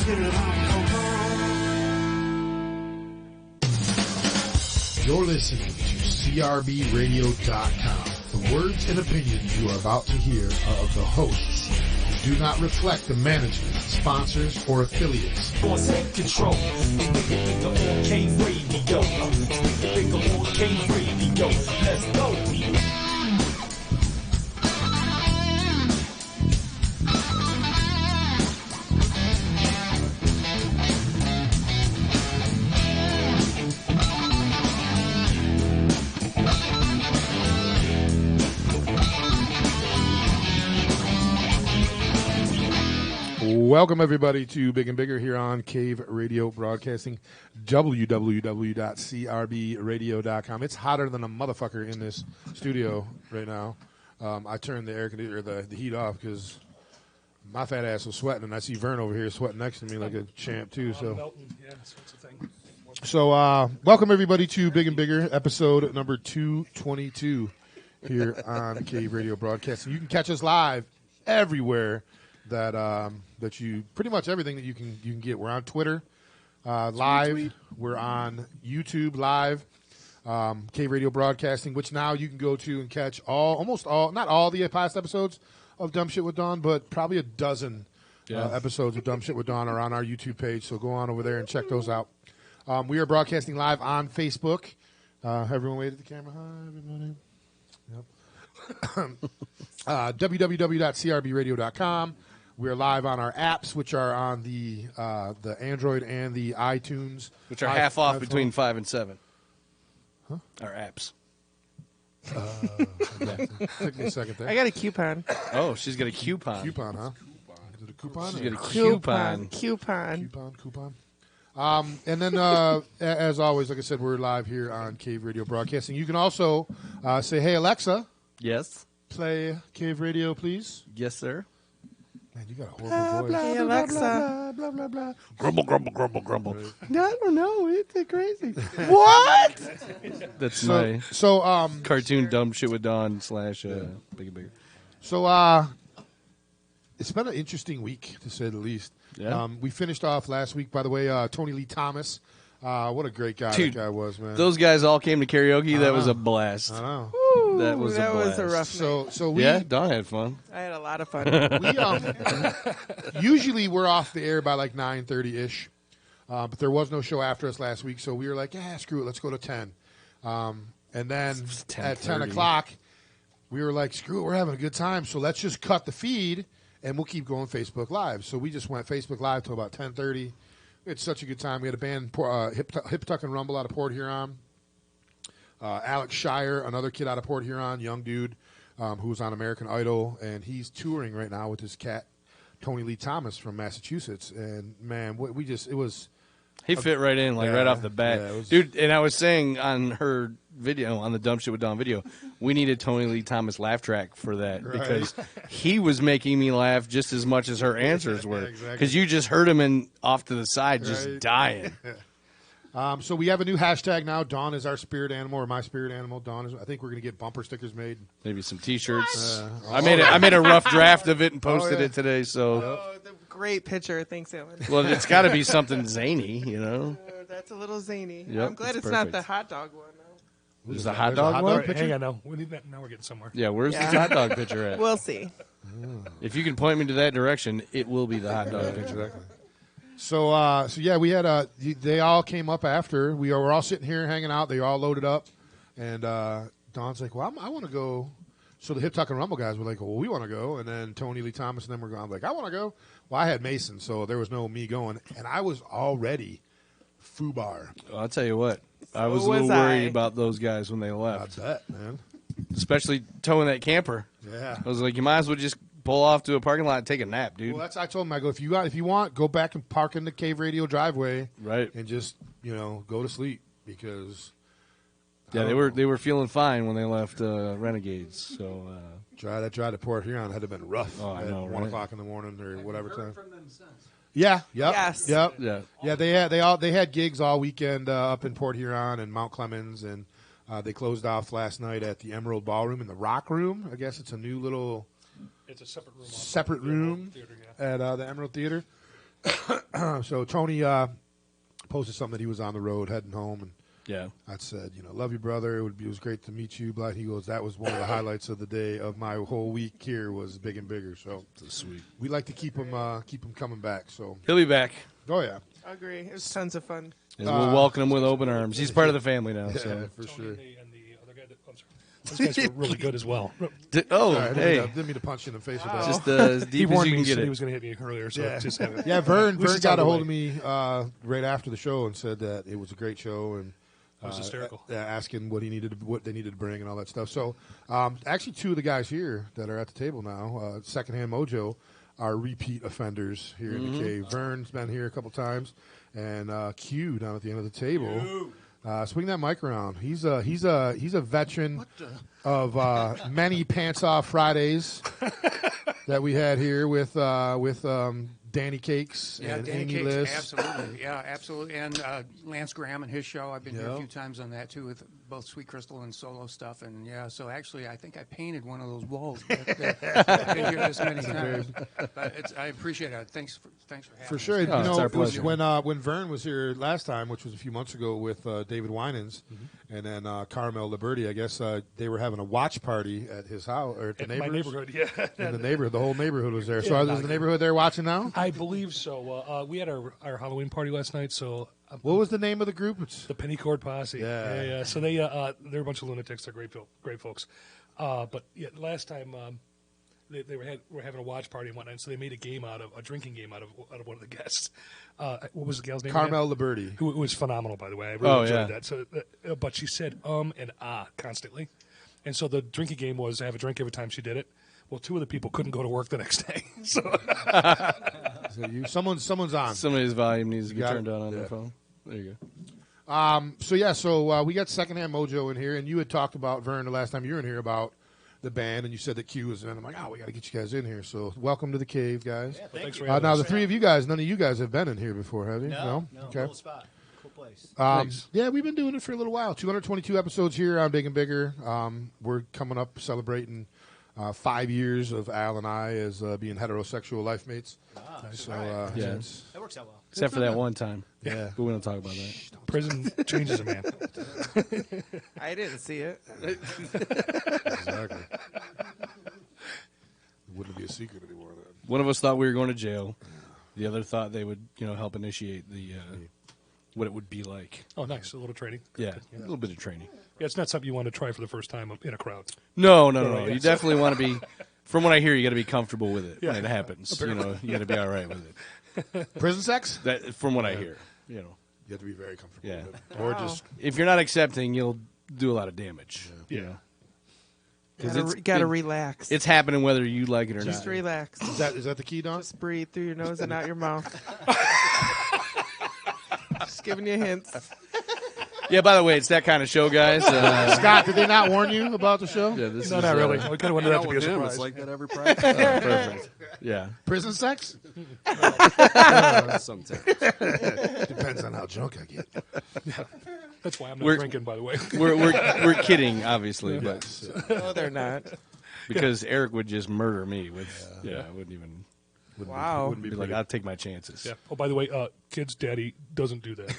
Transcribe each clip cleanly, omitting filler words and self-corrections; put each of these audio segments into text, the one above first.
You're listening to CRBRadio.com. The words and opinions you are about to hear are of the hosts and do not reflect the management, sponsors, or affiliates. Take control. Let's go. Welcome, everybody, to Big and Bigger here on Cave Radio Broadcasting, www.crbradio.com. It's hotter than a motherfucker in this studio right now. I turned the air conditioner, the heat off, because my fat ass was sweating, and I see Vern over here sweating next to me like a champ, too. So, welcome, everybody, to Big and Bigger, episode number 222 here on Cave Radio Broadcasting. You can catch us live everywhere that you pretty much everything that you can get. We're on Twitter live. We're on YouTube live. Cave Radio Broadcasting, which now you can go to and catch almost all, not all the past episodes of Dumb Shit with Dawn, but probably a dozen episodes of Dumb Shit with Dawn are on our YouTube page. So go on over there and check those out. We are broadcasting live on Facebook. Everyone wave at the camera. Hi, everybody. Yep. www.crbradio.com. We are live on our apps, which are on the Android and the iTunes. Which are half off between 5 and 7. Huh? Our apps. Took me a second there. I got a coupon. Oh, she's got a coupon. Coupon, huh? Is it a coupon? She's got a coupon. Coupon. And then, as always, like I said, we're live here on Cave Radio Broadcasting. You can also say, hey, Alexa, Yes. play Cave Radio, please. Yes, sir. Man, you got a horrible voice. Hey, Alexa. Blah, blah, blah. Grumble, grumble, grumble, grumble. I don't know. It's crazy. What? That's my So, cartoon Dumb Shit with Dawn / Big and Bigger. So, it's been an interesting week, to say the least. Yeah. We finished off last week, by the way, Tony Lee Thomas. What a great guy Dude, that guy was, man. Those guys all came to karaoke. That was a blast. I know. That was a blast. rough night. So we, Yeah, Dawn had fun. I had a lot of fun. we usually we're off the air by like 9:30-ish, but there was no show after us last week, so we were like, screw it, let's go to 10. And then at 10 o'clock, we were like, screw it, we're having a good time, so let's just cut the feed, and we'll keep going Facebook Live. So we just went Facebook Live till about 10:30. We had such a good time. We had a band, Hip Tuck and Rumble out of Port Huron. Alex Shire, another kid out of Port Huron, young dude who was on American Idol, and he's touring right now with his cat, Tony Lee Thomas from Massachusetts. And, man, He fit right in, right off the bat. Yeah, Dude, and I was saying on her video, on the Dumb Shit with Dawn video, we needed Tony Lee Thomas laugh track for that because he was making me laugh just as much as her answers were. Because you just heard him off to the side just dying. So we have a new hashtag now. Dawn is our spirit animal, or my spirit animal. Dawn is. I think we're going to get bumper stickers made. Maybe some T-shirts. I made a rough draft of it and posted it today. So, The great picture. Thanks, Alan. well, it's got to be something zany, you know. That's a little zany. Yep, I'm glad that's it's not perfect. the hot dog one. There's the hot dog one. Hang on, no. We need that. Now we're getting somewhere. Yeah, where's the hot dog picture at? We'll see. If you can point me to that direction, it will be the hot dog picture. Exactly. So yeah, we had they all came up after. We were all sitting here hanging out. They all loaded up, and Don's like, "Well, I want to go." So the Hip Tuck and Rumble guys were like, "Well, we want to go," and then Tony Lee Thomas and them were going. I'm like, "I want to go." Well, I had Mason, so there was no me going, and I was already foobar. Well, I'll tell you what. I was a So little was worried I. about those guys when they I left, bet, man. especially towing that camper. Yeah. I was like, you might as well just pull off to a parking lot and take a nap, dude. Well, I told him, I go, if you want, go back and park in the Cave Radio driveway, Right. and just go to sleep because. Yeah, they were feeling fine when they left Renegades. So That drive to Port Huron had to have been rough. Oh, I at know, 1 right? o'clock in the morning or whatever time. From them since. Yeah. Yep. Yes. Yep. yeah, They had gigs all weekend up in Port Huron and Mount Clemens, and they closed off last night at the Emerald Ballroom in the Rock Room. I guess it's a new little It's a separate room. separate room Theater, yeah. at the Emerald Theater. So Tony posted something that he was on the road heading home, and Yeah. I said, love you, brother. It was great to meet you. He goes, that was one of the highlights of the day of my whole week here was Big and Bigger. So Sweet. we like to keep him coming back. So He'll be back. oh yeah, I agree. It was tons of fun. And we'll welcome him with open arms. He's part of the family now. yeah, So. for Tony sure. and the other guy. Those guys were really good as well. Oh, All right, hey. didn't mean to punch you in the face with that. Just as He deep as warned you me can get said he it. was going to hit me earlier, so Yeah. just have it. Yeah, Vern At least it's got out a of the hold of way. me right after the show and said that it was a great show and was hysterical. asking what they needed to bring and all that stuff. So actually, two of the guys here that are at the table now, Secondhand Mojo, are repeat offenders here in the cave. Vern's been here a couple times, and Q down at the end of the table. Swing that mic around. He's a veteran of many pants off Fridays that we had here with Danny Cakes Yeah, and Danny Amy Cakes, Liss. absolutely. Yeah, absolutely. And Lance Graham and his show. I've been here Yeah. a few times on that, too, with both Sweet Crystal and solo stuff. And, yeah, so actually, I think I painted one of those walls back there. I've been here this many times. But I appreciate it. Thanks for having For us. sure. Oh, it's our it was pleasure. when Vern was here last time, which was a few months ago with David Winans and then Carmel Liberty, I guess they were having a watch party at his house or at the My neighbors. neighborhood, yeah. In the neighborhood, the whole neighborhood was there. So is the neighborhood there watching now? I believe so. We had our Halloween party last night, so What was the name of the group? It's the Pennycord Posse. Yeah. yeah. So they're a bunch of lunatics. They're great folks. But yeah, last time they were having a watch party and whatnot, so they made a drinking game out of one of the guests. What was the gal's name? Carmel again? Liberty. Who was phenomenal, by the way. I really enjoyed yeah. that. So, but she said and constantly, and so the drinking game was to have a drink every time she did it. Well, two of the people couldn't go to work the next day, so Someone's on. Somebody's volume needs to be got turned it? on Yeah. their phone. There you go. So we got Secondhand Mojo in here, and you had talked about Vern the last time you were in here about the band, and you said that Q was in. I'm like, we got to get you guys in here. So welcome to the cave, guys. Yeah, thanks for Now having us. the three of you guys, none of you guys have been in here before, have you? No, Okay. cool spot, cool place. Yeah, we've been doing it for a little while. 222 episodes here on Big and Bigger. We're coming up celebrating 5 years of Al and I as being heterosexual life mates. So Yeah. it's- That works out well. Except for that one time. Yeah. But we don't talk about that. Prison changes a man. I didn't see it. exactly. It wouldn't be a secret anymore then. One of us thought we were going to jail. The other thought they would, help initiate the what it would be like. Oh, nice. A little training. Yeah, a little bit of training. Yeah, it's not something you want to try for the first time in a crowd. No. yeah. You definitely want to be. From what I hear, you got to be comfortable with it when it happens. You got to be all right with it. Prison sex? That, from what I hear, You have to be very comfortable Yeah. with it. Or just if you're not accepting, you'll do a lot of damage. Yeah. Gotta relax. It's happening whether you like it or Just not. relax. is that the key, Don? Just breathe through your nose and out your mouth. Just giving you hints. Yeah. By the way, it's that kind of show, guys. Scott, did they not warn you about the show? Yeah, this No, is not really. We kind of wanted that to be a With him, surprise. it's like that every practice. perfect. Yeah. Prison sex? Sometimes. Depends on how drunk I get. That's why I'm not We're- drinking, by the way. We're kidding, obviously, but No, they're not. because Eric would just murder me with. I wouldn't even Wow. be like, I'll take my chances. Yeah. Oh, by the way, kids' daddy doesn't do that.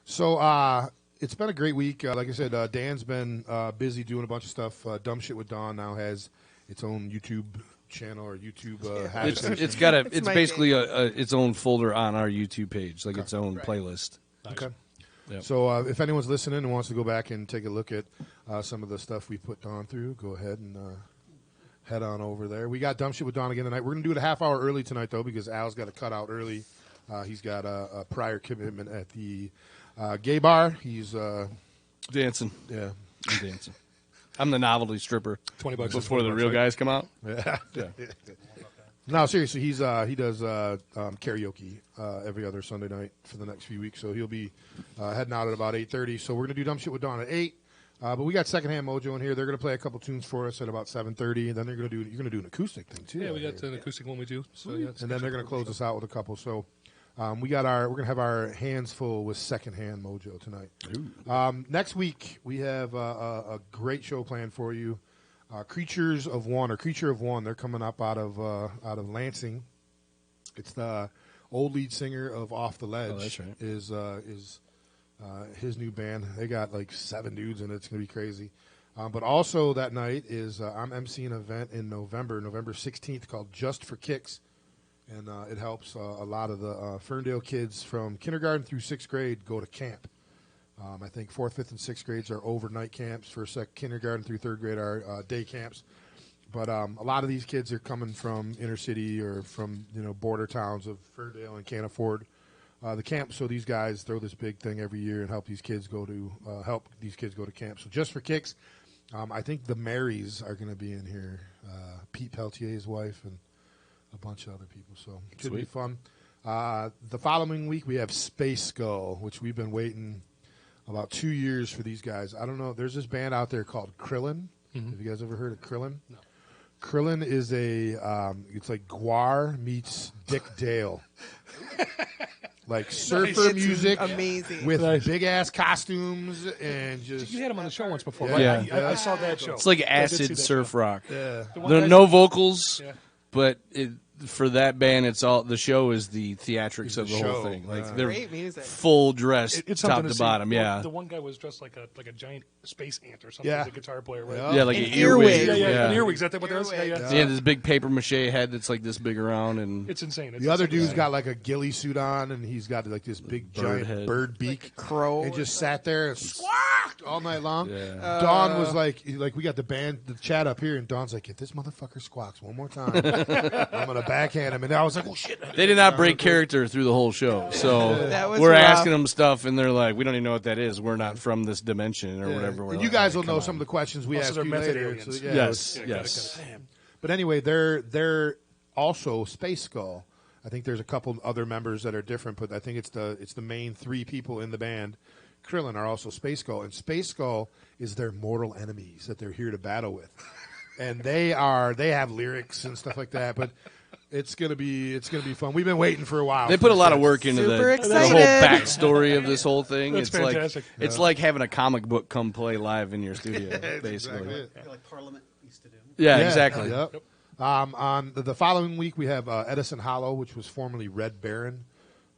So it's been a great week. Like I said, Dan's been busy doing a bunch of stuff. Dumb Shit with Don now has its own YouTube channel or YouTube hashtag. It's got It's it's my basically its own folder on our YouTube page, like its own playlist. Okay. Yep. So if anyone's listening and wants to go back and take a look at some of the stuff we put Don through, go ahead and head on over there. We got Dumb Shit with Don again tonight. We're going to do it a half hour early tonight, though, because Al's got to cut out early. He's got a prior commitment at the gay bar. He's, Dancing, yeah. I'm dancing. I'm the novelty stripper. $20 is before the $20, real right? guys come out. Yeah. Yeah. No, seriously, he does karaoke every other Sunday night for the next few weeks. So he'll be heading out at about 8:30. So we're gonna do Dumb Shit with Don at 8. But we got Secondhand Mojo in here. They're gonna play a couple tunes for us at about 7:30, and then you're gonna do an acoustic thing too. Yeah, we got an acoustic one we do. So, yeah, and then they're gonna close us out with a couple. So we're gonna have our hands full with Secondhand Mojo tonight. Next week we have a great show planned for you. Creatures of One or Creature of One. They're coming up out of Lansing. It's the old lead singer of Off the Ledge. Oh, that's right. Is his new band. They got like 7 dudes in it. It's gonna be crazy. But also that night is I'm emceeing an event in November 16th, called Just for Kicks, and it helps a lot of the Ferndale kids from kindergarten through 6th grade go to camp. I think 4th, 5th, and 6th grades are overnight camps. For kindergarten through 3rd grade are day camps. But a lot of these kids are coming from inner city or from border towns of Ferndale and can't afford the camp. So these guys throw this big thing every year and help these kids go to camp. So Just for Kicks, I think the Marys are going to be in here. Pete Peltier's wife and a bunch of other people. So it should be fun. The following week we have Space Skull, which we've been waiting about 2 years for these guys. I don't know. There's this band out there called Krillin. Have you guys ever heard of Krillin? No. Krillin is it's like Guar meets Dick Dale. Like surfer music, amazing, with big ass costumes and just. You had him on the show once before, Yeah. right? I saw that show. It's like I did see acid that surf show. rock. Yeah. There are no vocals, Yeah. but for that band, it's all the show is the theatrics of the show. whole thing. Like they're Great music. full dress, It's top something to see. bottom. Yeah, The one guy was dressed like a giant space ant or something. Yeah. The guitar player, right? Yeah. yeah, like An an earwig. earwig. Yeah. An earwig. Is that what that was? Earwig. Yeah. Yeah, this big paper mache head that's like this big around, and It's insane. The other dude's got like a ghillie suit on, and he's got like this big giant head. bird beak, Crow. and just sat there and squawked all night long. Yeah. Dawn was like we got the chat up here, and Dawn's like, if this motherfucker squawks one more time, I'm gonna backhand him. And I was like, oh shit. they did not break character through the whole show. So That was we're rough. asking them stuff, and they're like, "We don't even know what that is. We're not from this dimension or whatever." We're And like, you guys will "Come know on." some of the questions we Also, ask they're you method later. aliens. So, yeah, Yes, Yeah, yes. got it. But anyway, they're also Space Skull. I think there's a couple other members that are different, but I think it's the main 3 people in the band. Krillin are also Space Skull, and Space Skull is their mortal enemies that they're here to battle with. And they have lyrics and stuff like that, but it's gonna be fun. We've been waiting for a while. They put a lot of work into Super the excited. whole backstory of this whole thing. That's it's fantastic. like it's like having a comic book come play live in your studio, basically. Exactly it. Like Parliament used to do. Yeah, Yeah, exactly. Yep. On the following week, we have Edison Hollow, which was formerly Red Baron.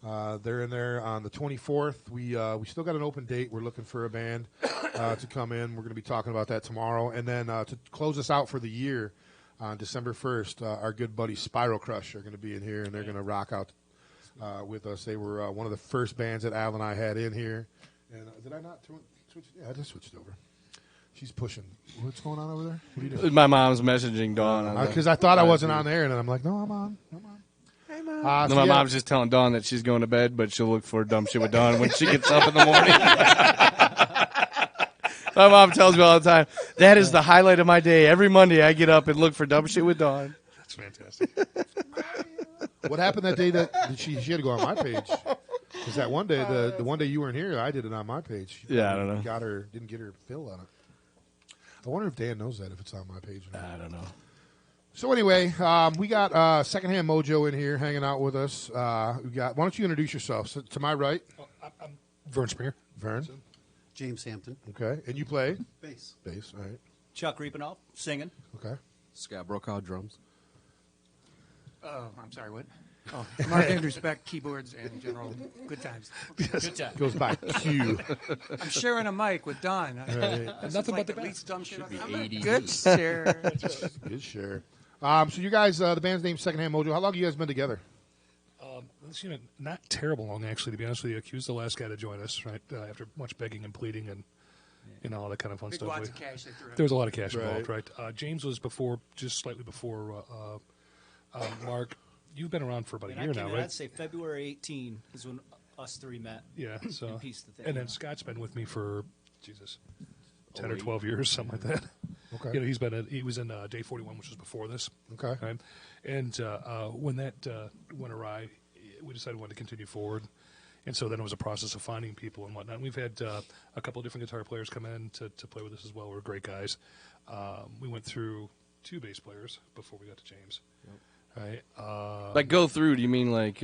They're in there on the 24th. We still got an open date. We're looking for a band to come in. We're going to be talking about that tomorrow. And then to close us out for the year, on December 1st, our good buddy Spiral Crush are going to be in here, and they're going to rock out with us. They were one of the first bands that Al and I had in here. And did I not switch? Yeah, I just switched over. She's pushing. What's going on over there? What are you doing? My mom's messaging Dawn Because I thought I wasn't on there, and then I'm like, no, I'm on. Hey, Mom. No, So my yeah. mom's just telling Dawn that she's going to bed, but she'll look for dumb shit with Dawn when she gets up in the morning. My mom tells me all the time, that is the highlight of my day. Every Monday I get up and look for dumb shit with Dawn. That's fantastic. What happened that day that she had to go on my page? Because that one day, the one day you weren't here, I did it on my page. Yeah, I don't know. Didn't get her fill on it. I wonder if Dan knows that if it's on my page. Or not. I don't know. So anyway, we got Secondhand Mojo in here hanging out with us. Why don't you introduce yourself? So, to my right, I'm Vern Springer. Vern. James Hampton, Okay, and you play bass. bass. All right. Chuck Reapenoff, singing. Okay. Scott Brokaw, drums. Oh, I'm sorry, what? Oh, Mark Andrews Beck, keyboards and general good times. Good time. Goes by Q. I'm sharing a mic with Don. Nothing but the the best. least dumb shit. Good share. Good share. So you guys, the band's name's Secondhand Mojo. How long have you guys been together? Not terrible long, actually, to be honest with you. Q's the last guy to join us, right? After much begging and pleading and all that kind of fun Big stuff. lots of cash they threw out. There was a lot of cash Right. involved, right? James was just slightly before Mark. You've been around for about a When I year came now, in, right? I'd say February 18 is when us 3 met. Yeah. So And pieced the thing and then out. Scott's been with me for 10 or 12 years, something like that. Okay. You know, he was in Day 41, which was before this. Okay. Right? And when that went awry, we decided we wanted to continue forward. And so then it was a process of finding people and whatnot. And we've had a couple of different guitar players come in to play with us as well. We're great guys. We went through 2 bass players before we got to James. Right? Like go through, do you mean like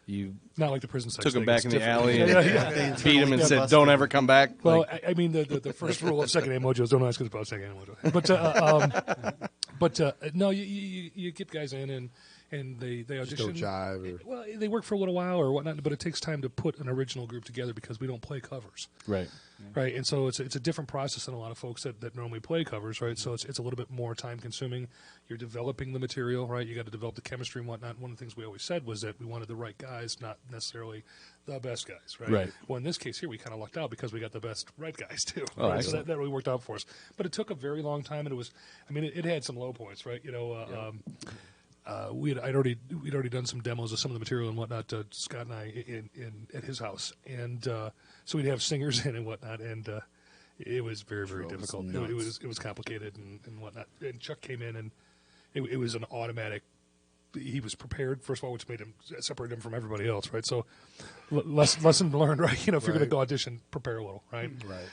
You Not like the prison sex took him thing. back It's in the different. alley and Yeah. beat him and said, "Don't ever come back." Well, Like, I mean, the first rule of secondhand mojo is don't ask us about secondhand mojo. But no, you get guys in and they audition. Don't jive. Or... Well, they work for a little while or whatnot, but it takes time to put an original group together because we don't play covers. right. Right, and so it's a different process than a lot of folks that normally play covers, right? So it's a little bit more time consuming. You're developing the material, right? You got to develop the chemistry and whatnot. One of the things we always said was that we wanted the right guys, not necessarily the best guys, right? Right. Well, in this case here, we kind of lucked out because we got the best right guys too. Oh, right? So excellent. that really worked out for us. But it took a very long time, and it was, I mean, it had some low points, right? You know. We'd already done some demos of some of the material and whatnot. Scott and I in at his house, and so we'd have singers in and whatnot, and it was very difficult. It was complicated and whatnot. And Chuck came in, and it was an automatic. He was prepared, first of all, which made him separate him from everybody else, right? So, lesson learned, right? You know, if you're going to go audition, prepare a little, right? Right.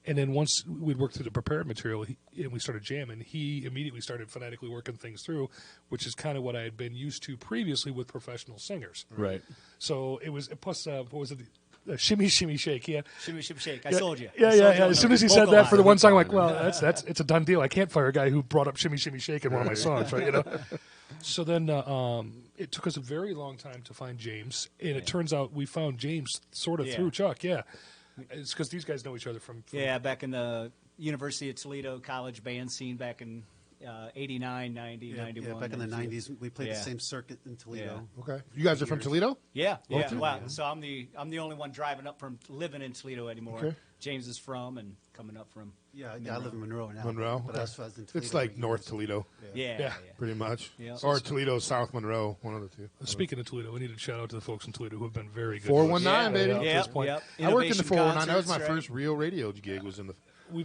And then once we'd worked through the prepared material and we started jamming, he immediately started phonetically working things through, which is kind of what I had been used to previously with professional singers. Right. So it was, plus, what was it? Shimmy, shimmy, shake. Yeah. Shimmy, shimmy, shake. I sold you. Yeah. As soon as he said Vocal that for the line. one song, I'm like, well, that's it's a done deal. I can't fire a guy who brought up shimmy, shimmy, shake in one of my songs, right? You know. So then it took us a very long time to find James, and it turns out we found James sort of through Chuck. Yeah, it's because these guys know each other from Yeah, back in the University of Toledo college band scene back in 89, 90, 91. Yeah, back in the 92. 90s, we played Yeah. the same circuit in Toledo. Okay. You guys are from Toledo? Yeah. Both? Wow. So I'm the only one driving up from living in Toledo anymore. Okay. James is from and coming up from. Yeah, I live in Monroe now. Monroe? But Okay. I was in Toledo. It's like for North years. Toledo, Yeah. pretty much. Yeah. Or Toledo, South Monroe, one of the two. Speaking of Toledo, we need to shout out to the folks in Toledo who have been very good. 419, baby. Up to this point. I worked in the 419. That was my Innovation first real radio gig. Was in the.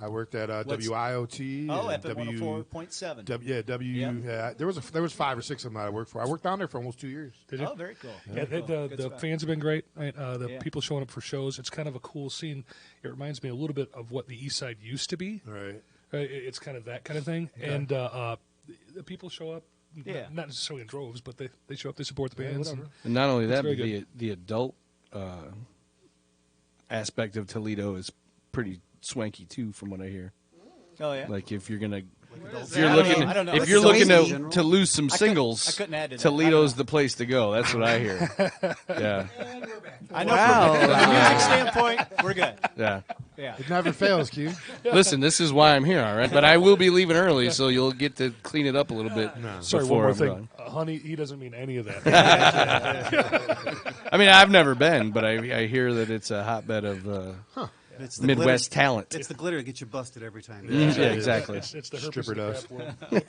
I worked at What's- WIOT. Oh, and FM 104.7. There was 5 or 6 of them that I worked for. I worked down there for almost 2 years. Did you? Oh, very cool. Yeah, Very cool. Good the spot. fans have been great. Right? The Yeah. people showing up for shows. It's kind of a cool scene. It reminds me a little bit of what the East Side used to be. Right. It's kind of that kind of thing. And the people show up. Yeah. Not necessarily in droves, but they show up. They support the bands. whatever. And not only that, very but the adult aspect of Toledo is pretty swanky too, from what I hear. Oh yeah. Like if you're gonna, if I you're don't looking, know. I don't know. if What's you're the looking Swanky in to lose some I singles, couldn't add to that. Toledo's the place to go. That's what I hear. Yeah, I know Wow. from a music standpoint, we're good. yeah. Yeah. It never fails, Q. Listen, this is why I'm here, all right. But I will be leaving early, so you'll get to clean it up a little bit. Sorry, one before more I'm thing. gone. Honey, he doesn't mean any of that. I mean, I've never been, but I hear that it's a hotbed of It's the Midwest glitter, talent. It's the glitter that gets you busted every time. Yeah, exactly. It's the herpes Stripper of the dust. crap world.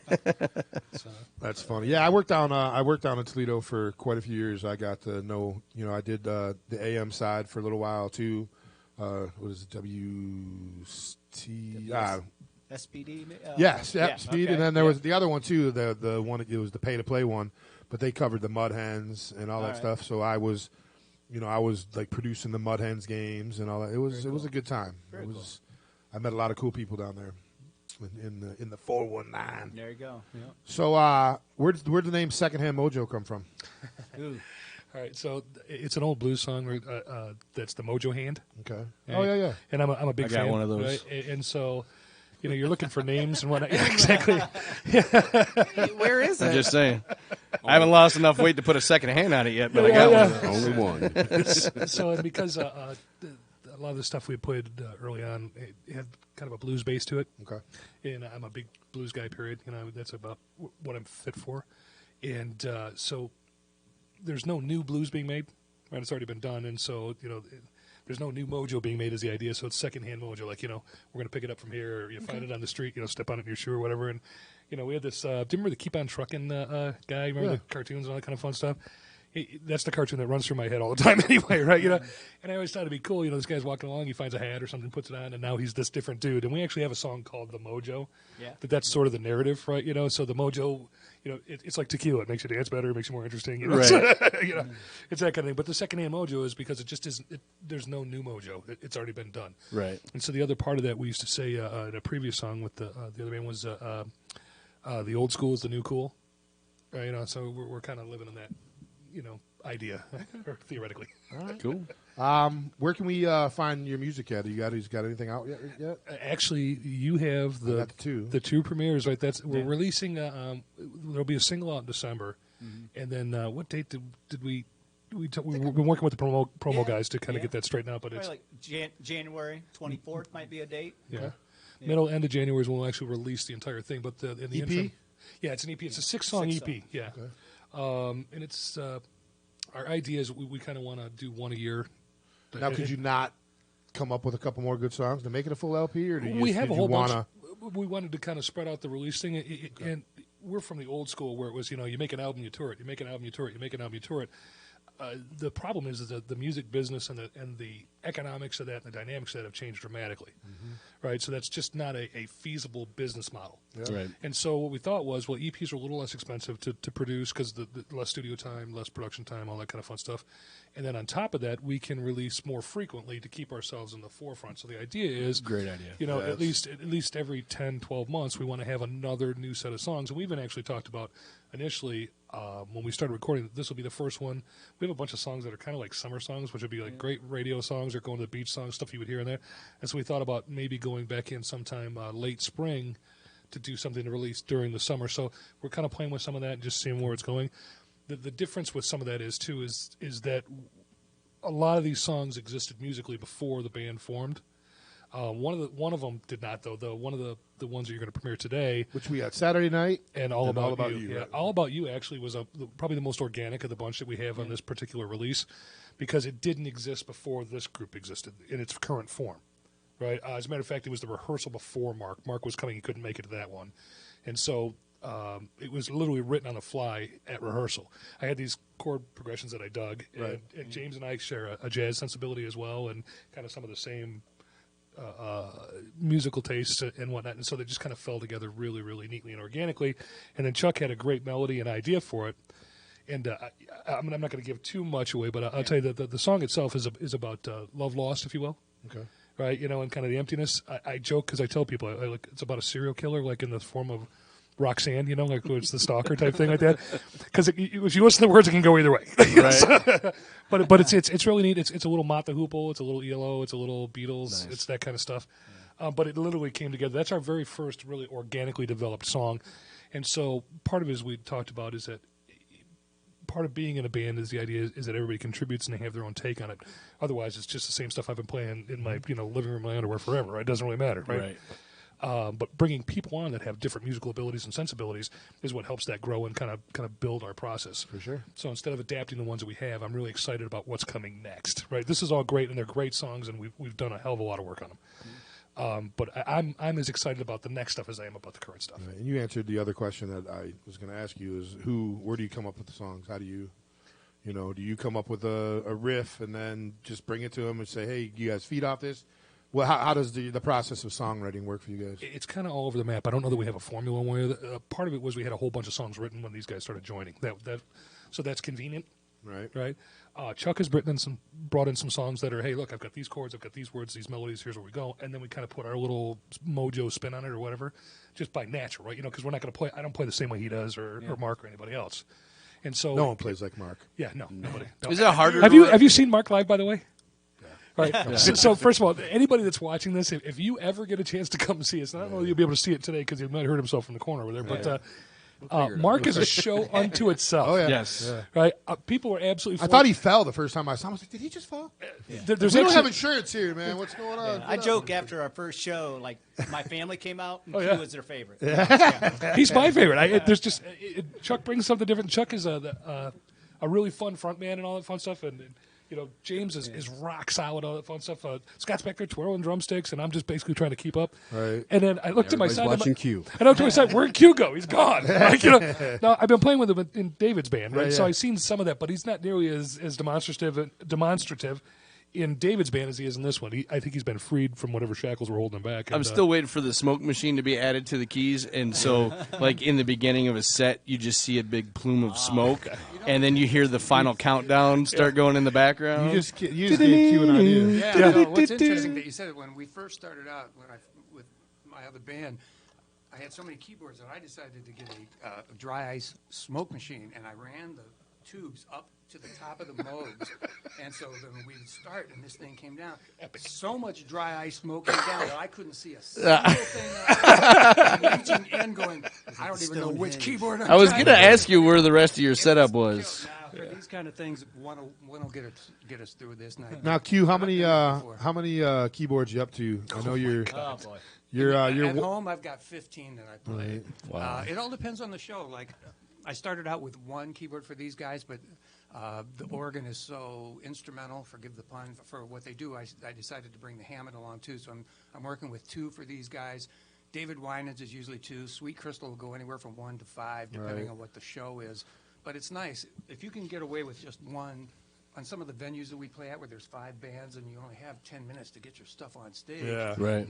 That's funny. Yeah, I worked down in Toledo for quite a few years. I got to know, I did the AM side for a little while too. What is it? WST? SPD. Yes, yeah, Speed, okay, and then there yeah. was the other one too. The one, it was the pay to play one, but they covered the Mud Hens and all that right. stuff. So I was like producing the Mud Hens games and all that. It was a good time. I met a lot of cool people down there in the 419. There you go. Yeah. So where'd the name Secondhand Mojo come from? Ooh. All right, so it's an old blues song that's the Mojo hand. Okay. Right? Oh yeah. And I'm a big I got fan. one of those. Right? And so, you're looking for names and whatnot. Yeah, exactly. Where is I'm it? just saying. I haven't lost enough weight to put a second hand on it yet, but I got one of those. Only one. So and because a lot of the stuff we played early on, it had kind of a blues base to it. Okay. And I'm a big blues guy. Period. That's about what I'm fit for. And so there's no new blues being made. Right, it's already been done, and so there's no new Mojo being made is the idea. So it's secondhand Mojo. Like we're going to pick it up from here. Or you find it on the street. Step on it in your shoe or whatever. And we had this. Do you remember the Keep on Trucking guy? Remember the cartoons and all that kind of fun stuff? That's the cartoon that runs through my head all the time anyway, right? And I always thought it'd be cool. This guy's walking along, he finds a hat or something, puts it on, and now he's this different dude. And we actually have a song called The Mojo. Yeah. That's sort of the narrative, right? So the Mojo, it's like tequila. It makes you dance better. It makes you more interesting. Right. It's that kind of thing. But the secondhand Mojo is because it just isn't. There's no new Mojo. It's already been done. Right. And so the other part of that we used to say in a previous song with the other band was the old school is the new cool. Right? So we're kind of living in that, idea, or theoretically. Cool. Where can we find your music at? You got anything out yet? Actually, you have I got the two. premieres, right? We're releasing. There'll be a single out in December, and then what date did we? We've been working with the promo guys to kind of get that straightened out, but it's like January 24th might be a date. Yeah, middle end of January is when we'll actually release the entire thing. But in the EP? interim, yeah, it's an EP. It's a 6-song EP. Yeah, and it's our idea is we kind of want to do one a year. Now, could you not come up with a couple more good songs to make it a full LP, or do you we have a whole bunch? We wanted to kind of spread out the release thing, and we're from the old school where it was, you make an album, you tour it, you make an album, you tour it, you make an album, you tour it. The problem is that the music business and the economics of that and the dynamics of that have changed dramatically, right? So that's just not a feasible business model. Yeah. Right. And so what we thought was, well, EPs are a little less expensive to produce because the less studio time, less production time, all that kind of fun stuff. And then on top of that, we can release more frequently to keep ourselves in the forefront. So the idea is, Great idea. at least every 10, 12 months, we want to have another new set of songs. And we even actually talked about initially when we started recording, this will be the first one. We have a bunch of songs that are kind of like summer songs, which would be like great radio songs or going to the beach songs, stuff you would hear in there. And so we thought about maybe going back in sometime late spring to do something to release during the summer. So we're kind of playing with some of that and just seeing where it's going. The difference with some of that is that a lot of these songs existed musically before the band formed. One of them did not, though. One of the ones that you're going to premiere today, Which we had Saturday night, and All About You. You, Yeah, right? All About You actually was probably the most organic of the bunch that we have on this particular release, because it didn't exist before this group existed in its current form. Right. As a matter of fact, it was the rehearsal before Mark. Mark was coming; he couldn't make it to that one, and so it was literally written on the fly at rehearsal. I had these chord progressions that I dug, and James and I share a jazz sensibility as well, and kind of some of the same musical tastes and whatnot, and so they just kind of fell together really, really neatly and organically. And then Chuck had a great melody and idea for it. And I'm not going to give too much away, but I'll tell you that the song itself is about love lost, if you will. Okay. Right, and kind of the emptiness. I joke because I tell people it's about a serial killer, like in the form of Roxanne, like it's the stalker type thing like that. Because if you listen to the words, it can go either way. Right. but it's really neat. It's a little Mott the Hoople, it's a little ELO, it's a little Beatles, Nice. It's that kind of stuff. But it literally came together. That's our very first really organically developed song. And so part of it, as we talked about, is that part of being in a band is the idea is that everybody contributes and they have their own take on it. Otherwise, it's just the same stuff I've been playing in my living room in my underwear forever. Right? It doesn't really matter, right? But bringing people on that have different musical abilities and sensibilities is what helps that grow and kind of build our process. For sure. So instead of adapting the ones that we have, I'm really excited about what's coming next. Right? This is all great and they're great songs, and we've done a hell of a lot of work on them. But I'm as excited about the next stuff as I am about the current stuff. Right. And you answered the other question that I was going to ask you is where do you come up with the songs? How do you, do you come up with a riff and then just bring it to them and say, hey, you guys feed off this? Well, how does the process of songwriting work for you guys? It's kind of all over the map. I don't know that we have a formula one way or the part of it was we had a whole bunch of songs written when these guys started joining. So that's convenient. Right. Chuck has brought in some songs that are, hey, look, I've got these chords, I've got these words, these melodies. Here's where we go, and then we kind of put our little Mojo spin on it or whatever, just by natural, right? Because we're not going to play. I don't play the same way he does or Mark or anybody else. And so No one plays like Mark. Yeah, nobody. No. Is it harder? Have you seen Mark live, by the way? Right. So first of all, anybody that's watching this, if you ever get a chance to come see us, and I don't know if you'll be able to see it today because he might hurt himself from the corner over there, but. Mark is a show unto itself. Oh, yeah. Yes. Yeah. Right? People were absolutely... I thought he fell the first time I saw him. I was like, did he just fall? There's We don't actually- have insurance here, man. What's going on? I joke after our first show, like my family came out and yeah. Q was their favorite. He's my favorite. Chuck brings something different. Chuck is a really fun front man and all that fun stuff, and James is rock solid, all that fun stuff. Scott's back there twirling drumsticks, and I'm just basically trying to keep up. Right. And then I looked to my Everybody's side. watching Q. I looked to my side. Where'd Q go? He's gone. Now I've been playing with him in David's band, right? Yeah, So yeah. I've seen some of that, but he's not nearly as demonstrative in David's band as he is in this one. I think he's been freed from whatever shackles were holding him back. I'm still waiting for the smoke machine to be added to the keys, and so, like in the beginning of a set, you just see a big plume of smoke, and then you hear the final countdown start going in the background. You just gave Q an idea. Yeah, no, what's interesting that you said it, when we first started out, with my other band, I had so many keyboards that I decided to get a dry ice smoke machine, and I ran the tubes up to the top of the Mogs. And so then we'd start, and this thing came down. So much dry ice smoke came down that I couldn't see a single thing. I'm reaching in going, I don't even know which keyboard I'm I was trying going to to ask you where the rest of your setup was. Now, for these kind of things, one will get us through this night. Now, Q, how many keyboards you up to? I know you're boy. you're At home, I've got 15 that I play. Right. Wow. It all depends on the show. Like, I started out with one keyboard for these guys, but the organ is so instrumental, forgive the pun, for what they do. I decided to bring the Hammond along, too, so I'm working with 2 for these guys. David Winans is usually 2. Sweet Crystal will go anywhere from 1 to 5, depending on what the show is. But it's nice. If you can get away with just one, on some of the venues that we play at where there's 5 bands and you only have 10 minutes to get your stuff on stage, Right.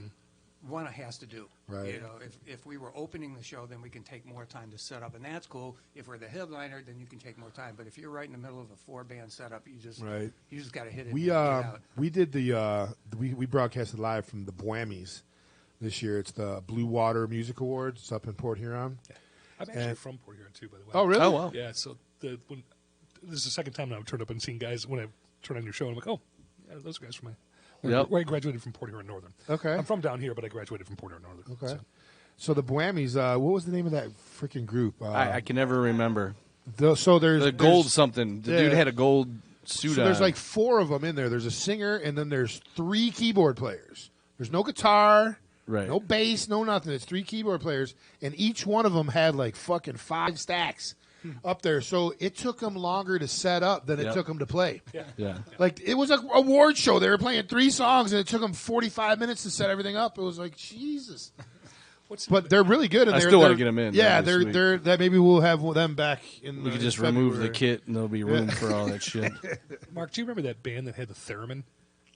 one has to do. Right. You know, if we were opening the show, then we can take more time to set up, and that's cool. If we're the headliner, then you can take more time. But if you're right in the middle of a 4-band setup, you just got to hit it. We and get out. we did we broadcasted live from the Boammies this year. It's the Blue Water Music Awards. It's up in Port Huron. I'm actually from Port Huron too, by the way. Oh, really? Oh, wow. Yeah. So this is the second time now I've turned up and seen guys when I turn on your show, and I'm like, oh, yeah, those guys from where I graduated from Port Huron Northern. Okay. I'm from down here, but I graduated from Port Huron Northern. Okay. So the Boammies, what was the name of that freaking group? I can never remember. So there's The gold something. The dude had a gold suit So on. there's like 4 of them in there. There's a singer, and then there's 3 keyboard players. There's no guitar, no bass, no nothing. It's 3 keyboard players, and each one of them had like fucking 5 stacks up there. So it took them longer to set up than it took them to play. Yeah. Like, it was an award show. They were playing 3 songs, and it took them 45 minutes to set everything up. It was like, Jesus. But they're really good. And I they're, still want to they're- get them in. Yeah, That'd be they're sweet. that maybe we'll have them back in. We could in just remove the February. kit, and there'll be room for all that shit. Mark, do you remember that band that had the theremin?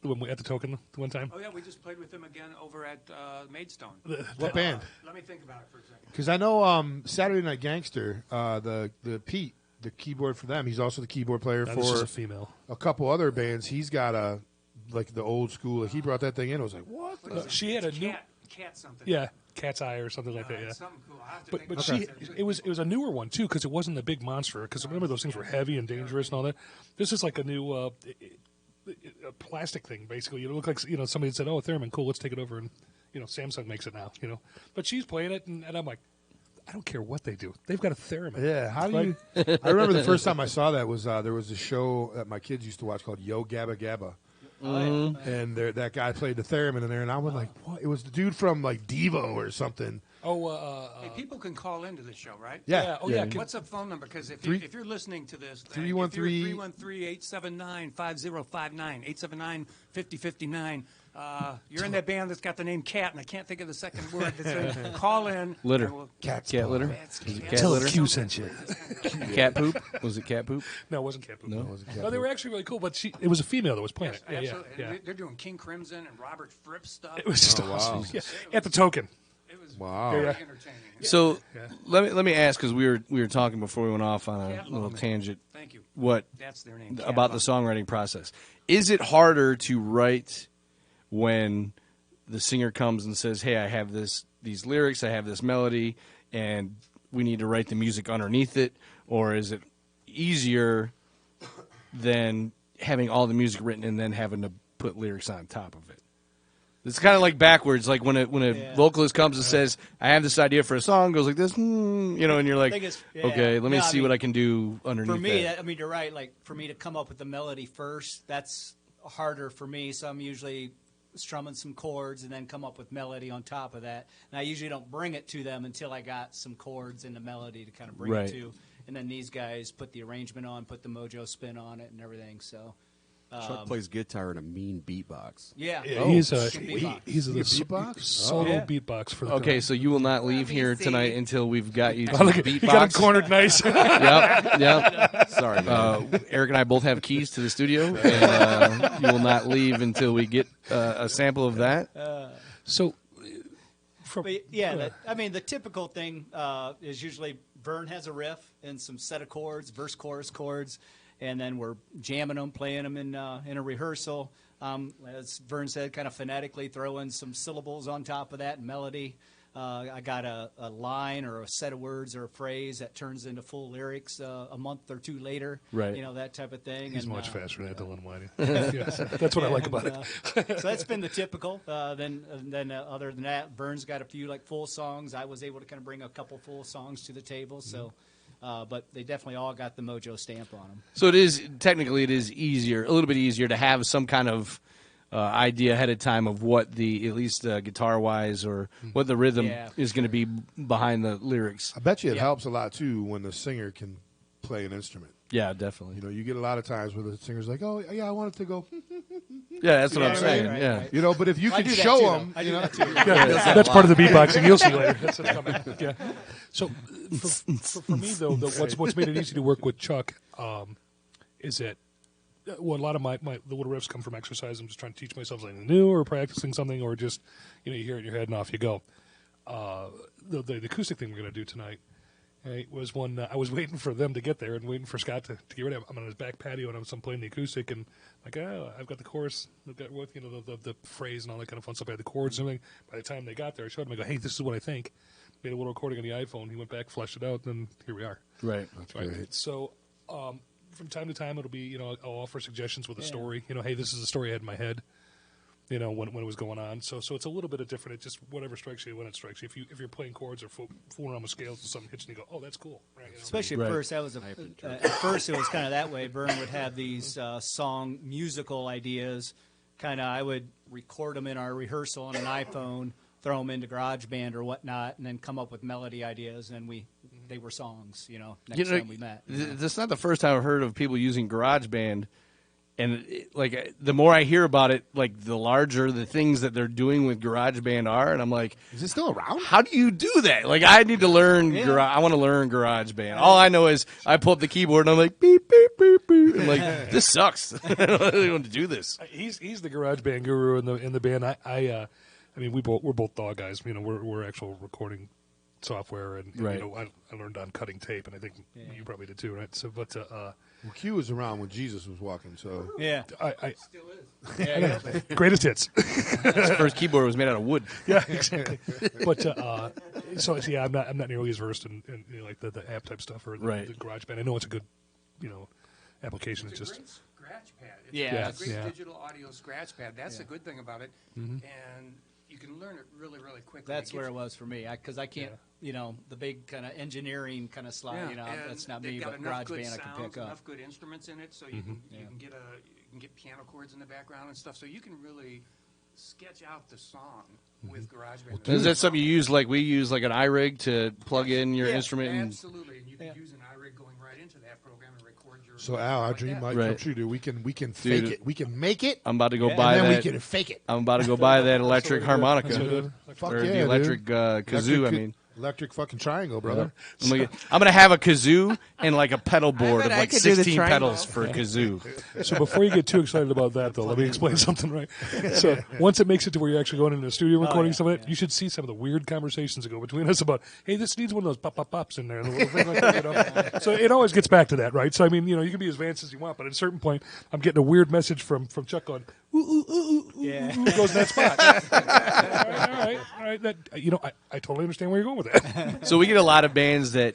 The one at the Token the one time? Oh, yeah, we just played with them again over at Maidstone. What band? Let me think about it for a second. Because I know Saturday Night Gangster, the Pete, the keyboard for them. He's also the keyboard player That was just for a female. a couple other bands. He's got like the old school. Like, he brought that thing in. I was like, what? She had a new Cat something. Yeah, Cat's Eye or something like that. Yeah. Something cool. I'll have to But think but about she that. it was a newer one too because it wasn't the big monster because remember those things were heavy and dangerous and all that. This is like a new a plastic thing basically. It looked like somebody said, "Oh, a theremin, cool, let's take it over," and Samsung makes it now. But she's playing it and I'm like, I don't care what they do. They've got a theremin. Yeah, how do you? I remember the first time I saw that was there was a show that my kids used to watch called Yo Gabba Gabba. And that guy played the theremin in there, and I was like, "What?" It was the dude from like Devo or something. Hey, people can call into the show, right? Yeah. Oh yeah. What's the phone number? Because if you're listening to this, 313-879-5059, 879-5059. You're in that band that's got the name Cat, and I can't think of the second word. Call in. Litter. and we'll- Cat litter? Was it cat Tell litter? Q sent you. Cat poop? Was it cat poop? No, it wasn't Cat Poop. No? No, they were actually really cool, but it was a female that was playing Yes, it. Yeah, absolutely. yeah. And they're doing King Crimson and Robert Fripp stuff. It was just wow. awesome. Yeah. At the Token. It was Wow. very Yeah. entertaining. So let me ask because we were talking before we went off on a little tangent. Thank you. What That's their name. about the songwriting process? Is it harder to write when the singer comes and says, "Hey, I have these lyrics, I have this melody, and we need to write the music underneath it," or is it easier than having all the music written and then having to put lyrics on top of it? It's kind of like backwards, like when a vocalist comes and says, "I have this idea for a song," goes like this, and you're like, Thing is, "Okay, let me no, I see mean, what I can do underneath." For me, that. you're right. Like for me to come up with the melody first, that's harder for me. So I'm usually strumming some chords and then come up with melody on top of that. And I usually don't bring it to them until I got some chords and the melody to kind of bring Right. it to. And then these guys put the arrangement on, put the Mojo spin on it, and everything. So. Chuck plays guitar in a mean beatbox. Yeah. Yeah, he's a beatbox? solo Yeah. beatbox for the Okay, so you will not leave here tonight until we've got you to Oh, look, he got him beatbox. cornered nice. Yep. Sorry, man. Eric and I both have keys to the studio, and you will not leave until we get a sample of that. So, But yeah, the typical thing is usually Vern has a riff and some set of chords, verse, chorus chords, and then we're jamming them, playing them in a rehearsal. As Vern said, kind of phonetically throw in some syllables on top of that and melody. I got a line or a set of words or a phrase that turns into full lyrics a month or two later. Right. That type of thing. He's and, much faster than Dylan Whiting. Yes, that's what I like about it. So that's been the typical. Then other than that, Vern's got a few like full songs. I was able to kind of bring a couple full songs to the table. So, but they definitely all got the Mojo stamp on them. So it is easier, a little bit easier to have some kind of idea ahead of time of what the, at least guitar wise, or what the rhythm is going to be behind the lyrics. I bet you it helps a lot too when the singer can play an instrument. Yeah, definitely. You get a lot of times where the singer's like, "Oh, yeah, I want it to go." Yeah, that's what I'm saying. Right. But if you I can do that show too, them, though. I do that too. That's part of the beatboxing. You'll see later. That's what's coming. Yeah. So for me though, what's made it easy to work with Chuck is that a lot of my the little riffs come from exercise. I'm just trying to teach myself something new, or practicing something, or just you hear it in your head and off you go. The acoustic thing we're going to do tonight. Was one I was waiting for them to get there and waiting for Scott to get rid of it. I'm on his back patio and I'm playing the acoustic and like, I've got the chorus, I've got the phrase and all that kind of fun stuff. I had the chords and everything. By the time they got there, I showed him. I go, hey, this is what I think. Made a little recording on the iPhone. He went back, fleshed it out, and then here we are. Right. That's great. So from time to time, it'll be I'll offer suggestions with a story. Hey, this is the story I had in my head. When it was going on, so it's a little bit of different. It's just whatever strikes you when it strikes you. If you're playing chords or fooling around with scales and something hits and you go, oh, that's cool. Right, Especially at first, that was at first it was kind of that way. Vern would have these song musical ideas. I would record them in our rehearsal on an iPhone, throw them into GarageBand or whatnot, and then come up with melody ideas. And they were songs. Next time we met. That's not the first time I've heard of people using GarageBand. And the more I hear about it, the larger the things that they're doing with GarageBand are, and I'm like, is it still around? How do you do that? I need to learn. I want to learn GarageBand. All I know is I pull up the keyboard and I'm like, beep beep beep beep. I'm like, this sucks. I don't really want to do this. He's the GarageBand guru in the band. I mean, we're both dog guys. We're actual recording software, and I learned on cutting tape, and I think you probably did too, right? So, but Q was around when Jesus was walking, so I Still is. greatest hits. His first keyboard was made out of wood. Yeah, exactly. But I'm not nearly as versed in the app type stuff or the GarageBand. I know it's a good application. It's just a great scratch pad. Yeah. It's a great digital audio scratch pad. That's the good thing about it, and you can learn it really, really quickly. That's where it was for me, because I can't, the big kind of engineering kind of slide. That's not me, but GarageBand I can pick up. Enough good instruments in it, so you can get piano chords in the background and stuff. So you can really sketch out the song with GarageBand. Is that something you use? We use an iRig to plug in your instrument. Absolutely, and you can use an iRig going right into that program and record your. So Al, our dream might come true, dude. We can fake it. We can make it. I'm about to go buy and that. then we can fake it. I'm about to go buy that electric harmonica Fuck or yeah, the electric dude. kazoo. Electric fucking triangle, brother. I'm gonna have a kazoo and a pedal board of I could do the 16 triangle. pedals for a kazoo. So before you get too excited about that, though, let me explain something, right? So once it makes it to where you're actually going into the studio and recording some of it, you should see some of the weird conversations that go between us about, hey, this needs one of those pop-pop-pops in there. And a little thing like that, So it always gets back to that, right? So, I mean, you can be as advanced as you want, but at a certain point, I'm getting a weird message from Chuck going, ooh, ooh, ooh, ooh, ooh, goes in that spot. all right. That, I totally understand where you're going with that. So we get a lot of bands that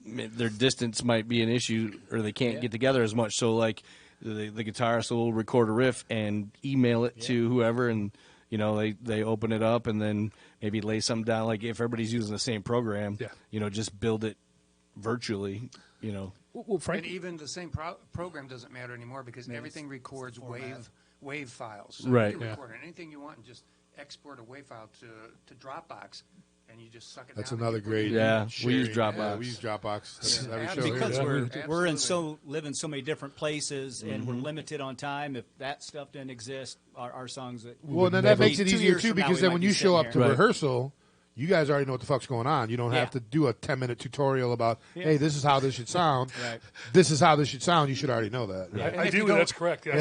their distance might be an issue, or they can't get together as much. So the guitarist will record a riff and email it to whoever, and they open it up and then maybe lay something down. If everybody's using the same program, just build it virtually. Well, and even the same program doesn't matter anymore because everything records wave files. So right. You can record anything you want and just export a wave file to Dropbox, and you just suck it That's down. another great. Yeah, we use Dropbox. Yeah, we use Dropbox. Every show because here. we're live in so many different places and we're limited on time. If that stuff didn't exist, our songs. Well, then that makes it 2 easier years too, from now, because we then might when be you show sitting up to here. rehearsal, you guys already know what the fuck's going on. You don't have to do a 10-minute tutorial about, hey, this is how this should sound. Right. This is how this should sound. You should already know that. Right? I do. That's correct. Yeah.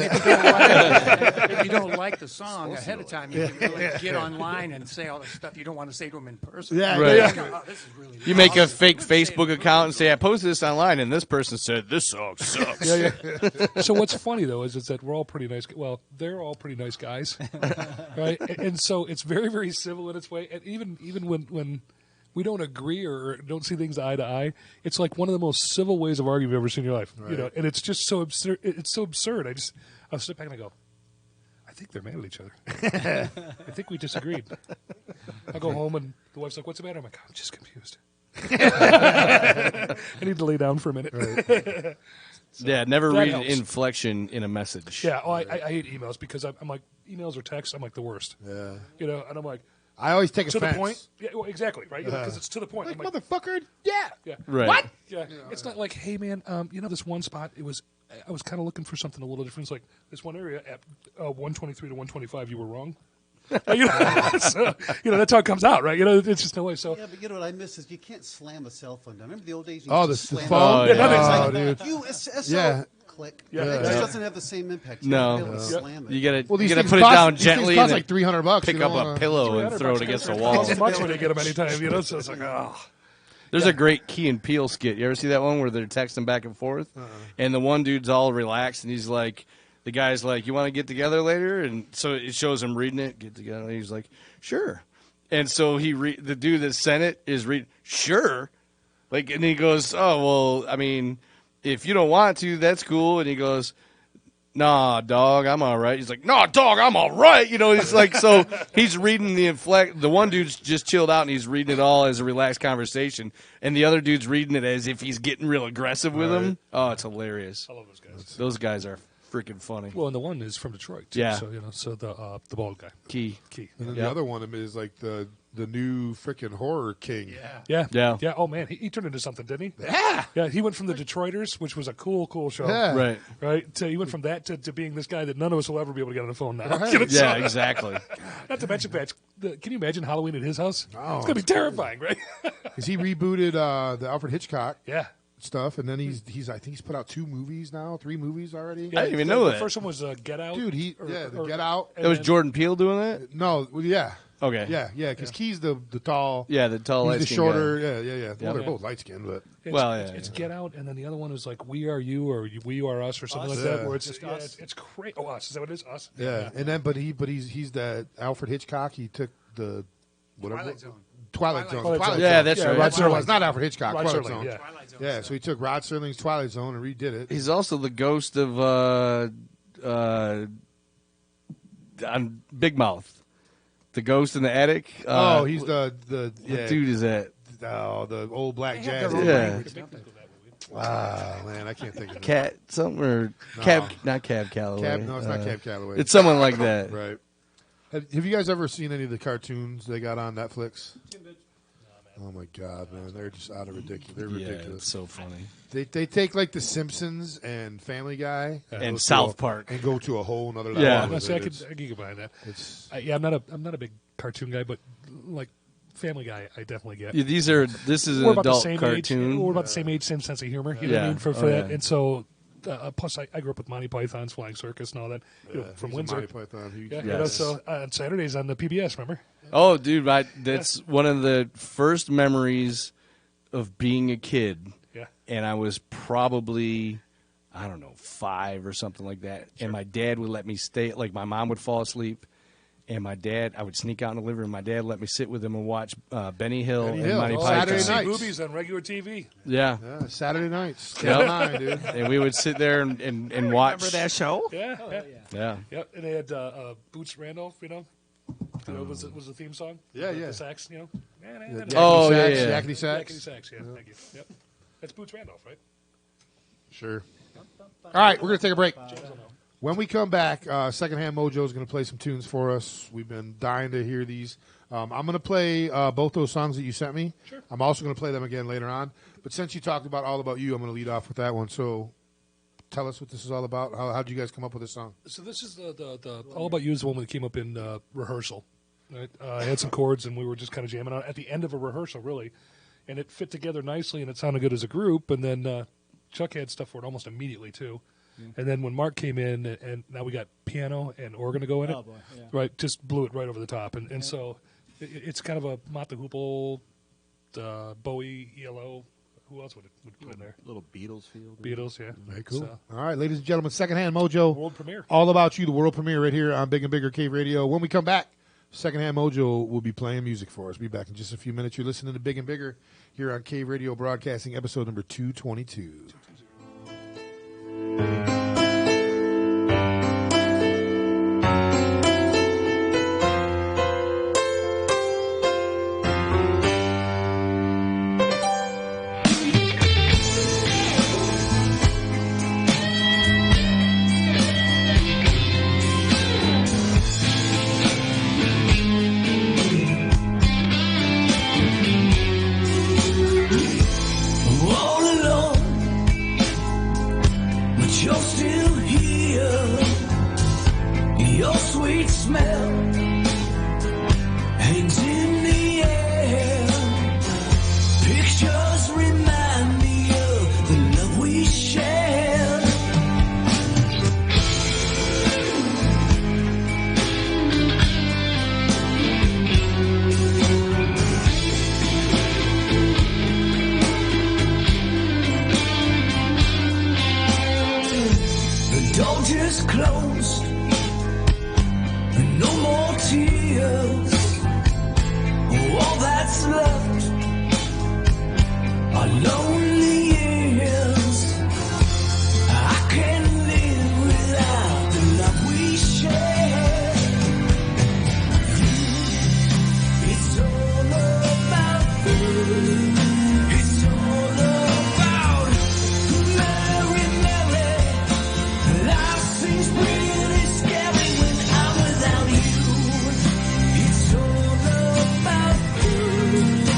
If you don't like the song ahead of time, you can really get online and say all the stuff you don't want to say to them in person. Yeah, Right. Oh, this is really You make a awesome. fake Facebook account and say, I posted this online, and this person said, this song sucks. So what's funny though is that we're all pretty nice. Well, they're all pretty nice guys, right? And so it's very, very civil in its way. And even when we don't agree or don't see things eye to eye, it's like one of the most civil ways of arguing you've ever seen in your life. You know, and it's just so absurd. It's so absurd. I sit back and I go, I think they're mad at each other. I think we disagreed. I go home and the wife's like, "What's the matter?" I'm like, "I'm just confused. I need to lay down for a minute." Right. Yeah, never that read helps. inflection in a message. Yeah, I hate emails because I'm like, emails or text, I'm like the worst. Yeah. You know, and I'm like, I always take to offense. the point. Yeah, well, exactly, right? Because it's to the point. Like, I'm like, motherfucker, yeah. yeah. Right. What? Yeah, it's not like, hey man, you know this one spot. I was kind of looking for something a little different. It's like this one area at 123 to 125. You were wrong. You know, so, you know that's how it comes out, right? You know, it's just no way. So Yeah, but you know what I miss is you can't slam a cell phone down. Remember the old days? You Oh, used to the slam phone? it? Oh, yeah. Oh, dude. USSL. Yeah. Click. Yeah. It Yeah. just doesn't have the same impact. You No. gotta be able to Yeah. slam it. You gotta, Well, you these gotta things put it cost, down these gently things cost and like $300. pick you up don't a wanna- pillow and throw it against the wall. Not so much when you get them anytime. You know, so it's like, oh. There's a great Key and Peele skit. You ever see that one where they're texting back and forth? And the one dude's all relaxed, and he's like, the guy's like, "You want to get together later?" And so it shows him reading it, get together. And he's like, "Sure." And so the dude that sent it is reading, "Sure." Like, and he goes, "Oh, well, I mean, if you don't want to, that's cool." And he goes, "Nah, dog, I'm all right." He's like, "Nah, dog, I'm all right." You know, he's like, so he's reading the one dude's just chilled out and he's reading it all as a relaxed conversation. And the other dude's reading it as if he's getting real aggressive with him. Oh, it's hilarious. I love those guys. Those guys are freaking funny. Well, and the one is from Detroit. Too, Yeah. So you know, so the bald guy, Key. Yeah. And then the other one is like the new freaking horror king. Yeah. Yeah. Oh man, he turned into something, didn't he? Yeah. Yeah. He went from the Detroiters, which was a cool show. Yeah. Right. Right. To, he went from that to being this guy that none of us will ever be able to get on the phone now. Right. You know, Yeah, so- exactly. Not to mention, Patch, can you imagine Halloween at his house? Oh, it's gonna be terrifying, right? Because he rebooted the Alfred Hitchcock Yeah. stuff, and then he's I think he's put out 3 movies already. Yeah, I didn't even the- know the that. first one was Get Out. Dude, the Get Out. and It was then- Jordan Peele doing that? No, well, yeah. Okay. Yeah, because Key's the tall. Yeah, the tall, he's the light-skinned shorter. guy. Yeah. Well, they're both light skinned, but It's, Well, it's, yeah, it's yeah. Get Out, and then the other one is like We Are You or We Are Us or something Us. like that. Yeah. Where it's Just yeah, Us. it's crazy. Oh, Us is that what it is? Us. yeah. And then, he's the Alfred Hitchcock. He took the whatever Twilight Zone. Twilight Zone. Twilight Zone. Yeah, that's Yeah, right. Rod That's what it was. Serling. Not Alfred Hitchcock. Rod Twilight Serling, Zone. yeah. Twilight Zone. Yeah, so he took Rod Serling's Twilight Zone and redid it. He's also the ghost of on Big Mouth. The ghost in the attic. He's the What dude is that? the old black They have jazz. their own Yeah. language, don't they? Man, I can't think of it. Cat something or not Cab Calloway. No, it's not Cab Calloway. It's someone like that. Right. Have you guys ever seen any of the cartoons they got on Netflix? Oh my God, man, they're just out of ridiculous. They're Yeah, ridiculous. it's so funny. They take like The Simpsons and Family Guy And go to South Park. and go to a whole nother level. Yeah. with No, see, I it. can get behind that. It's I'm not a big cartoon guy, but like Family Guy, I definitely get. Yeah, this is an We're about the adult same cartoon. age. We're about the same age, same sense of humor. You know what I Yeah. mean? For Oh, that, yeah. and so plus I grew up with Monty Python's Flying Circus and all that from he's a Windsor. Monty Python. Yeah, Yes. you know, so on Saturdays on the PBS, remember? Oh, dude, that's one of the first memories of being a kid. Yeah. And I was probably, I don't know, 5 or something like that. And my dad would let me stay, like my mom would fall asleep. And I would sneak out in the living room. My dad let me sit with him and watch Benny Hill Benny and Hill. Monty Oh, Python. Saturday See night. movies on regular TV. Yeah. Yeah, Saturday nights. Yep. 9, dude. And we would sit there and watch. Remember that show? Yeah, yeah, Yeah. yep. And they had Boots Randolph, was the theme song. Yeah, the yeah. sax, Yakety Oh, sax, yeah, yeah. Yakety sax. Yakety sax, yeah. Thank you. Yep. That's Boots Randolph, right? Sure. All right, we're going to take a break. When we come back, Secondhand Mojo is going to play some tunes for us. We've been dying to hear these. I'm going to play both those songs that you sent me. Sure. I'm also going to play them again later on. But since you talked about All About You, I'm going to lead off with that one. So tell us what this is all about. How did you guys come up with this song? So this is the All About You is the one that came up in rehearsal. Right? I had some chords and we were just kind of jamming on it at the end of a rehearsal, really, and it fit together nicely and it sounded good as a group. And then Chuck had stuff for it almost immediately too. And then when Mark came in, and now we got piano and organ to go in it, Oh, boy, yeah. right? Just blew it right over the top. And so it's kind of a Mott the Hoople, Bowie, ELO. Who else would put in there? Little Beatles feel. Beatles, yeah. Very cool. So, All right, ladies and gentlemen, Secondhand Mojo. world premiere. All About You, the world premiere right here on Big and Bigger Cave Radio. When we come back, Secondhand Mojo will be playing music for us. Be back in just a few minutes. You're listening to Big and Bigger here on K Radio Broadcasting, episode number 222. All alone, but you're still here. Your sweet smell hangs in the air. Pictures remind me of the love we shared. The door just closed, and no more tears. All that's left are lonely years. I can't live without the love we share. It's all about you. It's all about Mary, Mary. Life seems pretty scary when I'm without you. It's all about you.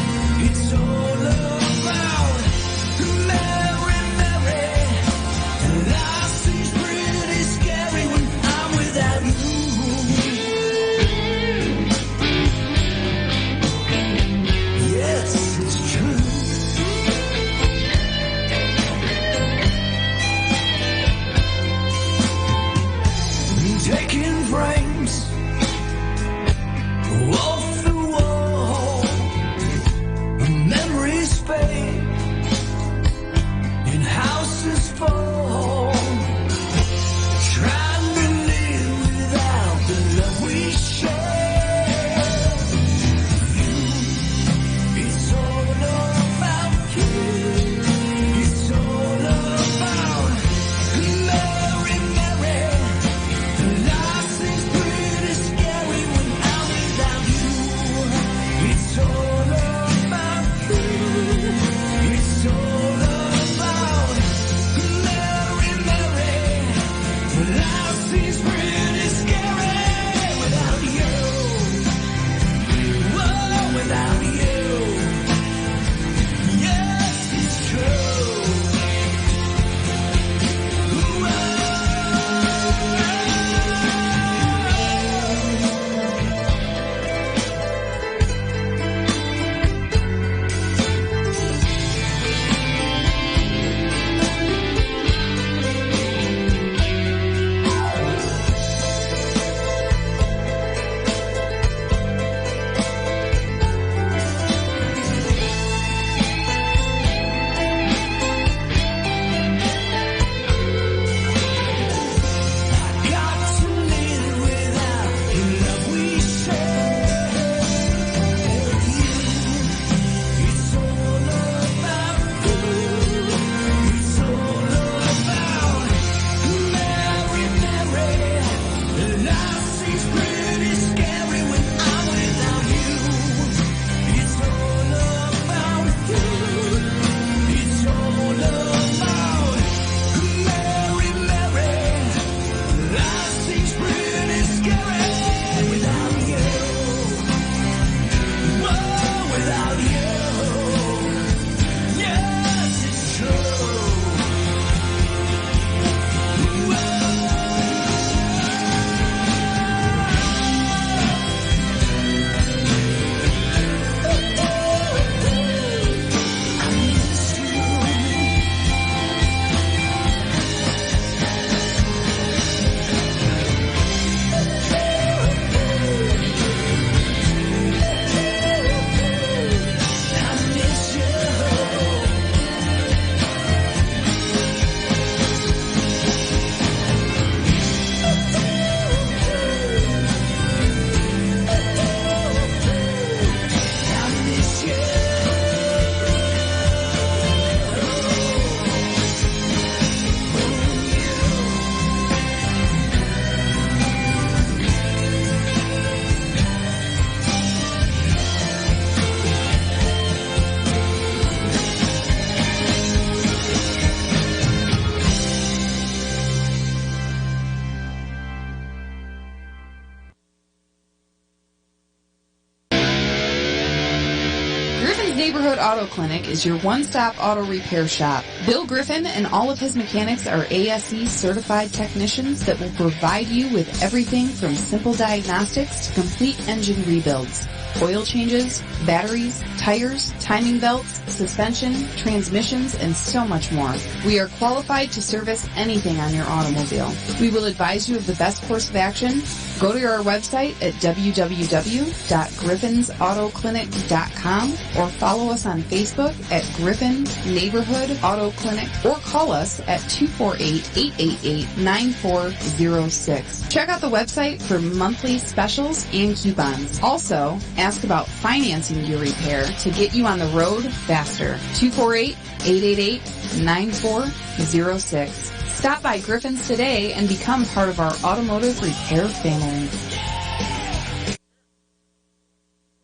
Neighborhood Auto Clinic is your one-stop auto repair shop. Bill Griffin and all of his mechanics are ASE certified technicians that will provide you with everything from simple diagnostics to complete engine rebuilds. Oil changes, batteries, tires, timing belts, suspension, transmissions, and so much more. We are qualified to service anything on your automobile. We will advise you of the best course of action. Go to our website at www.griffinsautoclinic.com or follow us on Facebook at Griffin Neighborhood Auto Clinic or call us at 248-888-9406. Check out the website for monthly specials and coupons. Also, ask about financing your repair to get you on the road faster. 248-888-9406. Stop by Griffin's today and become part of our automotive repair family.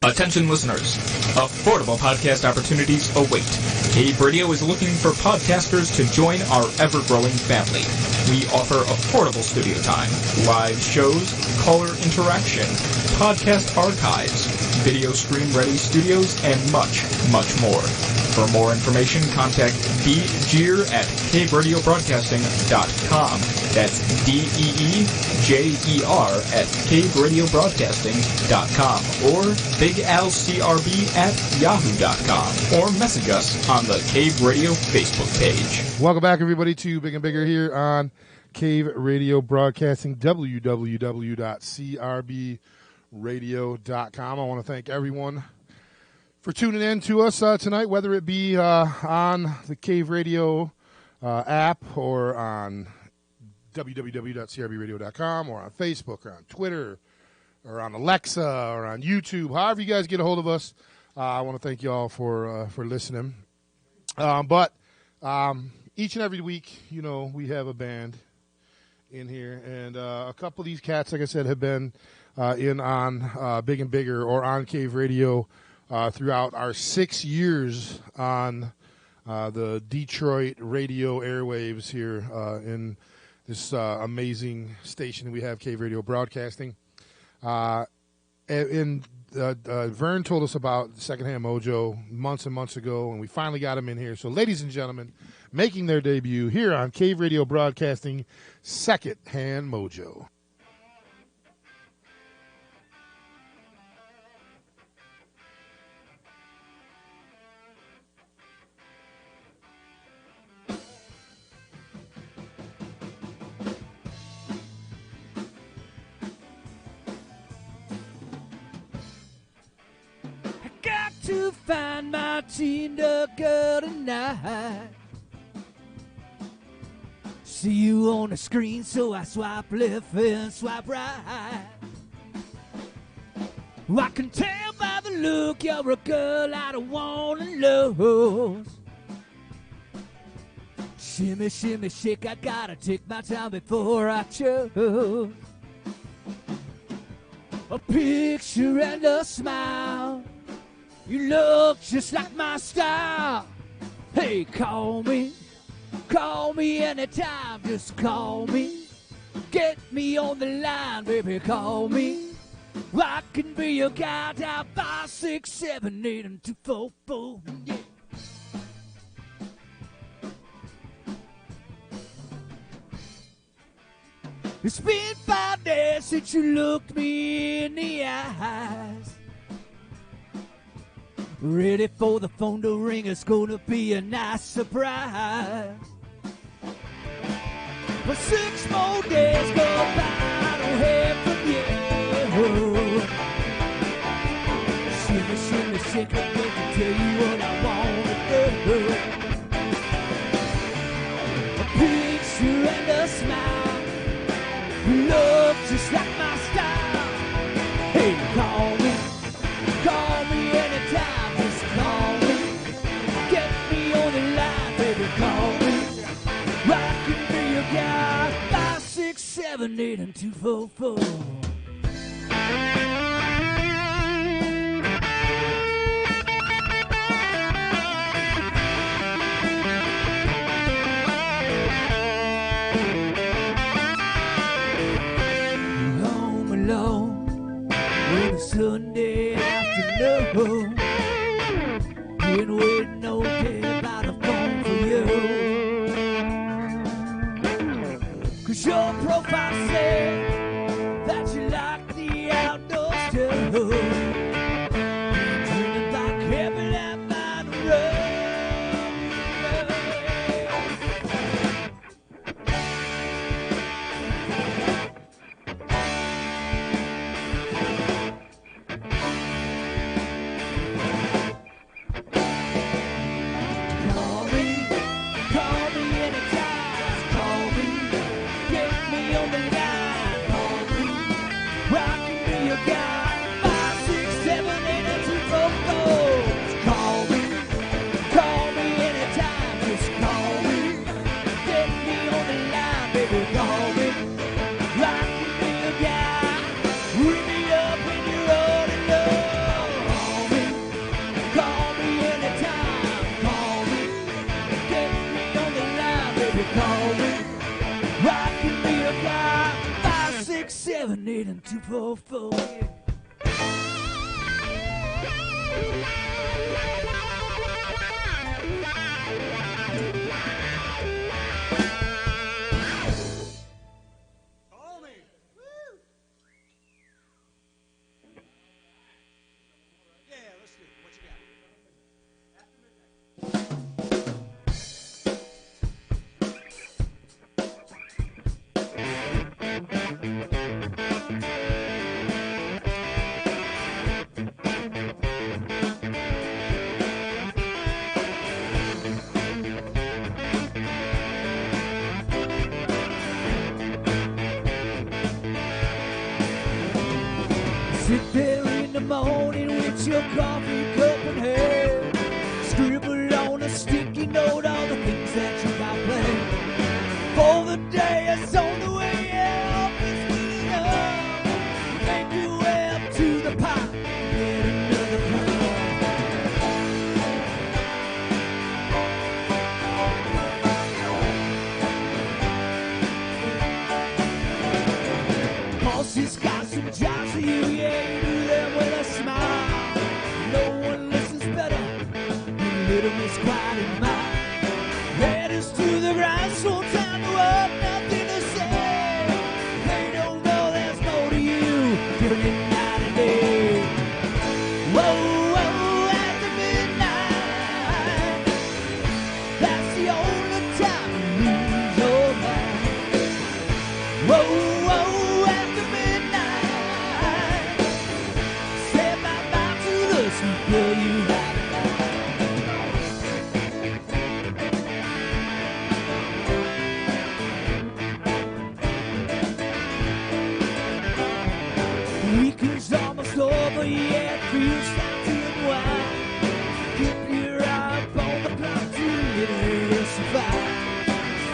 Attention listeners, affordable podcast opportunities await. Cave Radio is looking for podcasters to join our ever-growing family. We offer affordable studio time, live shows, caller interaction, podcast archives, video stream-ready studios, and much, much more. For more information, contact Jeer at caveradiobroadcasting.com. That's DEEJER at caveradiobroadcasting.com or BigAlCRB at yahoo.com or message us on the Cave Radio Facebook page. Welcome back, everybody, to Big and Bigger here on Cave Radio Broadcasting, www.crbradio.com. I want to thank everyone for tuning in to us tonight, whether it be on the Cave Radio app or on www.crbradio.com or on Facebook or on Twitter or on Alexa or on YouTube. However you guys get a hold of us, I want to thank you all for listening. But each and every week, you know, we have a band in here, and a couple of these cats, like I said, have been in on Big and Bigger or on Cave Radio throughout our 6 years on the Detroit radio airwaves here in this amazing station we have, Cave Radio Broadcasting. And Vern told us about Secondhand Mojo months and months ago, and we finally got him in here. So, ladies and gentlemen, making their debut here on Cave Radio Broadcasting, Secondhand Mojo. To find my Tinder girl tonight. See you on the screen, so I swipe left and swipe right. I can tell by the look you're a girl I don't wanna lose. Shimmy, shimmy, shake, I gotta take my time before I choose. A picture and a smile. You look just like my style. Hey, call me anytime, just call me. Get me on the line, baby, call me. I can be your guy, dial 5, 6, 7, 8, and 2, 4, 4, yeah. It's been 5 days since you looked me in the eyes. Ready for the phone to ring, it's gonna be a nice surprise. But 6 more days go by, I don't hear from you. Shimmy, shimmy, shake it, let me tell you what I wanna do. A picture and a smile, love just like my style. Hey, call me anytime. Call me, get me on the line, baby, call me. I can be your guy, 5, 6, 7, 8, and 2, 4, 4. Home alone on a Sunday afternoon. been waiting all day by the phone for you. 'Cause your profile said that you like the outdoors too. Dreaming like heaven at my road. Call me anytime. Call me, get me on the line. Call me, I can be your guy. 5, 6, 7, 8, and 2, 4, 4. Call me anytime. Just call me, get me on the line, baby. Call me, I can be your guy. Ring me up when you're all in love. Call me anytime. Call me. Get me on the line, baby, call me. I can be a guy. 5, 6, 7, 8, and 2, 4, 4. Sit there in the morning with your coffee cup in hand. Scribble on a sticky note all the things that you got planned. For the day is on the way up, it's wheeling up. Make your way up to the pot, get another cup. Boss has got some jobs for you, yeah, you do them with a smile. No one listens better than Little Miss Quiet in Mind. Headers to the grind, so time to work, nothing to say. They don't know there's more to you, giving it night and day. Whoa, whoa, after midnight, that's the only time you lose your mind. Whoa, whoa, after midnight, say bye-bye to the sweet girl you had. Weekend's almost over, yeah, it feels time to unwind. Keep your eye up on the clock to get ready to survive.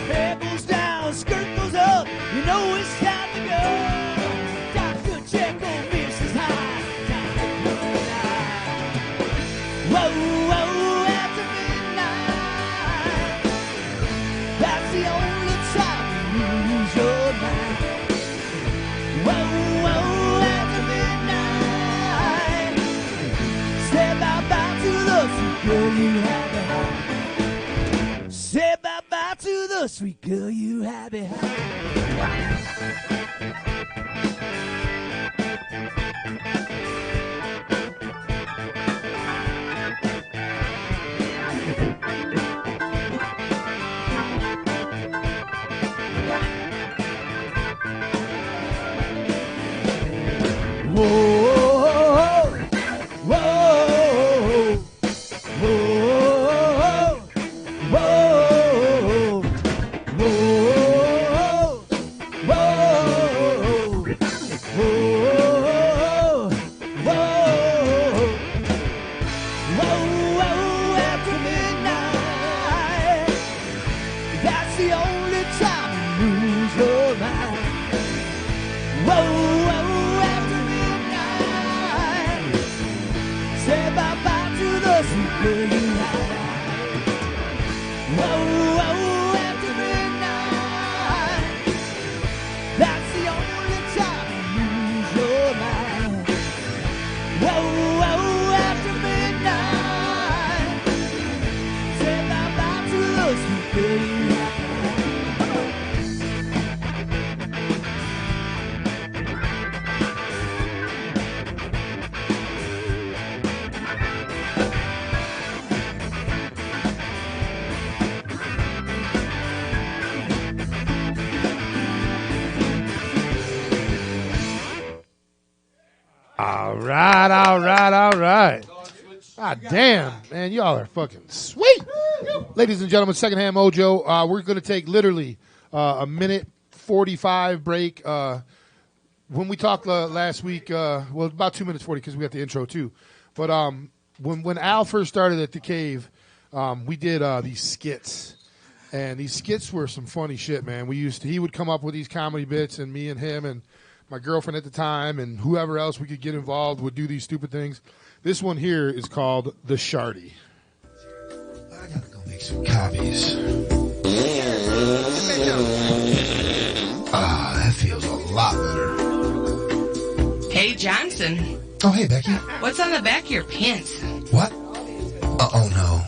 Hair goes down, skirt goes up, you know it's time to go. Doctor Jekyll, Mrs. Hyde, time to come alive. Whoa, whoa, after midnight, that's the only time you lose your mind. Whoa, whoa, after midnight, say bye-bye to the sweet girl you had behind. Say bye-bye to the sweet girl you had behind. Whoa, whoa, whoa, whoa, whoa, after midnight, that's the only time you lose your mind. Whoa, after midnight, say bye-bye to the sweet girl you had. Whoa, after midnight, that's the only time you lose your mind. Whoa, after midnight, All right. Ah, damn, man, y'all are fucking sweet. Ladies and gentlemen, Secondhand Mojo. We're going to take literally a minute 45 break. When we talked last week, well, about 2 minutes 40 because we got the intro too. But when Al first started at the cave, we did these skits. And these skits were some funny shit, man. He would come up with these comedy bits, and me and him and my girlfriend at the time and whoever else we could get involved would do these stupid things. This one here is called The Shardy. I gotta go make some copies. That feels a lot better. Hey, Johnson. Oh, hey, Becky. What's on the back of your pants? What? Oh no.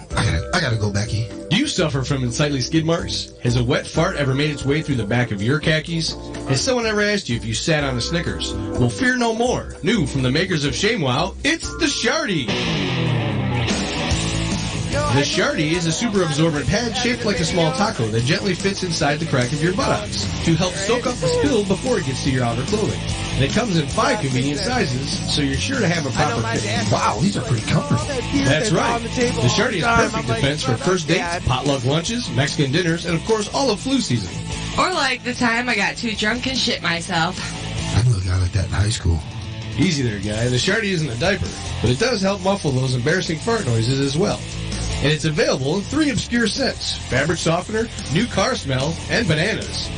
I gotta go, Becky. Do you suffer from unsightly skid marks? Has a wet fart ever made its way through the back of your khakis? Has someone ever asked you if you sat on a Snickers? Well, fear no more. New from the makers of ShameWow, it's the Shardy. The Shardy is a super absorbent pad shaped like a small taco that gently fits inside the crack of your buttocks to help soak up the spill before it gets to your outer clothing. And it comes in 5 convenient sizes, so you're sure to have a proper fit. Wow, these are pretty comfortable. That's right. The Shardy is perfect defense for first dates, potluck lunches, Mexican dinners, and of course all of flu season. Or like the time I got too drunk and shit myself. I knew a guy like that in high school. Easy there, guy. The Shardy isn't a diaper, but it does help muffle those embarrassing fart noises as well. And it's available in 3 obscure scents: fabric softener, new car smell, and bananas.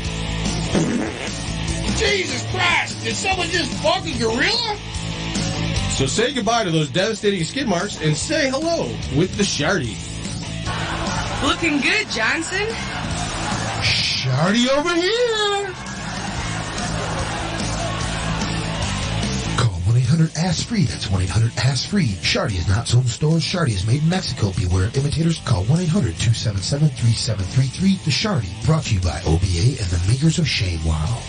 Jesus Christ! Did someone just fuck a gorilla? So say goodbye to those devastating skid marks and say hello with the Shardy. Looking good, Johnson. Shardy over here! Call 1-800-ASK-FREE. That's 1-800-ASK-FREE. Shardy is not sold in stores. Shardy is made in Mexico. Beware of imitators. Call 1-800-277-3733. The Shardy, brought to you by OBA and the makers of ShameWow.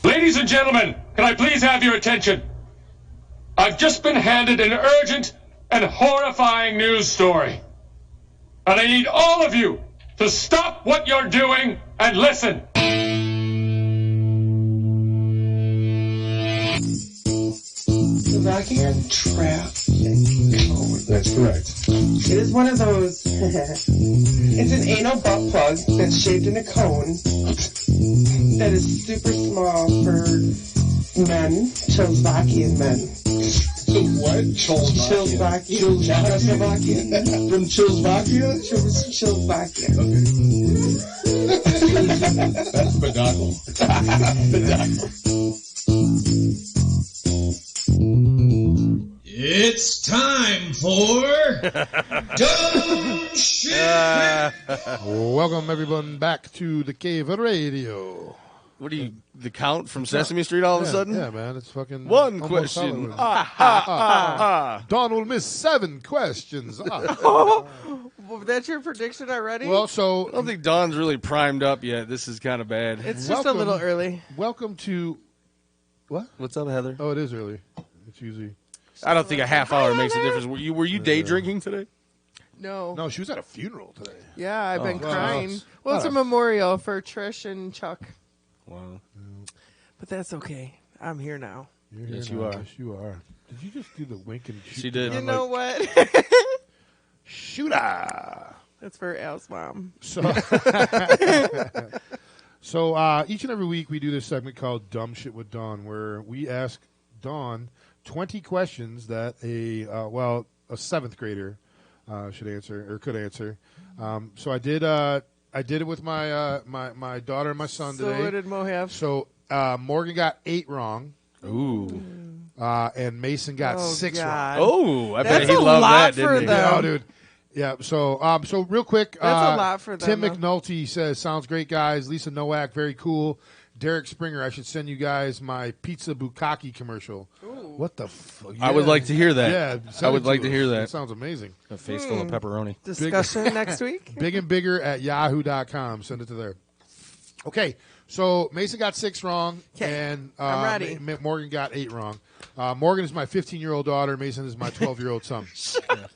Ladies and gentlemen, can I please have your attention? I've just been handed an urgent and horrifying news story. And I need all of you to stop what you're doing and listen. Slovakian trap cone. That's correct. It is one of those. It's an anal butt plug that's shaped in a cone that is super small for men, Czechoslovakian men. What? Czechoslovakian. From Czechoslovakia? Czechoslovakia. That's pedonal. It's time for Dumb Shit. Welcome everyone back to the Cave Radio. What are you, the Count from Sesame Street all of a sudden? Yeah, man, it's fucking one almost question. Dawn will miss 7 questions. That's your prediction already? Well, so I don't think Dawn's really primed up yet. This is kind of bad. It's just a little early. Welcome to what? What's up, Heather? Oh, it is early. It's usually. I don't think a half hour makes a difference. Were you day drinking today? No. No, she was at a funeral today. Yeah, I've been well, crying. Well, it's a memorial for Trish and Chuck. Wow. But that's okay. I'm here now. You're here Yes, now. you are. Yes, you are. Did you just do the wink and shoot? She did. You know what? Shooter. That's for Al's mom. So each and every week we do this segment called Dumb Shit with Dawn, where we ask Dawn 20 questions that a 7th grader should answer or could answer. So I did it with my my daughter and my son today. So what did Mo have? So Morgan got 8 wrong. Ooh. And Mason got 6 God. wrong. Oh, I bet he loved that, didn't he? Yeah, dude. Yeah, so real quick. That's a lot for them. Tim McNulty says, sounds great, guys. Lisa Nowak, very cool. Derek Springer, I should send you guys my Pizza Bukkake commercial. Ooh. What the fuck? I would like to hear that. Yeah, I would like to hear that. That sounds amazing. A face full of pepperoni. Discussion next week? Big and bigger at yahoo.com. Send it to there. Okay, so Mason got 6 wrong, and I'm ready. Morgan got 8 wrong. Morgan is my 15-year-old daughter. Mason is my 12-year-old son. Yeah.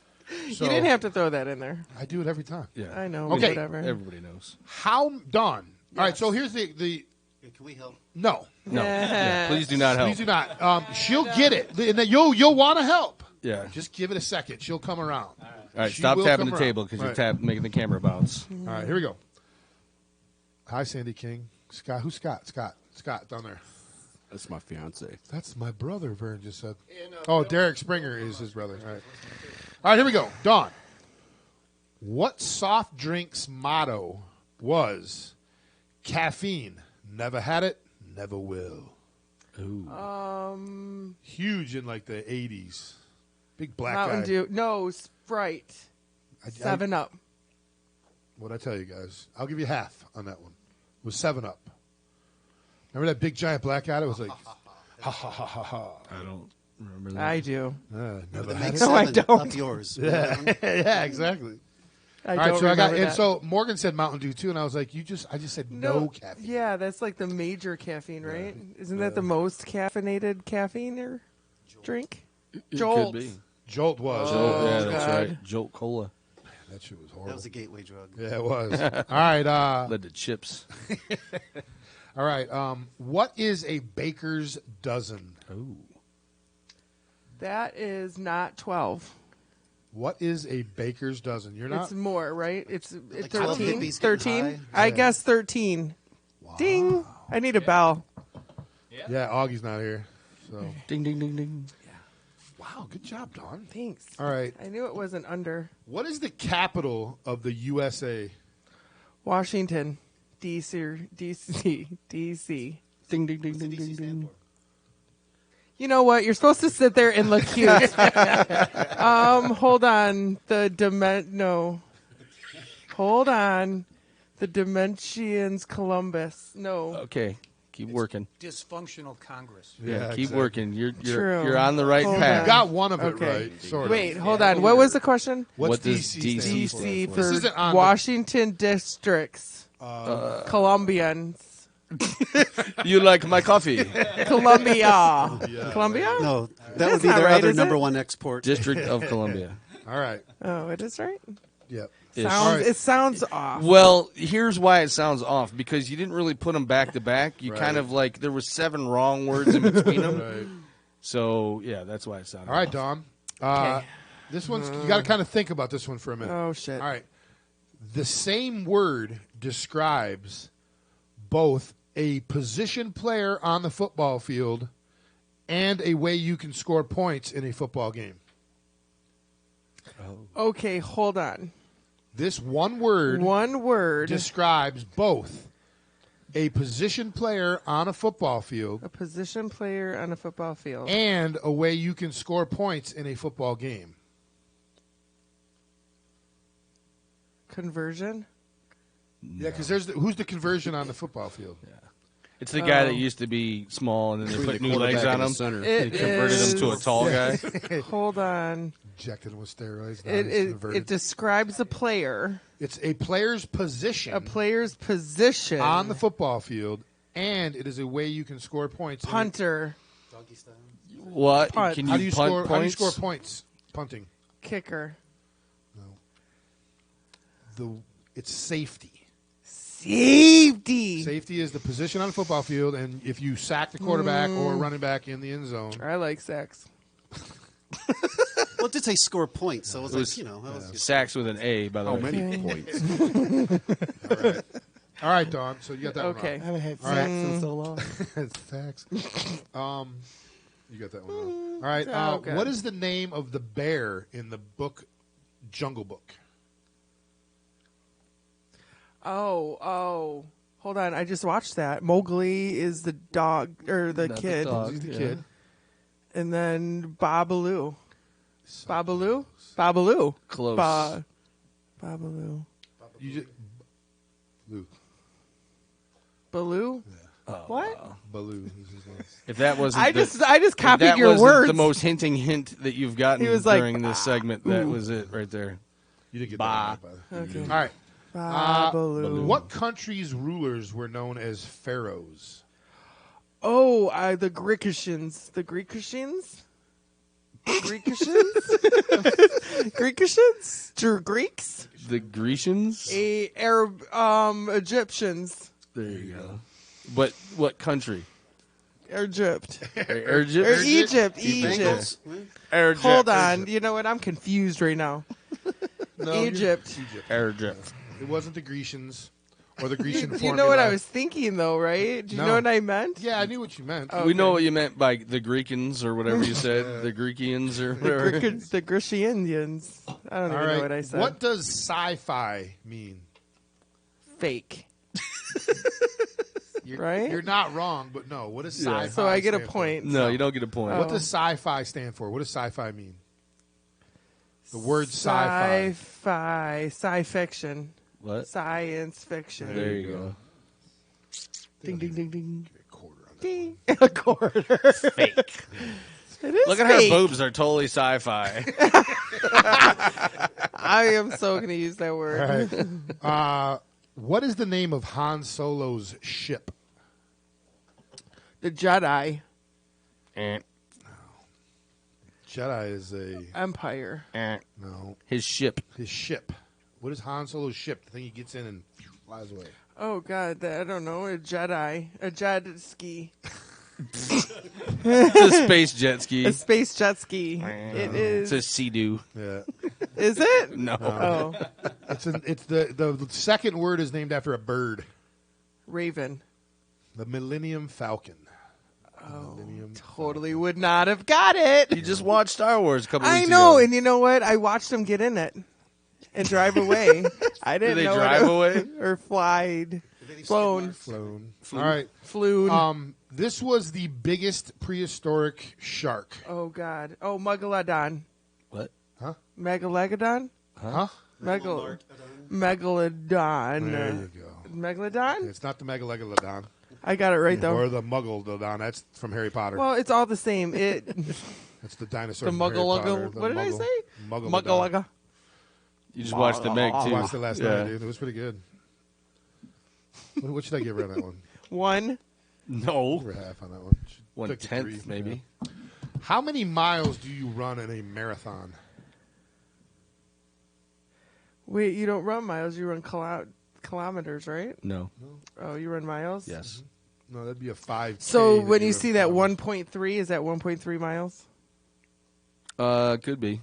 So, you didn't have to throw that in there. I do it every time. Yeah, I know. Okay, Whatever. Everybody knows. How Dawn? All right, Yes. so here's the Yeah, can we help? No. No. Yeah, please do not help. Please do not. She'll get it. And then you'll want to help. Yeah. Just give it a second. She'll come around. All right, She stop will tapping come the around. table because Right. you're making the camera bounce. All right, here we go. Hi, Sandy King. Scott. Who's Scott? Scott down there. That's my fiance. That's my brother, Vern just said. Oh, Derek Springer is his brother. All right, here we go. Dawn. What soft drink's motto was caffeine? Never had it, never will. Um, Huge in like the 80s. Big black Mountain guy. Dew. No, Sprite. 7-Up. What'd I tell you guys? I'll give you half on that one. It was 7-Up. Remember that big giant black guy? It was like, ha ha ha ha ha. I don't remember that. I do. Never That had makes it. No, I 7 don't. up yours. Yeah, yeah, exactly. I All don't right, so I got, remember and that. so Morgan said Mountain Dew too, and I was like, I just said no caffeine. Yeah, that's like the major caffeine, right? Isn't that the most caffeinated caffeine or drink? It Jolt. could be. Jolt was. Jolt, yeah, God. that's right. Jolt Cola. That shit was horrible. That was a gateway drug. Yeah, it was. All right. Led to chips. All right. What is a baker's dozen? Oh. That is not 12. What is a baker's dozen? You're not. It's more, right? It's Like 12 13. hippies getting 13? high? I guess 13. Ding. I need a bell. Yeah, Augie's not here. So. Ding, ding, ding, ding. Wow, good job, Dawn. Thanks. All right. I knew it wasn't under. What is the capital of the USA? Washington, D.C. D.C. Ding, ding, ding, ding, ding, ding. You know what? You're supposed to sit there and look cute. Hold on. No. Hold on. The Dimensions Columbus. No. Okay, keep working. Dysfunctional Congress. Yeah, keep exactly. working. You're True. on the right Hold path. You got one of it Okay. right, sort of. Wait, hold on. What was the question? What's What does DC DC stand D.C. for? for This isn't on Washington districts. Colombians. You like my coffee? Columbia. Columbia? No, that That's would be not their right, other is number it? one export. District of Columbia. The, all right. Oh, it is right? Yep. Ish. All Sounds, right. it sounds off. Well, here's why it sounds off, because you didn't really put them back to back. You Right. kind of like, there was 7 wrong words in between them. Right. So, yeah, that's why it sounded All right, off. Dawn. This one's you got to kind of think about this one for a minute. Oh, shit. All right. The same word describes both a position player on the football field and a way you can score points in a football game. Okay, hold on. This one word describes both a position player on a football field A position player on a football field. and a way you can score points in a football game. Conversion? Yeah, because who's the conversion on the football field? It's the guy that used to be small, and then they Between put the new legs quarterback on and the him. center. They It converted him to a is- tall guy. Hold on. Injected with steroids. It describes a player. It's a player's position. A player's position. on the football field, and it is a way you can score points. in it. Punter. Doggy style. What? Punt. Can How do you punt score? points? How do you score points? Punting. Kicker. It's safety. Safety. Safety is the position on the football field, and if you sack the quarterback or running back in the end zone, I like sacks. Well, it did say score points, so it was, It was- like, you know. That was Sacks with an A, by the How way. many points? all right, Dawn. So you got that Okay. one. I haven't had All right. sex in so long. Sacks. You got that one wrong. All right. Oh, God. What is the name of the bear in the book Jungle Book? Oh. Hold on. I just watched that. Mowgli is the dog, or the Not the kid. dog. He's the Yeah. kid. And then Babaloo. Babaloo? Babaloo. Close. Babaloo. You just Baloo. Baloo? Oh, What? wow. Baloo is his name. If that wasn't I the- just if copied that your wasn't words. the most hint that you've gotten He was like, during this segment, that ooh. was it right there. You didn't get Bah. that one right, by the way. Okay. All right. Babaloo. What country's rulers were known as pharaohs? Oh, the Greekicians. The Greekicians? Greekicians? Greekicians? Greeks? The Grecians? Arab, Egyptians. There you go. But what country? Egypt. Egypt? Egypt. Egypt. Hold on. You know what? I'm confused right now. No, Egypt. Egypt. It wasn't the Grecians or the Grecian formula. You know what I was thinking, though, right? Do you know what I meant? Yeah, I knew what you meant. Okay. We know what you meant by the Greekans or whatever you said. The Greekians or whatever. The Grecians. I don't even know what I said. What does sci-fi mean? Fake. Right? You're not wrong, but no. What does sci-fi So I get a stand point. No, you don't get a point. What does sci-fi stand for? What does sci-fi mean? The word sci-fi. Sci fiction. What? Science fiction. There you go. Ding, ding, ding, ding. Ding. A quarter. Fake. It is Look at fake. her boobs. They're totally sci-fi. I am so going to use that word. All right. What is the name of Han Solo's ship? The Jedi. Jedi is a Empire. No. His ship. His ship. What is Han Solo's ship? The thing he gets in and flies away. Oh, God. I don't know. A Jedi. A jet ski. It's a space jet ski. A space jet ski. It is. It's a Sea-Doo. Yeah. Is it? No. Oh. It's the second word is named after a bird. Raven. The Millennium Falcon. Oh, totally would not have got it. You just watched Star Wars a couple I weeks know, ago. and you know what? I watched them get in it and drive away. I didn't Did they know drive away? or flied. Flown. All right. Flew. This was the biggest prehistoric shark. Oh, God. Oh, Megalodon. What? Huh? Megalodon? Huh? Megalodon. There you go. Megalodon? It's not the Megalodon. I got it right, though. Or the Muggledodon. That's from Harry Potter. Well, it's all the same. That's the dinosaur The from Harry Potter. Muggle. What did I say? Muggle. Muggle. You just watched the Meg, too. I watched it last night, dude. It was pretty good. What should I give her on that one? 1. No. Give her half on that one. She took the 1/10, 3. maybe. Yeah. How many miles do you run in a marathon? Wait, you don't run miles. You run kilometers, right? No. Oh, you run miles? Yes. No, that'd be a 5K. So when you see that 1.3, is that 1.3 miles? Could be.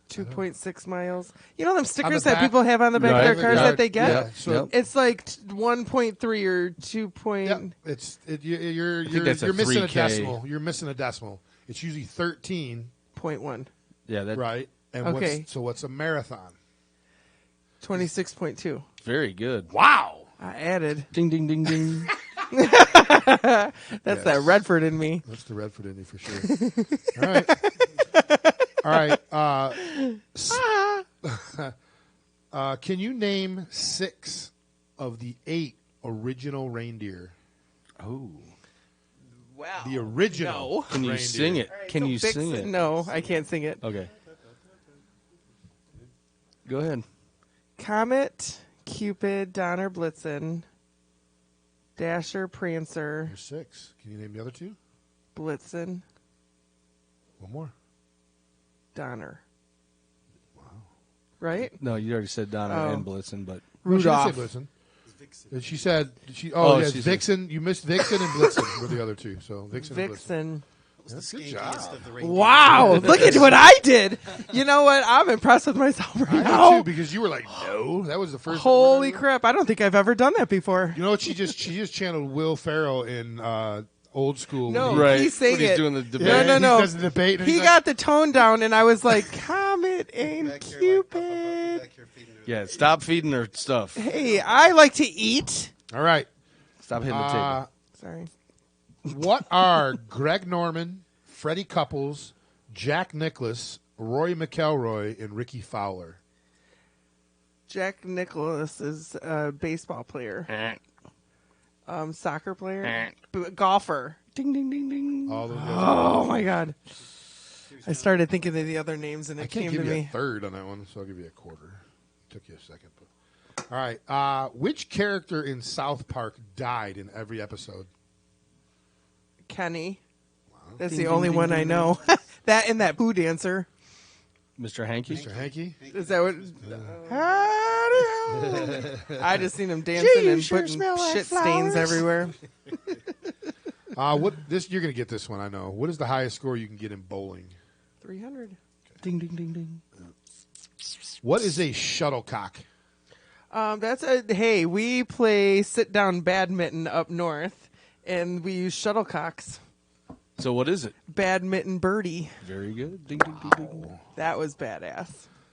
2.6 miles. You know them stickers the that back? people have on the back of their cars that they get? Yeah. So It's like 1.3 or 2. You're that's a missing a 3K. decimal. You're missing a decimal. It's usually 13.1. Yeah, that Right. And Okay. what's a marathon? 26.2. very good. Wow. I added. Ding, ding, ding, ding. That's that Redford in me. That's the Redford in you for sure. All right. Can you name 6 of the 8 original reindeer? Oh. Wow. The original. No. Can you reindeer. sing it? Can you Fix sing it? No, I can't sing it. Okay. Go ahead. Comet, Cupid, Donner, Blitzen, Dasher, Prancer, There's 6. Can you name the other 2? Blitzen, One more. Donner. Wow. Right? No, you already said Donna Oh. and Blitzen, but Rudolph. She didn't say Blitzen. She said yes, she said- Vixen. You missed Vixen and Blitzen were the other 2. So Vixen. And Blitzen. Vixen. That's good job. Wow, look at what I did. You know what? I'm impressed with myself right I now. did too, because you were like, no, that was the first. Holy crap! I don't think I've ever done that before. You know what? She just channeled Will Ferrell in Old School. No, when Right. he sang When he's it. doing the debate. No, he no. does the debate. And He he's got the tone down, and I was like, Comet and Cupid. yeah, stop feeding her stuff. Hey, I like to eat. All right. Stop hitting the table. Sorry. What are Greg Norman, Freddie Couples, Jack Nicklaus, Roy McElroy, and Ricky Fowler? Jack Nicklaus is a baseball player. Soccer player. Golfer. Ding, ding, ding, ding. All those guys. Oh, my God. I started thinking of the other names, and I it can't came give to you me. a third on that one, so I'll give you a quarter. Took you a second. But. All right. Which character in South Park died in every episode? Kenny. That's Ding, the ding, only ding, one I ding, know. That and that Pooh dancer. Mr. Hanky? Mr. Hanky? Is that what? I just seen him dancing and putting shit stains everywhere. What this? You're gonna get this one, I know. What is the highest score you can get in bowling? 300. Ding ding ding ding. What is a shuttlecock? Hey, we play sit down badminton up north, and we use shuttlecocks. So what is it? Badminton birdie. Very good. Ding ding ding ding. That was badass.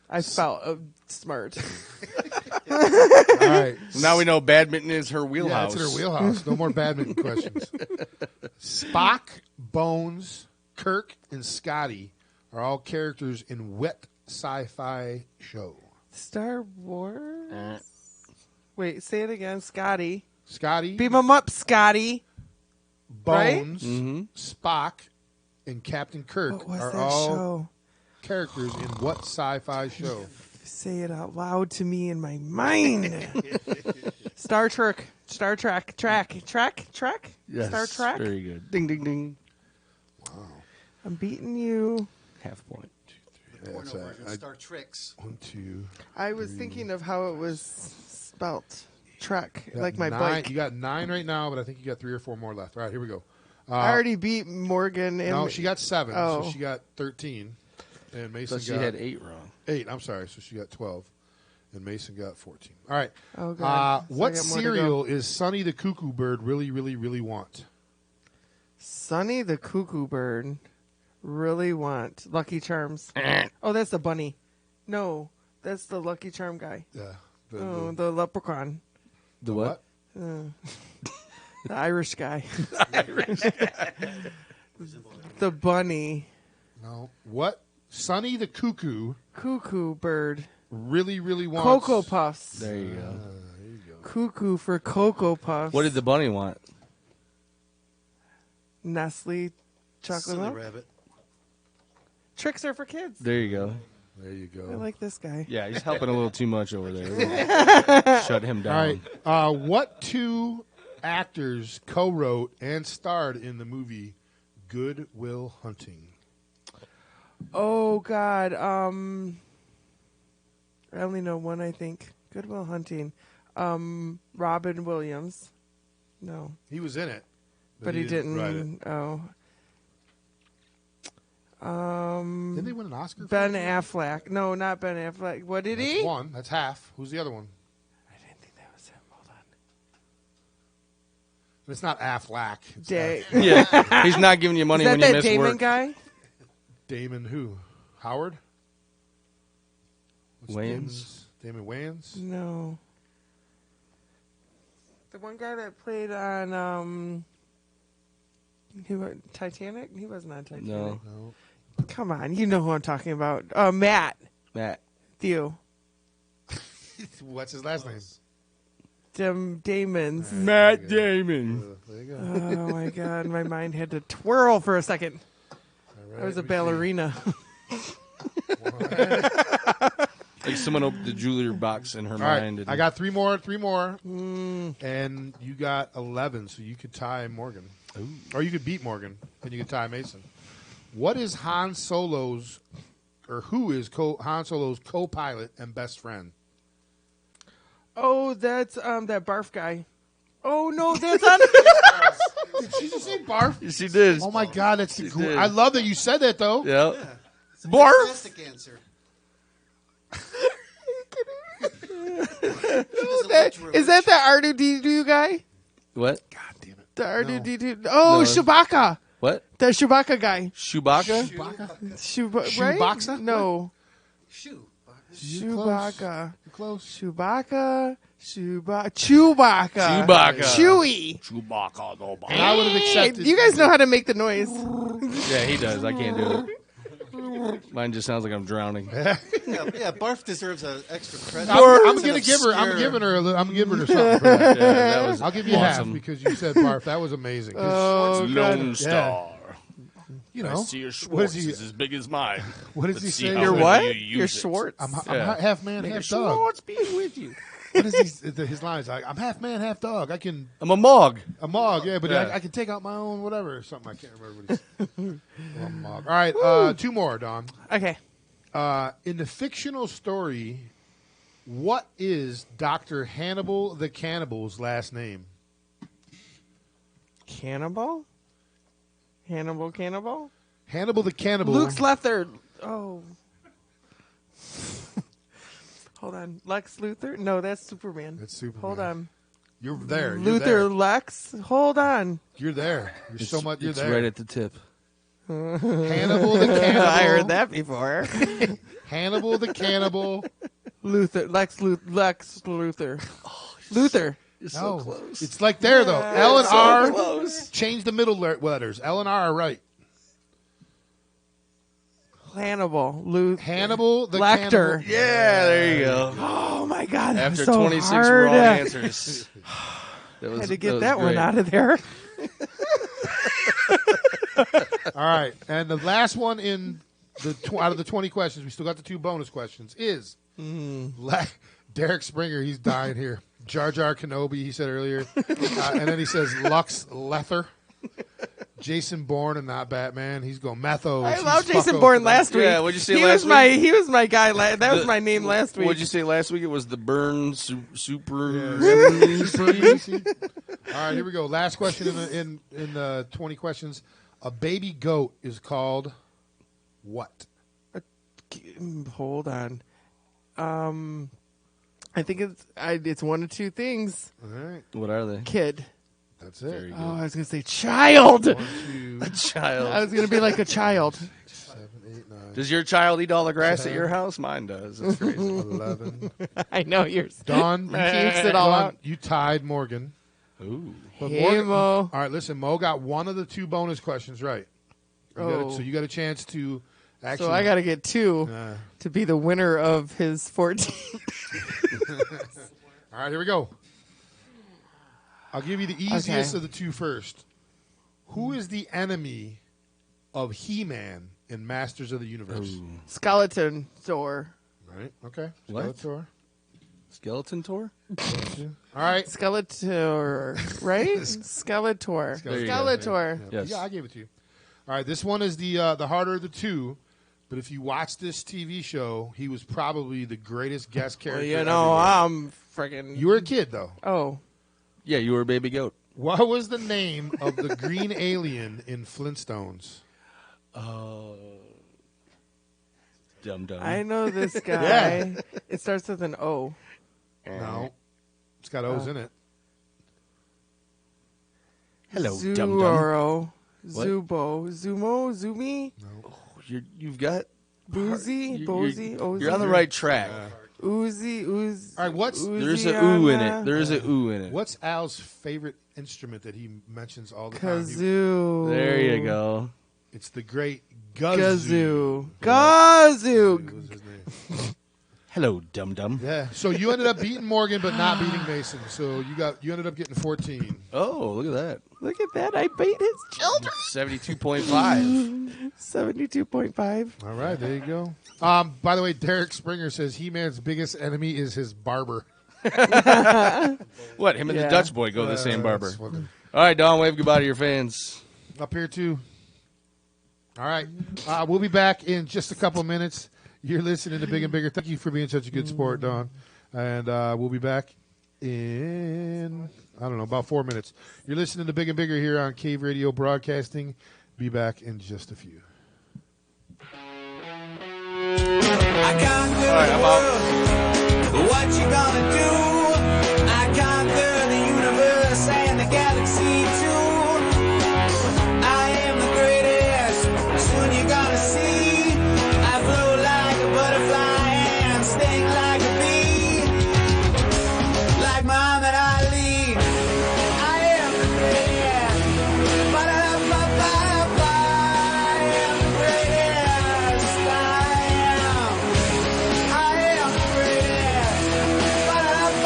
I felt smart. All right. Now we know badminton is her wheelhouse. Yeah, it's in her wheelhouse. No more badminton questions. Spock, Bones, Kirk, and Scotty are all characters in what sci-fi show? Star Wars? Wait, say it again. Scotty. Scotty. Beam 'em up, Scotty. Bones, Right? Spock, and Captain Kirk What was are that all show? characters in what sci-fi show? Say it out loud to me in my mind. Star Trek. Track. Yes, Star Trek. very good. Ding ding ding. I'm beating you. Half point. That's Porno version, Star Treks. 1, 2. I was thinking of how it was spelt. Trek, You got like my 9 bike. You got 9 right now, but I think you got 3 or 4 more left. All right, here we go. I already beat Morgan. And No, she got 7, Oh. so she got 13. And Mason But she got had 8 wrong. 8, I'm sorry, so she got 12. And Mason got 14. All right. Oh, God. So I What got more to cereal go. is Sonny the Cuckoo Bird really, really, really want? Sonny the Cuckoo Bird really want Lucky Charms. Oh, that's the bunny. No, that's the Lucky Charm guy. Yeah. The leprechaun. The what? The Irish guy. The bunny. No. What Sonny the Cuckoo Bird. really, really wants? Cocoa Puffs. There you go. Cuckoo for Cocoa Puffs. What did the bunny want? Nestle chocolate Silly milk? rabbit. Tricks are for kids. There you go. There you go. I like this guy. Yeah, he's helping a little too much over there. Shut him down. All right. What 2 actors co-wrote and starred in the movie Good Will Hunting? Oh God. I only know one. I think Good Will Hunting. Robin Williams. No, He was in it, but he didn't. write it. Oh. Didn't they win an Oscar? for Ben it? Affleck. No, not Ben Affleck. What did That's he? one. That's half. Who's the other one? I didn't think that was him. Hold on. It's not Affleck. It's Yeah, he's not giving you money Is that when you that miss Damon work. guy? Damon who? Howard? What's Wayans? Damon Wayans? No. The one guy that played on Titanic? He wasn't on Titanic. No. Come on, you know who I'm talking about. Matt. Theo. What's his last name? Damon's. Matt Damon. There you go. Oh my God, my mind had to twirl for a second. All right, I was a we ballerina. Like someone opened the jewelry box in her All right, mind. And I got 3 more, and you got 11, so you could tie Morgan. Or you could beat Morgan, and you could tie Mason. What is Han Solo's, or who is Han Solo's co-pilot and best friend? Oh, that's that barf guy. Oh no, that's on. Did she just say barf? She did. Oh my God, that's She cool. did. I love that you said that though. Yeah. It's a Barf? fantastic answer. Is that the R2D2 guy? What? The R2D2. Oh, No. Chewbacca. What? The Chewbacca guy. Chewbacca? Right? Chewbacca? No. Chewbacca. Close. Chewbacca. Chewbacca. Chewie. Chewbacca. Nobody. And I would have accepted. You guys know how to make the noise. Yeah, he does. I can't do it. Mine just sounds like I'm drowning. Yeah, Barf deserves an extra credit. I'm gonna give her. I'm giving her something. For that. Yeah, that was I'll give you awesome. half because you said barf. That was amazing. 'Cause Oh, Lone Star. You I know, see your what Schwartz is he- is as big as mine. What does Let's he see say? how You're well what? you use You're it. Schwartz. I'm Yeah. half man, Make half a dog. Schwartz be with you. What is his lines? Like, I'm half man, half dog. I can. I'm a Mog. A Mog, yeah, but Yeah. I can take out my own whatever. Something I can't remember what he said. I'm a Mog. All right, 2 more, Dawn. Okay. In the fictional story What is Dr. Hannibal the Cannibal's last name? Cannibal? Hannibal Cannibal? Hannibal the Cannibal. Luke's Luthor. Oh. Hold on. Lex Luthor? No, that's Superman. That's Superman. Hold on. You're there. Luther there. Lex? Hold on. You're there. You're so much. You're It's there. right at the tip. Hannibal the Cannibal. I heard that before. Hannibal the Cannibal. Lex Luthor. Luther. You're so close. It's like there, though. Yeah, L and so R. close. Change the middle letters. L and R are right. Hannibal. Hannibal the Lecter. Cannibal. Yeah, there you go. Oh, my God. That After was so 26 hard. wrong answers. Had to get that was one great. out of there. All right, and the last one in the out of the 20 questions, we still got the 2 bonus questions. Is Derek Springer? He's dying here. Jar Jar Kenobi, he said earlier, and then he says Lux Lether. Jason Bourne and not Batman. He's going Methos. I He's love Jason fucko Bourne for last that. week. Yeah, what'd you say he last was my week? He was my guy. That was my name last week. What'd you say last week? It was the Burn Super. All right, here we go. Last question in the 20 questions. A baby goat is called what? Hold on. I think it's one of two things. All right. What are they? Kid. That's it. Very good. Oh, I was gonna say child. 1, 2, A child. I was gonna be like a child. 7, 8, 9. Does your child eat all the grass at your house? Mine does. It's crazy. 11. I know yours. Dawn, He keeps it all Dawn, out. you tied Morgan. Ooh. But Hey, Morgan, Mo. all right, listen, Mo got one of the 2 bonus questions right. So you got a chance to actually. So I got to get 2 to be the winner of his 14. All right, here we go. I'll give you the easiest Okay. of the 2 first. Who is the enemy of He-Man in Masters of the Universe? Skeleton door. Right. Okay. What? Skeletor. Skeleton tour? All right. Skeletor, right? Skeletor. There you go. Skeletor. Yes. Yeah, I gave it to you. All right, this one is the harder of the 2. But if you watch this TV show, he was probably the greatest guest Well, character. you know, everywhere. I'm freaking. You were a kid though. Oh, Yeah, you were a baby goat. What was the name of the green alien in Flintstones? Dum dum. I know this guy. Yeah. It starts with an O. No, it's got O's in it. Hello, dum dum. Zuro. What? Zubo. Zumo. Zumi. You've got Boozy. Bozy. Ozy. You're on the right track. Oozy. Ooze. All right, what's There's a ooh in Ooziana. it. There's a ooh in it. What's Al's favorite instrument that he mentions all the time? Kazoo. There you go. It's the great Gazoo. Gazoo. Gazoo. Was his name. Hello, dum dum. Yeah. So you ended up beating Morgan, but not beating Mason. So you ended up getting 14. Oh, look at that. Look at that. I beat his children. 72.5. 72.5. All right, there you go. By the way, Derek Springer says He-Man's biggest enemy is his barber. What? Him and the Yeah. Dutch boy go to the same barber. that's fucking- All right, Don, wave goodbye to your fans. Up here too. All right, we'll be back in just a couple of minutes. You're listening to Big and Bigger. Thank you for being such a good sport, Don. And we'll be back in, I don't know, about 4 minutes. You're listening to Big and Bigger here on Cave Radio Broadcasting. Be back in just a few. I conquer the world. What you gonna do? I conquer the universe and the galaxy too. I am the greatest. Soon you're gonna see. I flow like a butterfly and sting like a bee. Like Muhammad Ali. I am the greatest. Ba-da-ba-ba-ba. I am the greatest. I am the greatest. Ba-da-ba-ba-ba.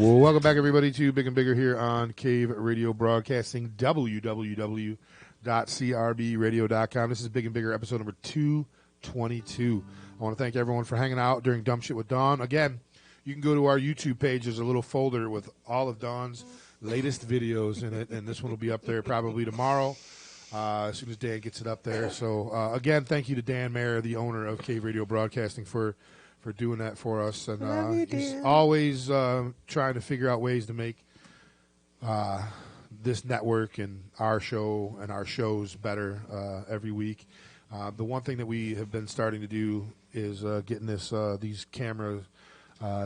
Well, welcome back, everybody, to Big and Bigger here on Cave Radio Broadcasting, www.crbradio.com. This is Big and Bigger, episode number 222. I want to thank everyone for hanging out during Dumb Shit with Dawn. Again, you can go to our YouTube page. There's a little folder with all of Dawn's latest videos in it, and this one will be up there probably tomorrow as soon as Dan gets it up there. So, again, thank you to Dan Mayer, the owner of Cave Radio Broadcasting, for doing that for us. And he's always trying to figure out ways to make this network and our show and our shows better every week. The one thing that we have been starting to do is getting these camera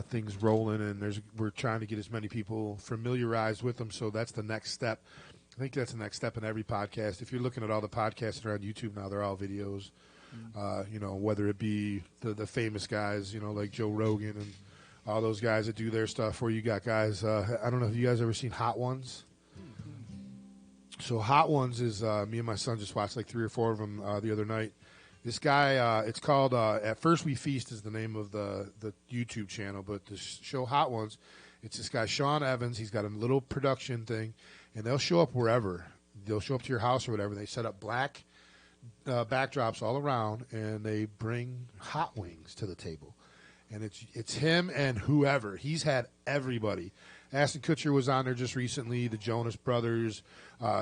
things rolling, and we're trying to get as many people familiarized with them. So that's the next step. I think that's the next step in every podcast. If you're looking at all the podcasts that are on YouTube now, they're all videos. Whether it be the famous guys, like Joe Rogan and all those guys that do their stuff, or you got guys, I don't know if you guys ever seen Hot Ones. So Hot Ones is, me and my son just watched like 3 or 4 of them the other night. This guy, it's called, At First We Feast is the name of the YouTube channel, but the show Hot Ones, it's this guy, Sean Evans. He's got a little production thing, and they'll show up wherever. They'll show up to your house or whatever. They set up black backdrops all around, and they bring hot wings to the table. And it's him and whoever. He's had everybody. Ashton Kutcher was on there just recently. The Jonas Brothers,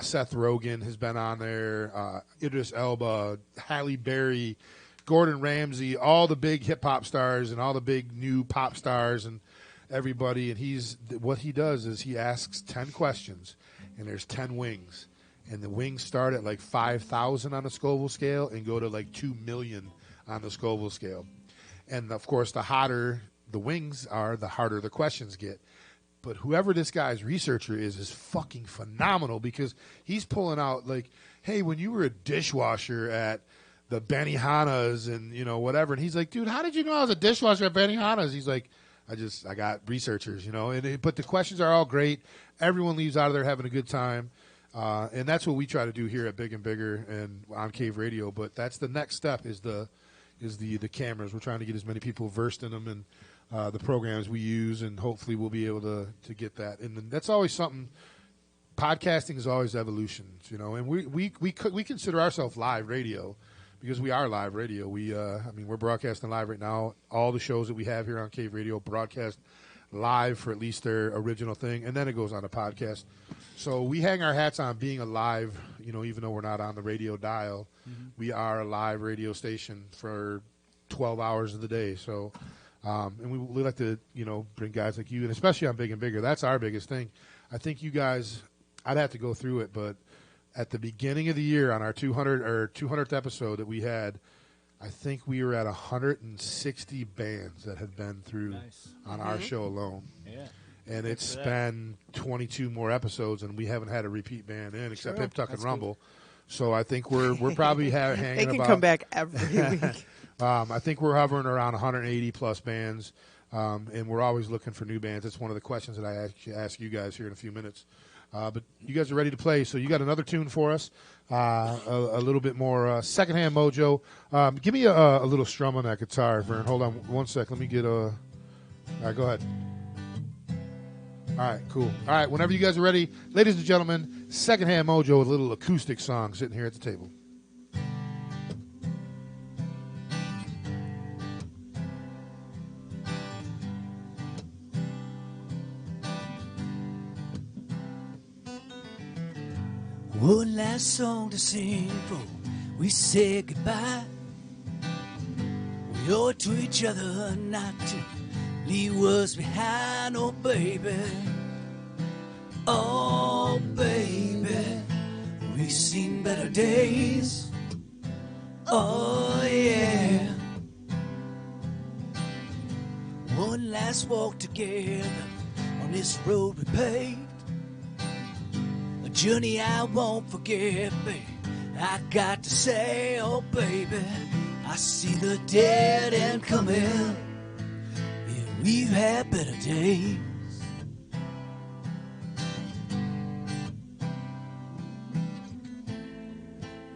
Seth Rogen has been on there. Idris Elba, Halle Berry, Gordon Ramsay, all the big hip hop stars and all the big new pop stars and everybody. And what he does is he asks 10 questions, and there's 10 wings. And the wings start at like 5,000 on the Scoville scale and go to like 2 million on the Scoville scale. And, of course, the hotter the wings are, the harder the questions get. But whoever this guy's researcher is fucking phenomenal, because he's pulling out like, hey, when you were a dishwasher at the Benihana's and, whatever. And he's like, dude, how did you know I was a dishwasher at Benihana's? He's like, I got researchers, but the questions are all great. Everyone leaves out of there having a good time. And that's what we try to do here at Big and Bigger and on Cave Radio. But that's the next step is the cameras. We're trying to get as many people versed in them and the programs we use, and hopefully we'll be able to get that. And that's always something. Podcasting is always evolution, And we consider ourselves live radio because we are live radio. We're broadcasting live right now. All the shows that we have here on Cave Radio broadcast live for at least their original thing, and then it goes on a podcast. So we hang our hats on being a live, even though we're not on the radio dial, we are a live radio station for 12 hours of the day. So, and we like to, bring guys like you, and especially on Big and Bigger. That's our biggest thing. I think you guys, I'd have to go through it, but at the beginning of the year on our 200th episode that we had, I think we were at 160 bands that had been through on our show alone. Yeah. And it's been 22 more episodes, and we haven't had a repeat band in except Hip Tuck and Rumble. Cool. So I think we're probably hanging they can about. Come back every week. I think we're hovering around 180 plus bands, and we're always looking for new bands. That's one of the questions that I ask you guys here in a few minutes. But you guys are ready to play, so you got another tune for us, a little bit more secondhand Mojo. Give me a little strum on that guitar, Vern. Hold on one sec. Let me get a. All right, go ahead. All right, cool. All right, whenever you guys are ready, ladies and gentlemen, secondhand Mojo with a little acoustic song sitting here at the table. One last song to sing before we say goodbye. We owe it to each other not to leave us behind, oh baby. Oh baby, we've seen better days. Oh yeah. One last walk together on this road we paved. A journey I won't forget, babe. I got to say, oh baby, I see the dead end coming. Yeah, we've had better days.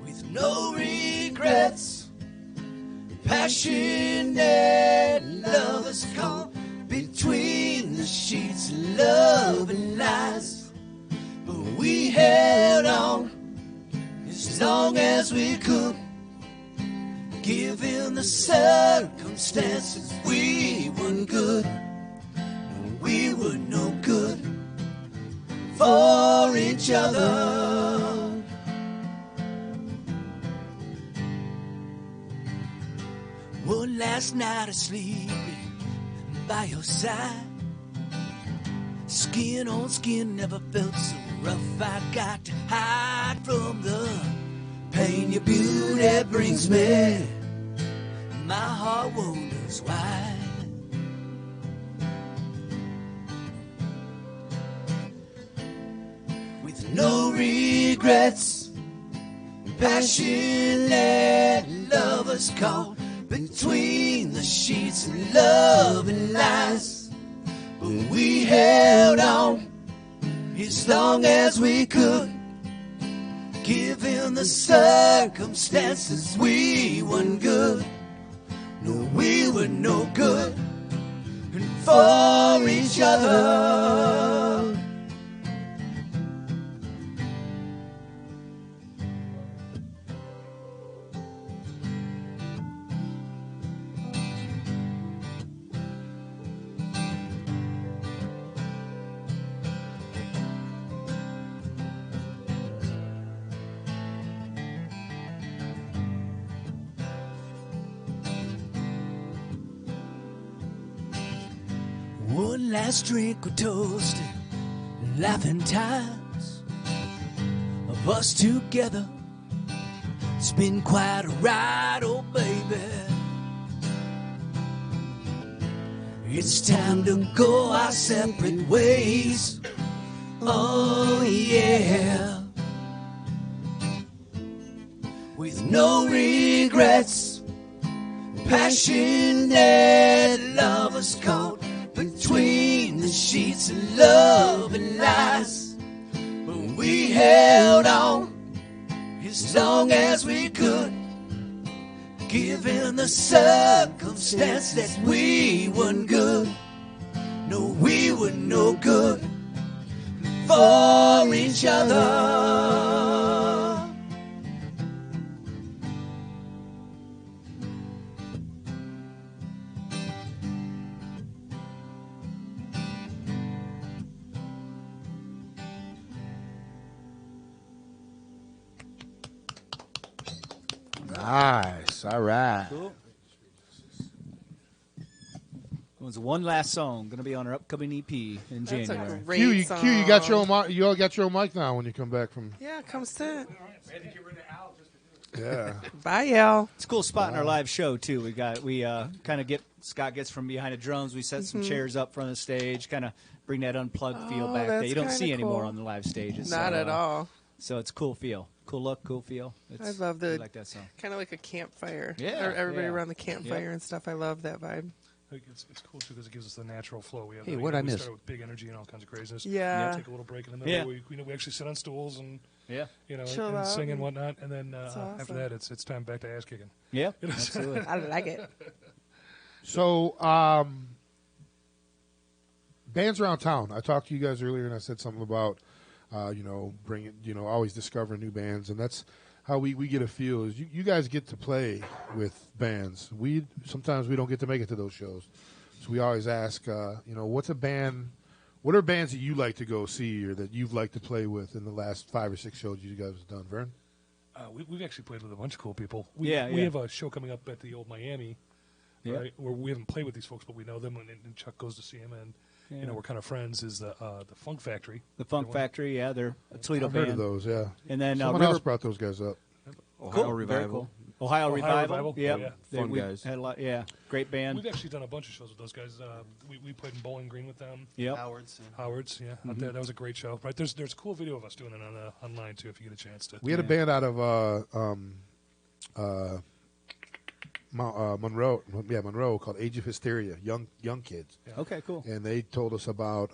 With no regrets, passionate love has come between the sheets of love and lies. But we held on as long as we could. Given the circumstances, we weren't good. We were no good for each other. One last night of sleeping by your side. Skin on skin, never felt so rough. I got to hide from the pain your beauty brings me. My heart wonders why. With no regrets, passionate lovers caught between the sheets and love and lies. But we held on as long as we could. Given the circumstances, we weren't good. No, we were no good for each other. One last drink, we toasted, laughing times of us together. It's been quite a ride, oh baby. It's time to go our separate ways. Oh yeah. With no regrets, passionate lovers caught between the sheets of love and lies. But we held on as long as we could. Given the circumstance that we weren't good. No, we were no good for each other. Nice. All right. Cool. It was one last song going to be on our upcoming EP in January. Q, you got your own mic. You all got your own mic now when you come back from. Yeah, come sit. Yeah. Bye, Al. It's a cool spot in our live show too. We kind of get Scott gets from behind the drums. We set some Mhm. chairs up front of the stage, kind of bring that unplugged feel Oh, back that that's you don't kinda see anymore cool. on the live stages. Not at all. So it's a cool feel, cool look, cool feel. I love we the like that song. kind of like a campfire. Yeah, Everybody yeah. around the campfire Yep. and stuff. I love that vibe. It's cool too because it gives us the natural flow. We have Hey, the, what'd I we miss? started with big energy and all kinds of craziness. Yeah. Take a little break in the middle. Yeah. We actually sit on stools and Yeah. Chill and out sing and and- whatnot. And then That's after awesome. that, it's time back to ass kicking. Yeah, You know? absolutely. I like it. So, bands around town. I talked to you guys earlier, and I said something about, bringing, always discovering new bands, and that's how we get a feel. Is you guys get to play with bands. Sometimes we don't get to make it to those shows, so we always ask, what's a band? What are bands that you like to go see or that you've liked to play with in the last 5 or 6 shows you guys have done, Vern? We've actually played with a bunch of cool people. We Yeah. have a show coming up at the old Miami, Yeah. right? Where we haven't played with these folks, but we know them, and Chuck goes to see them, and Yeah. we're kind of friends. Is the Funk Factory? The Funk Factory, yeah, they're a Toledo I've band. heard of those, yeah. And then Someone else brought those guys up. Cool. Very cool. Ohio Revival. Yep. Yeah. Fun we guys. Had a lot, great band. We've actually done a bunch of shows with those guys. We played in Bowling Green with them. Yep. Howard's. Out there. That was a great show. Right, there's a cool video of us doing it online too. If you get a chance to. We had a band out of Monroe called Age of Hysteria, young kids. Okay, cool. And they told us about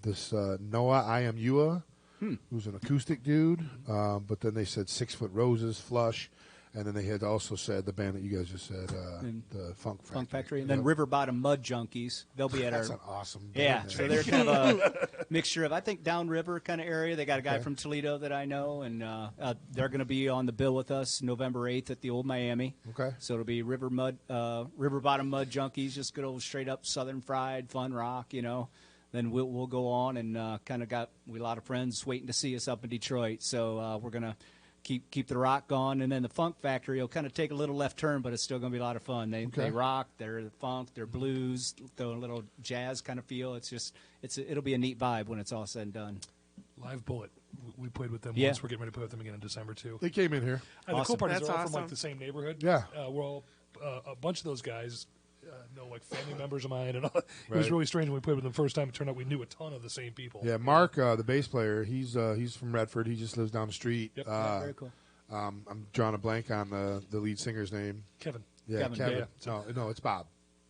this Noah Iamua, who's an acoustic dude. But then they said 6 Foot Roses, Flush, And then they had also said the band that you guys just said, the Funk Factory. Funk Factory, and then River Bottom Mud Junkies. They'll be at That's our an awesome yeah. band. So they're kind of a mixture of I think downriver kind of area. They got a guy from Toledo that I know, and they're going to be on the bill with us November 8th at the Old Miami. Okay. So it'll be River Bottom Mud Junkies, just good old straight up Southern fried fun rock, you know. Then we'll go on and kind of got a lot of friends waiting to see us up in Detroit. So we're gonna keep the rock going, and then the Funk Factory will kind of take a little left turn, but it's still going to be a lot of fun. They rock, they're funk, they're blues, throw a little jazz kind of feel. It'll be a neat vibe when it's all said and done. Live Bullet, we played with them Yeah. once. We're getting ready to play with them again in December too. They came in here. The cool part is That's they're all from awesome. like the same neighborhood. Yeah. We're all a bunch of those guys. Know like family members of mine, and all. It was Right. really strange when we played with them the first time. It turned out we knew a ton of the same people. Yeah, Mark, the bass player, he's from Redford. He just lives down the street. Yep. Very cool. I'm drawing a blank on the lead singer's name. Kevin. Yeah, Kevin. Yeah. No, it's Bob.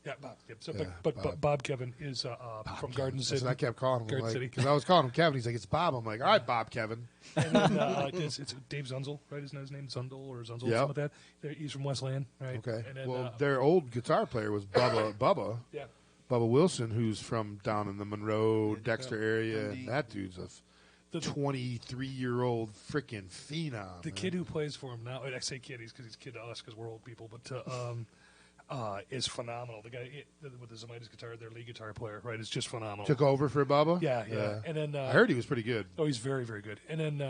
Yeah, Bob. Yep. So, Yeah, but Bob Kevin is from Garden City. That's what I kept calling him. Garden City. Because I was calling him Kevin. He's like, it's Bob. I'm like, all right, Bob Kevin. And then it's Dave Zunzel, right? Isn't his name Zundel or Zunzel, Yep. something like that? He's from Westland, right? Okay. And then, Well, their old guitar player was Bubba. Yeah. Bubba Wilson, who's from down in the Monroe, Dexter area. And that dude's a 23-year-old freaking phenom. the kid who plays for him now, I say kid, because he's kid to us because we're old people, but is phenomenal. The guy with the Zemaitis guitar, their lead guitar player, right, is just phenomenal. Took over for Bubba? Yeah. And then I heard he was pretty good. Oh, he's very, very good. And then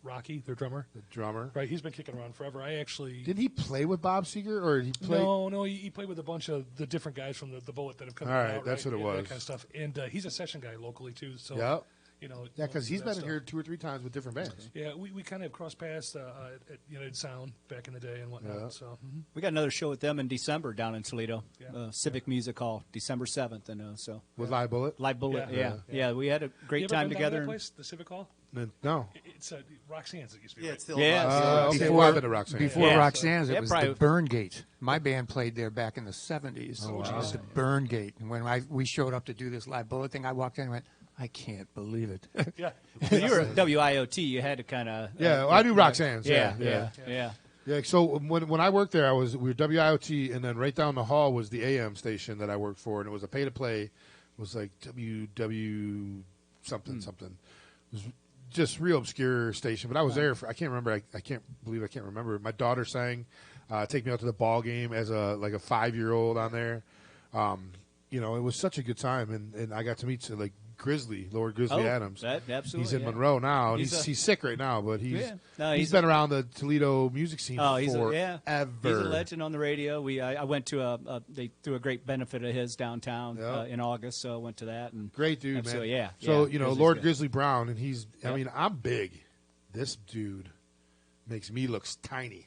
Rocky, their drummer. The drummer. Right, he's been kicking around forever. I actually... Did he play with Bob Seger, or did he play? No, he played with a bunch of the different guys from the Bullet that have come All out. right, that's what it That was. kind of stuff. And he's a session guy locally, too. So, Yep. you know... Yeah, because he's that been in stuff. here 2 or 3 times with different bands. Yeah, we kind of crossed paths at United Sound back in the day and whatnot. Yeah. So We got another show with them in December down in Toledo, Yeah. Civic Music Hall, December 7th, and so With Live Bullet? Live Bullet, Yeah. yeah. We had a You great ever time been down to together. that place, the Civic Hall? No. It's Roxanne's. It used to be. Yeah, right? it's the old Yeah. Roxanne. Okay, Before, well, I've been to Roxanne. before Yeah. Roxanne's, it Yeah, was probably- the Burn Gate. My band played there back in the 70s. Oh, It wow. was the Burn Gate. And when we showed up to do this Live Bullet thing, I walked in and went, I can't believe it. Yeah. You were at WIOT. You had to kind of. Yeah, I knew Roxanne's. Yeah. Yeah, so when I worked there, we were WIOT, and then right down the hall was the AM station that I worked for, and it was a pay-to-play. It was like WW something. It was just real obscure station, but I was there for, I can't remember. I can't believe I can't remember. My daughter sang "Take Me Out to the Ball Game" as a 5-year-old on there. You know, it was such a good time, and I got to meet Lord Grizzly Adams. Absolutely. He's in yeah. Monroe now. He's He's sick right now, but he's Yeah. No, he's been around the Toledo music scene He's forever. He's a legend on the radio. I went to they threw a great benefit of his downtown in August, so I went to that. And Great dude, man. absolutely, yeah. So yeah, Lord good. Grizzly Brown, and he's. I Yep. mean, I'm big. This dude makes me look tiny.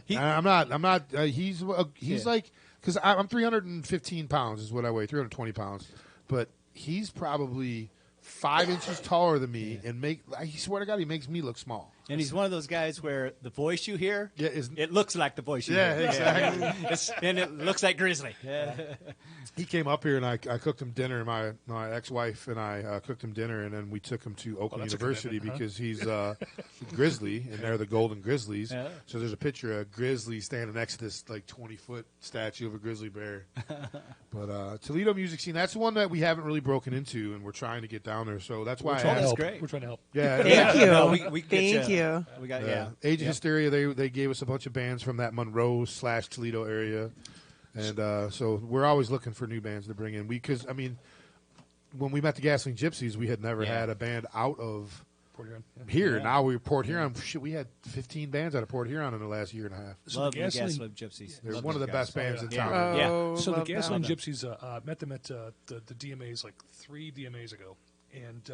He- I'm not. He's Yeah. like, because I'm 315 pounds is what I weigh, 320 pounds, but he's probably 5 inches taller than me, and I swear to God, he makes me look small. And he's one of those guys where the voice you hear, it looks like the voice you Yeah, hear. exactly. And it looks like Grizzly. Yeah. He came up here, and I cooked him dinner. My ex-wife and I cooked him dinner, and then we took him to Oakland that's a University commitment, because he's Grizzly, and they're the Golden Grizzlies. Yeah. So there's a picture of Grizzly standing next to this 20-foot statue of a grizzly bear. But Toledo music scene, that's the one that we haven't really broken into, and we're trying to get down there. So that's why I That's asked. great. We're trying to help. Yeah, Thank you. No, we get Thank you. We got Age of Hysteria, they gave us a bunch of bands from that Monroe/Toledo area. And so we're always looking for new bands to bring in. Because, I mean, when we met the Gasoline Gypsies, we had never had a band out of Port Huron. here. Now we're Port Huron. Shit, we had 15 bands out of Port Huron in the last year and a half. Love the the Gasoline- Gasoline Gypsies. They're Love one of the those best guys. bands in Yeah. town. Yeah. So the love Gasoline them. Gypsies, met them at the DMAs like 3 DMAs ago, and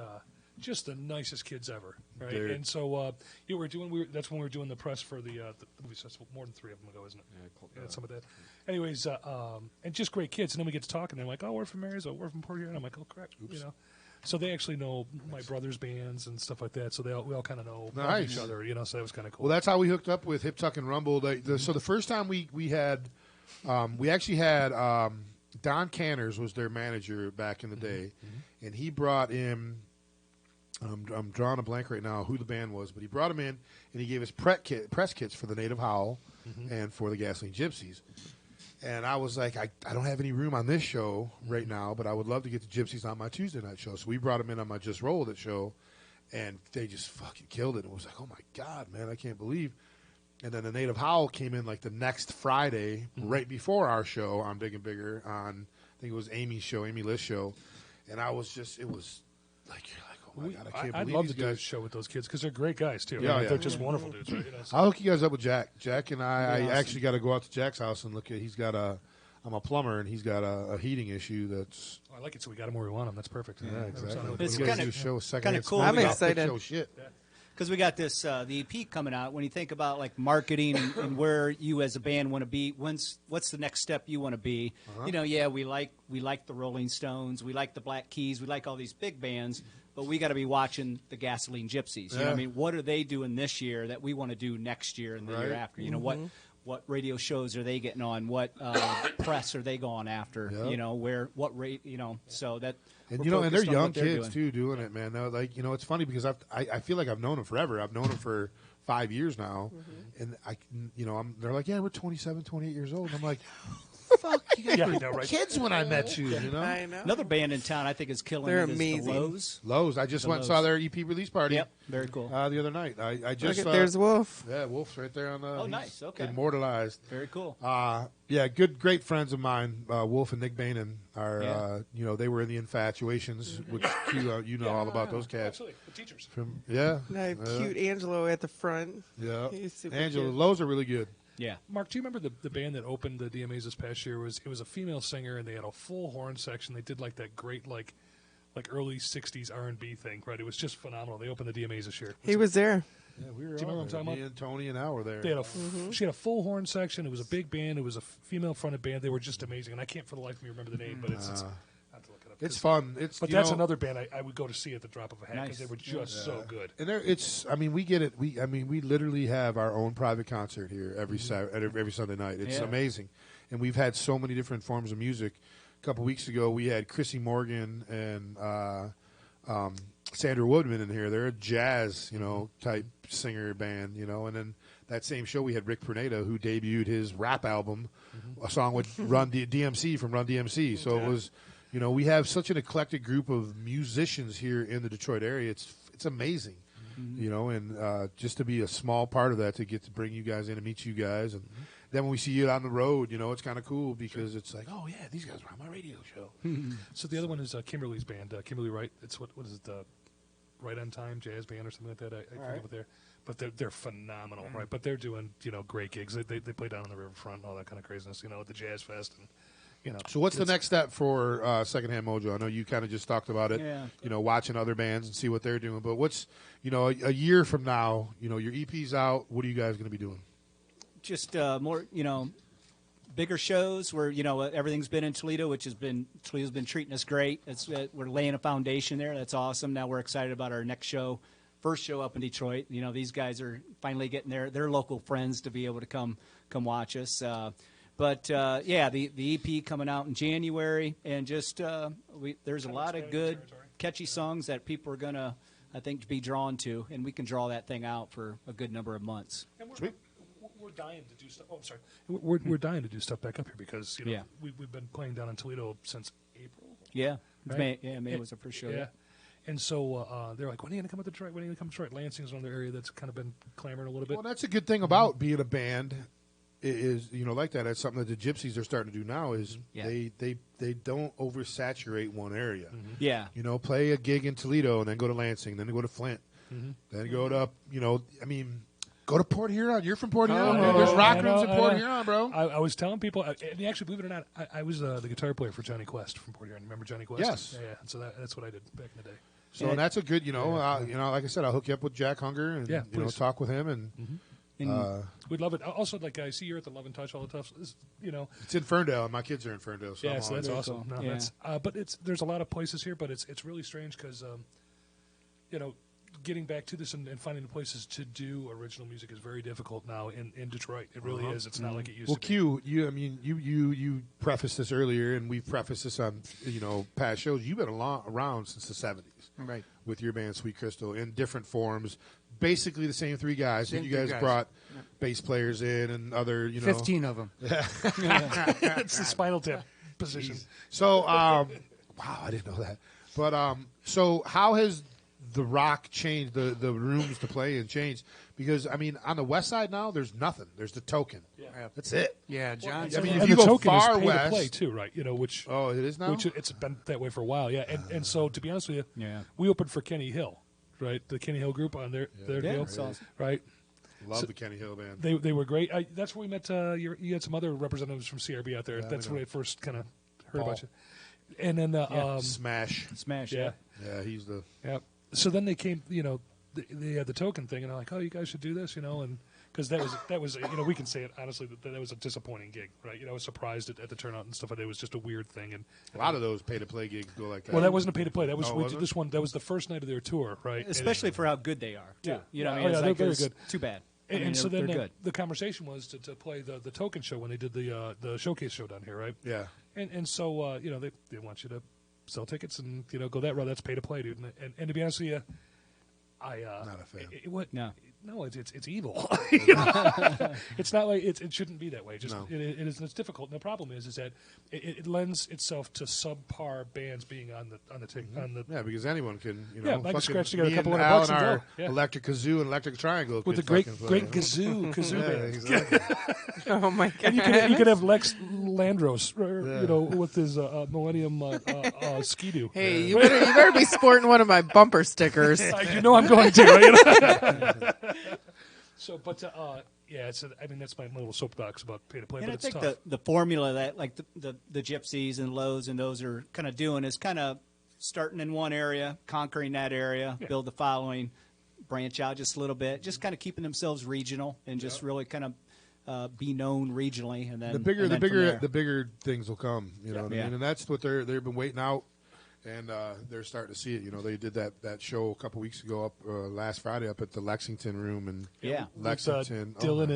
just the nicest kids ever, right? Dude. And so that's when we were doing the press for the movie festival. More than 3 of them ago, isn't it? Yeah, some of that. Anyways, and just great kids. And then we get to talk, and they're like, "Oh, we're from Marysville. We're from Port Huron." I'm like, "Oh, crap," you know. So they actually know my brother's bands and stuff like that. So we all kind of know Nice. each other, you know. So that was kind of cool. Well, that's how we hooked up with Hip Tuck and Rumble. So the first time we had, we actually had Don Canners was their manager back in the day, and he brought in I'm drawing a blank right now who the band was, but he brought him in and he gave us press kits for the Native Howl and for the Gasoline Gypsies. And I was like, I don't have any room on this show right now, but I would love to get the Gypsies on my Tuesday night show. So we brought them in on my Just Roll It show, and they just fucking killed it. It was like, oh my God, man, I can't believe. And then the Native Howl came in like the next Friday, right before our show on Big and Bigger, on I think it was Amy's show, Amy List's show. And I was just, it was like, you're like, oh my God, I can't believe I'd love these to do a guys. show with those kids because they're great guys too. Yeah, yeah. They're just wonderful dudes, right? You know, so- I'll hook you guys up with Jack. Jack and I Awesome. actually got to go out to Jack's house and look at. He's got I'm a plumber, and he's got a heating issue that's. I like it, so we got him where we want him. That's perfect. Yeah, exactly. It's We're gonna kinda- do a show second. kinda It's cool. not I'm about excited. big show shit. Because we got this the EP coming out. When you think about like marketing and where you as a band want to be, what's the next step you want to be? You know, yeah, we like the Rolling Stones, we like the Black Keys, we like all these big bands, but we got to be watching the Gasoline Gypsies. You know what I mean? What are they doing this year that we want to do next year and the year after? You know, what radio shows are they getting on? What press are they going after? Yep. You know, so that. And we're you know, and they're focused on young what they're kids doing. too, doing it, man. They're like, you know, it's funny because I feel like I've known them forever. I've known them for 5 years now, and they're like, yeah, we're 27, 28 years old. And I'm like, fuck, you guys were kids when I met you. You know, I know. Another band in town I think is killing They're it is amazing. the Lows. Lowe's. I just The went and saw Lowe's. their EP release party. Yep, very cool. The other night, I just Look at there's Wolf. Yeah, Wolf's right there on the. Oh, he's nice. Okay. Immortalized. Very cool. Yeah, great friends of mine, Wolf and Nick Bainan are. They were in the Infatuations, which you know all about those cats. Absolutely, the teachers. And I have cute Angelo at the front. Yeah, He's super Angela, cute. Lowe's are really good. Yeah. Mark, do you remember the band that opened the DMAs this past year? It was a female singer, and they had a full horn section. They did like that great like early '60s R&B thing, right? It was just phenomenal. They opened the DMAs this year. He was there. Yeah, we were. Do you remember what I'm talking Me about? and Tony and Al were there. They had she had a full horn section. It was a big band. It was a female fronted band. They were just amazing, and I can't for the life of me remember the name, but it's I have to look it up. It's fun. But that's another band I would go to see at the drop of a hat because they were just so good. And we get it. We literally have our own private concert here every every Sunday night. It's amazing, and we've had so many different forms of music. A couple weeks ago, we had Chrissy Morgan and Sandra Woodman in here. They're a jazz, type singer band, and then that same show we had Rick Perneda, who debuted his rap album, a song with Run DMC from Run DMC. So it was. We have such an eclectic group of musicians here in the Detroit area. It's amazing, and just to be a small part of that, to get to bring you guys in and meet you guys, and then when we see you on the road, it's kind of cool because it's like, oh yeah, these guys are on my radio show. So the other one is Kimberly's band, Kimberly Wright. It's what is it, Right on Time Jazz Band or something like that. I forget what they're, but they're phenomenal, right? But they're doing great gigs. They play down on the riverfront and all that kind of craziness, at the Jazz Fest and. So what's the next step for Secondhand Mojo? I know you kind of just talked about it, watching other bands and see what they're doing. But what's, a year from now, your EP's out. What are you guys going to be doing? Just more, bigger shows where, everything's been in Toledo, Toledo's been treating us great. We're laying a foundation there. That's awesome. Now we're excited about our next show, first show up in Detroit. These guys are finally getting their local friends to be able to come watch us. But the EP coming out in January, and just there's a lot of good, catchy songs that people are gonna, I think, be drawn to, and we can draw that thing out for a good number of months. And we're dying to do stuff. Oh, I'm sorry. We're dying to do stuff back up here because we've been playing down in Toledo since April. Yeah, right? May was the first show. Yeah. And so they're like, when are you going to come to Detroit? When are you going to come to Detroit? Lansing's another area that's kind of been clamoring a little bit. Well, that's a good thing about being a band. Is like that. That's something that the Gypsies are starting to do now. Is they don't oversaturate one area. Yeah. Play a gig in Toledo and then go to Lansing, then go to Flint, then go to go to Port Huron. You're from Port Huron. Man. There's rock rooms in Port Huron, bro. I was telling people, and actually, believe it or not, I was the guitar player for Johnny Quest from Port Huron. Remember Johnny Quest? Yes. Yeah. So that's what I did back in the day. So and that's a good, like I said, I'll hook you up with Jack Hunger and talk with him and. We'd love it. Also, like I see you're at the Love and Touch all the time. It's in Ferndale, and my kids are in Ferndale. So yeah, so that's awesome. Cool. But there's a lot of places here, but it's really strange because, getting back to this and finding the places to do original music is very difficult now in Detroit. It really is. It's not like it used to be. Q, you prefaced this earlier, and we've prefaced this on past shows. You've been around since the 70s, right? With your band Sweet Crystal in different forms, basically the same three guys. Same You guys three guys. brought bass players in and other 15 of them. It's the Spinal Tap position. So, wow, I didn't know that. But so how has the rock changed, the rooms to play and changed? Because on the west side now, there's nothing. There's the Token. Yeah. That's it. Yeah, John. If And you the go Token far is pay west, to play too, right? Which it is now. Which it's been that way for a while, yeah. And so to be honest with you, Yeah. we opened for Kenny Hill, right? The Kenny Hill group on their deal, that's awesome. right? Love So the Kenny Hill band. They were great. That's where we met. You had some other representatives from CRB out there. Yeah, that's we when know. I first kind of heard Paul. about you. And then Smash. yeah. Yeah, he's the. Yeah. So then they came, they had the Token thing, and I'm like, oh, you guys should do this, and because that was we can say it honestly that was a disappointing gig, right? I was surprised at the turnout and stuff like that. It was just a weird thing, and A lot of those pay-to-play gigs go like that. well, that wasn't a pay to play. That was No, we was did it? this one. That was the first night of their tour, right? Especially for how good they are, too. Yeah. You know, Yeah. what I Oh, mean, yeah, it's they're like, very it's good. Too bad. And so then they're good. the conversation was to play the Token show when they did the showcase show down here, right? Yeah. And so they want you to sell tickets and go that route. That's pay to play, dude. And to be honest with you, not a fan. No, it's evil. It's not like it shouldn't be that way. Just No. it's difficult. And the problem is that it lends itself to subpar bands being on the Yeah, because anyone can, Yeah, I can fucking scratch together a me couple and $100 Al and and our go. Yeah. electric kazoo and electric triangle with the could great fucking play. kazoo Yeah, band. exactly. Oh my god! And you could have Lex Landros, with his Millennium Ski-Doo. Hey, you better be sporting one of my bumper stickers. You know I'm going to. Right? So, but that's my little soapbox about pay to play. And but I it's think tough. the formula that like the gypsies and lows and those are kind of doing is kind of starting in one area, conquering that area, build the following, branch out just a little bit, just kind of keeping themselves regional and just really kind of be known regionally. And then the bigger the bigger things will come. You know what I Yeah. mean? And that's what they've been waiting out, and they're starting to see it. They did that show a couple weeks ago up last Friday up at the Lexington Room in Lexington. With, Dylan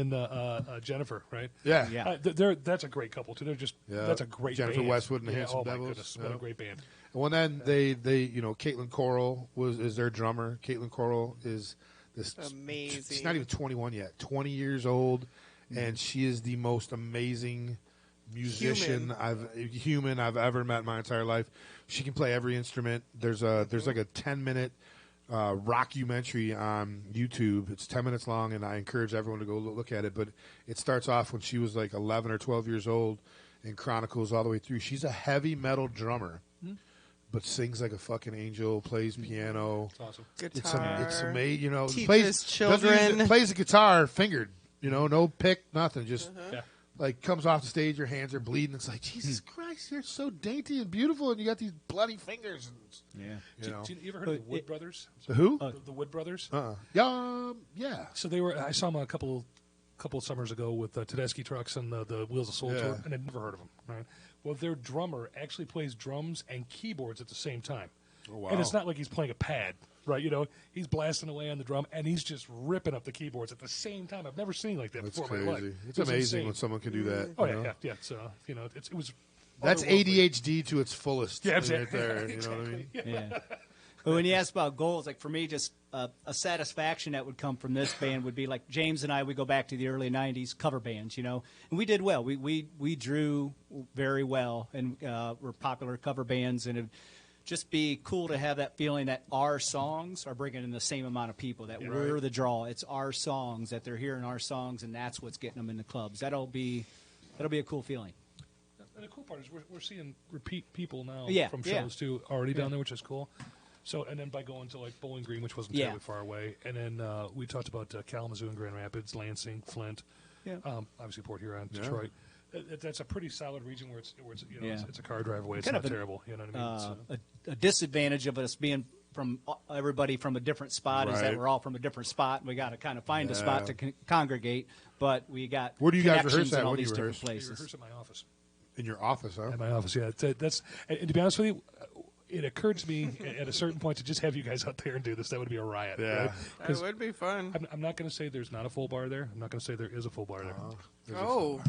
and Jennifer, right? Yeah. That's a great couple too. They're just that's a great Jennifer band. Westwood and the Yeah, Handsome oh my Devils. goodness, what a great band. Well, then they Caitlin Coral is their drummer. Caitlin Coral is this amazing. She's not even 21 yet. 20 years old, and she is the most amazing musician I've ever met in my entire life. She can play every instrument. There's like a 10-minute rockumentary on YouTube. It's 10 minutes long, and I encourage everyone to go look at it. But it starts off when she was like 11 or 12 years old and chronicles all the way through. She's a heavy metal drummer. But sings like a fucking angel, plays piano. It's awesome. Guitar. It's amazing. Teaches Plays children. plays the guitar fingered. No pick, nothing. Just like comes off the stage, your hands are bleeding. It's like, Jesus Christ, you're so dainty and beautiful, and you got these bloody fingers. And, You ever heard of the Wood Brothers? The who? The Wood Brothers. Yeah. So I saw them a couple summers ago with Tedeschi Trucks and the Wheels of Soul tour, and I'd never heard of them. Right? Well, their drummer actually plays drums and keyboards at the same time. Oh, wow. And it's not like he's playing a pad, right? He's blasting away on the drum, and he's just ripping up the keyboards at the same time. I've never seen like that That's before in my life. crazy. It's It was amazing insane. when someone can do that. Oh, you know? yeah. So, it was... That's ADHD to its fullest. Yeah, right exactly. there. You know what I mean? Yeah. But when you ask about goals, like for me, just a satisfaction that would come from this band would be like James and I. We go back to the early '90s cover bands, and we did well. We drew very well, and we're popular cover bands, and it'd just be cool to have that feeling that our songs are bringing in the same amount of people. That we're the draw. It's our songs that they're hearing our songs, and that's what's getting them in the clubs. That'll be a cool feeling. And the cool part is we're seeing repeat people now from Yeah. shows too already down there, which is cool. So, and then by going to like Bowling Green, which wasn't terribly far away, and then we talked about Kalamazoo and Grand Rapids, Lansing, Flint, obviously Port Huron, Detroit. That's a pretty solid region where it's it's a car drive away. It's Kind not of terrible. You know what I mean? A disadvantage of us being from everybody from a different spot is that Right. we're all from a different spot, and we got to kind of find a spot to congregate. But we got Where do you guys connections rehearse at? in all Where do you these different rehearse? We places. rehearse at my office. In your office, huh? At my office, yeah. That's and to be honest with you, it occurred to me at a certain point to just have you guys out there and do this. That would be a riot. Yeah. Right? It would be fun. I'm not going to say there's not a full bar there. I'm not going to say there is a full bar there. Oh.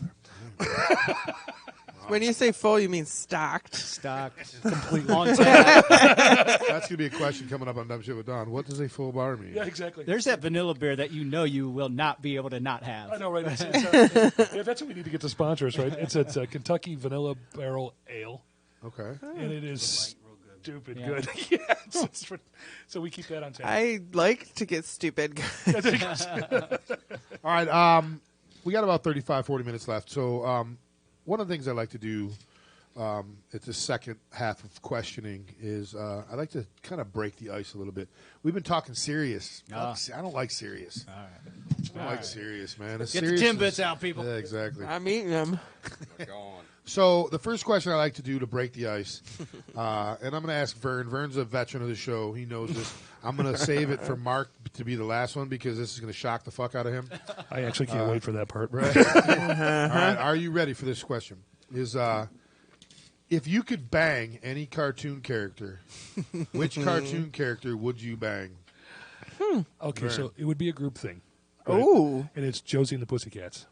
When you say full, you mean stocked. Stocked. Completely. On tap. That's going to be a question coming up on Dumb Shit with Don. What does a full bar mean? Yeah, exactly. There's that vanilla beer that you will not be able to not have. I know, right? It's yeah, that's what we need to get to sponsors, right? It's a Kentucky Vanilla Barrel Ale. Okay. And it is stupid Yeah. good. Yeah, so we keep that on tap. I like to get stupid. All right. We got about 35, 40 minutes left. So one of the things I like to do at the second half of questioning is I like to kind of break the ice a little bit. We've been talking serious. I don't like serious. All right. I don't like serious, man. Get the Timbits out, people. Yeah, exactly. I'm eating them. So the first question I like to do to break the ice, and I'm going to ask Vern. Vern's a veteran of the show. He knows this. I'm going to save it for Mark to be the last one because this is going to shock the fuck out of him. I actually can't wait for that part. Right. All right. Are you ready for this question? Is if you could bang any cartoon character, which cartoon character would you bang? Okay, Vern. so it would be a group thing. Ooh. And it's Josie and the Pussycats.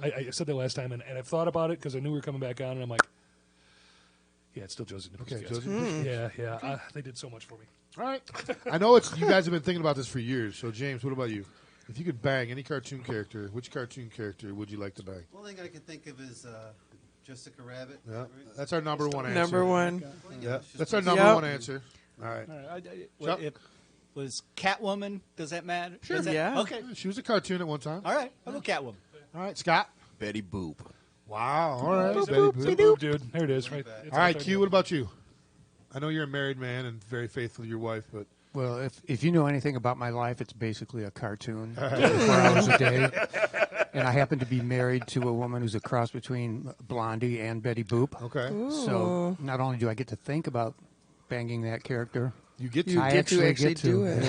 I said that last time, and I've thought about it because I knew we were coming back on, and I'm like, yeah, it's still Josie and the Okay, Pussycats. Josie and the Pussycats. Yeah. They did so much for me. All right. I know you guys have been thinking about this for years. So, James, what about you? If you could bang any cartoon character, which cartoon character would you like to bang? One thing I can think of is Jessica Rabbit. Yeah, Right? that's our number one answer. Number one. Yeah, that's our number one answer. All right. Chuck? It was Catwoman. Does that matter? Sure. Does that- Yeah. Okay. She was a cartoon at one time. All right. I'll go Catwoman. All right, Scott. Betty Boop. Wow. All right. Boop, Betty boop, Boop. boop, dude. There it is. Right. It's All right, up there. Q. What about you? I know you're a married man and very faithful to your wife, but Well, if you know anything about my life, it's basically a cartoon, 24 hours a day. And I happen to be married to a woman who's a cross between Blondie and Betty Boop. Okay. So not only do I get to think about banging that character, you get to. You get to actually do it.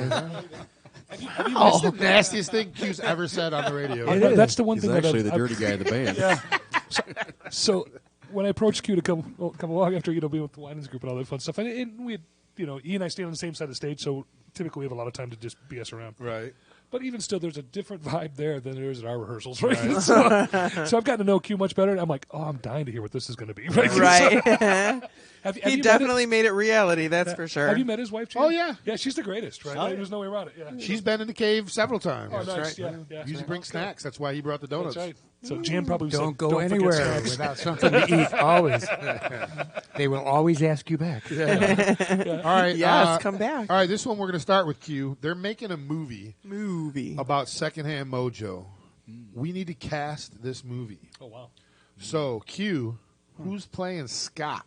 That's the nastiest thing Q's ever said on the radio. That's the one He's thing that actually I've- the dirty guy in the band. Yeah. So when I approached Q to come along after being with the Winans group and all that fun stuff, and we had, he and I stand on the same side of the stage, so typically we have a lot of time to just BS around. Right. But even still, there's a different vibe there than there is at our rehearsals, right? So I've gotten to know Q much better, and I'm like, oh, I'm dying to hear what this is going to be. Right. Have He you definitely made it reality, that's for sure. Have you met his wife, Jan? Oh, yeah. Yeah, she's the greatest, right? Oh, yeah. There's no way around it. Yeah. She's been in the cave several times. Oh, nice. Right. Yeah, yeah. Usually bring snacks. That's why he brought the donuts. That's right. So Jan probably don't said, go don't forget anywhere snacks. without something to eat. Always. They will always ask you back. All right. Yes, come back. All right, this one we're going to start with Q. They're making a movie about secondhand Mojo. We need to cast this movie. Oh, wow. So, Q, who's playing Scott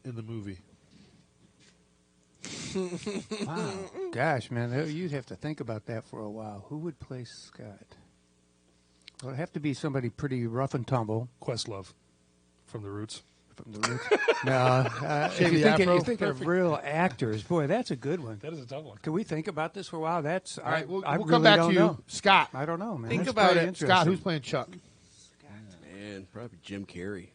in the movie? Wow. Gosh, man, you'd have to think about that for a while. Who would play Scott? Well, it'd have to be somebody pretty rough and tumble. Questlove from The Roots. From The Roots. No, if you think of real actors, boy, that's a good one. That is a tough one. Can we think about this for a while? That's All right, we'll I come really back don't to you. know. Scott. I don't know, man. Think That's about very it. interesting. Scott, who's playing Chuck? Man, probably Jim Carrey.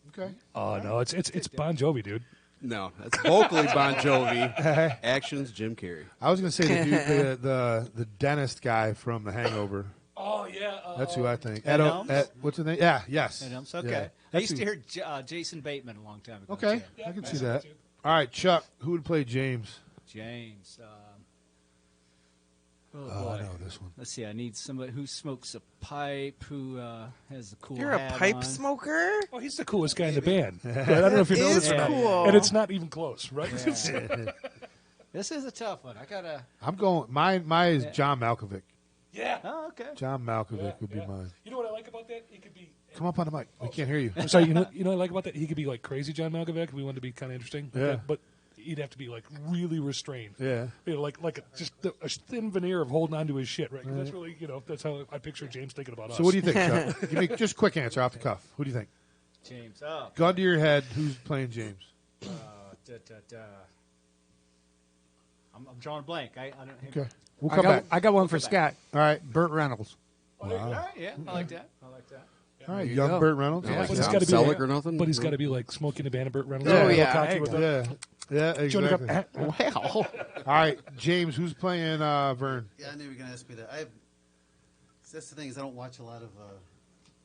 Okay. Oh, no, it's Bon Jovi, dude. No, that's vocally Bon Jovi. Actions, Jim Carrey. I was going to say the dude, the dentist guy from The Hangover. Oh, yeah. That's who I think. Ed Helms? What's his name? Yeah, yes. Ed Helms, okay. Yeah. I used to hear Jason Bateman a long time ago. Okay, too. I can see that. All right, Chuck, who would play James? James. Oh, Oh, boy. I know this one. Let's see. I need somebody who smokes a pipe, who has the cool You're a hat pipe on. smoker? Oh, he's the coolest guy in the band. Right? I don't know if you It know is this or not. cool. And it's not even close, right? This is a tough one. I gotta. I'm going. Mine is John Malkovich. Yeah. Oh, okay. John Malkovich would be mine. You know what I like about that? He could be. Come up on the mic. We can't hear you. I'm sorry. You know what I like about that? He could be like crazy John Malkovich if we wanted to be kind of interesting. Yeah. But he'd have to be like really restrained. Yeah. You know, like a thin veneer of holding on to his shit, right? 'Cause that's really, that's how I picture James thinking about us. So what do you think, Chuck? Give me just a quick answer off the cuff. Who do you think? James. Oh. Gun to your head. Who's playing James? I'm drawing a blank. I don't. Okay. We'll come back. I got one for Scott. All right. Burt Reynolds. All right. Yeah, I like that. I like that. All right, you young go. Burt Reynolds. Yeah, I like like he's Tom gotta be Selleck like, or nothing? But he's got to be like Smoking the Bandit Burt Reynolds. Yeah. A little Yeah, cocky there with you that. Yeah. Yeah, Johnny exactly. Depp, wow. All right, James, who's playing Vern? Yeah, I knew you were going to ask me that. That's the thing is I don't watch a lot of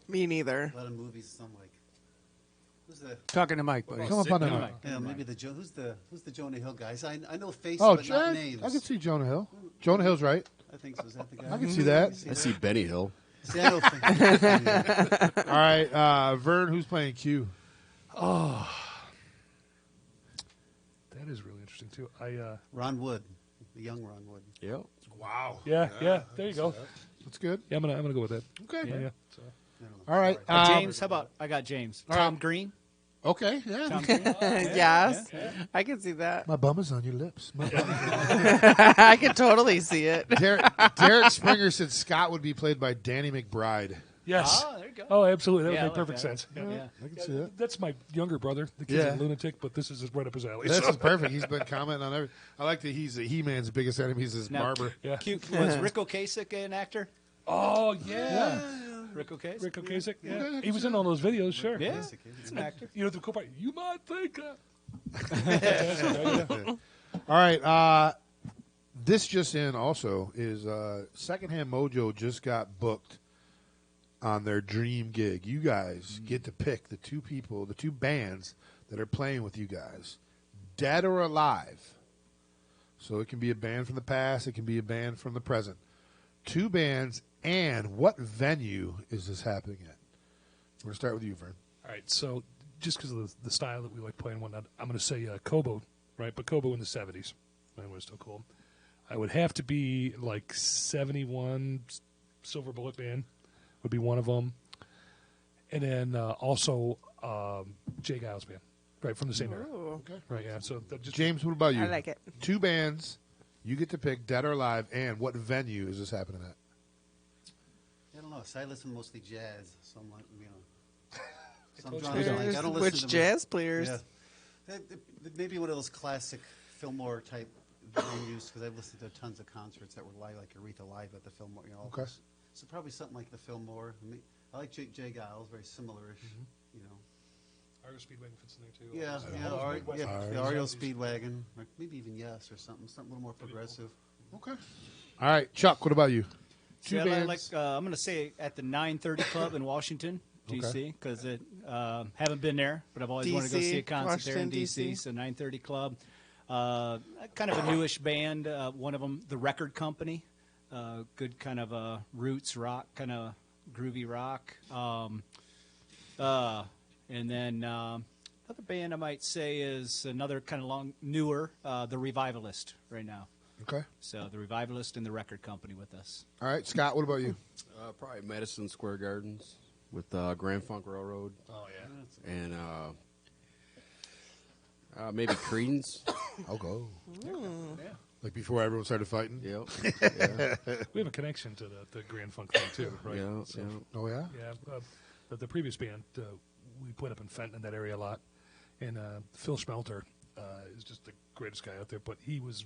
Me neither. a lot of movies. So I'm like, who's the Talking to Mike, buddy. Come up on the mic. Yeah, maybe who's the Jonah Hill guys? I know faces, Oh, but not Jack, names. I can see Jonah Hill. Jonah Hill's right. I think so. Is that the guy? I can see that. I see Benny Hill. See, I know. All right, Vern, who's playing Q? Oh, that is really interesting too. Ron Wood, the young Ron Wood. Yep. Wow. Yeah. There you go. That's good. Yeah, I'm gonna go with that. Okay. Yeah. I don't know. All right, James, how about I got James? all Tom right. Green. Okay, yeah. Tom Green. Yes, I can see that. My bum is on your lips. I can totally see it. Derek Springer said Scott would be played by Danny McBride. Yes. Oh, there you go. Oh, absolutely. That Yeah, I would make like perfect that. sense. Yeah. I can see that. That's my younger brother. The kid's Yeah. a lunatic, but this is right up his alley. This so. is perfect. He's been commenting on everything. I like that he's He-Man's biggest enemy is his Now, barber. Yeah. Was Rick Ocasek an actor? Oh, yeah. Rick Ocasek. Rick Ocasek. Yeah. Okay, I He can was see in all those videos, sure. Yeah, he's an actor. You know, the cool part, you might think All right. This just in also is Secondhand Mojo just got booked on their dream gig. You guys get to pick the two bands that are playing with you guys, dead or alive. So it can be a band from the past. It can be a band from the present. 2 bands, and what venue is this happening at? We're going to start with you, Vern. All right, so just because of the style that we like playing and whatnot, I'm going to say Kobo, right? But Kobo in the 70s. That was still cool. I would have to be like 71 Silver Bullet Band would be one of them. And then also Jay Giles Band, right, from the same era. Okay. Right, yeah. So that just James, what about you? I like it. 2 bands. You get to pick dead or alive, and what venue is this happening at? I don't know. So I listen mostly jazz, so I'm like, some told you. genres I like. I don't listen Which to jazz players? Yeah. Maybe one of those classic Fillmore type venues because I've listened to tons of concerts that were live, like Aretha live at the Fillmore. You know, Okay. So probably something like the Fillmore. I like Jay Giles, very similar-ish. You know. Ario Speedwagon fits in there too. The Ario Speedwagon, or maybe even Yes or something a little more progressive. Okay. All right, Chuck. What about you? See, 2 I bands. like, I'm going to say at the 930 Club in Washington, D.C., because haven't been there, but I've always wanted to go see a concert there in D.C., so 930 Club. Kind of a newish band, one of them, The Record Company, good kind of roots rock, kind of groovy rock. And then another band I might say is another kind of newer, The Revivalist right now. Okay. So The Revivalist and The Record Company with us. All right, Scott. What about you? Probably Madison Square Gardens with Grand Funk Railroad. Oh yeah. And maybe Creedence. I'll go. Yeah. Like before everyone started fighting. Yep. Yeah. We have a connection to the Grand Funk thing too, right? Yeah, So, yeah. Oh yeah. Yeah. The previous band we played up in Fenton in that area a lot, and Phil Schmelter is just the greatest guy out there. But he was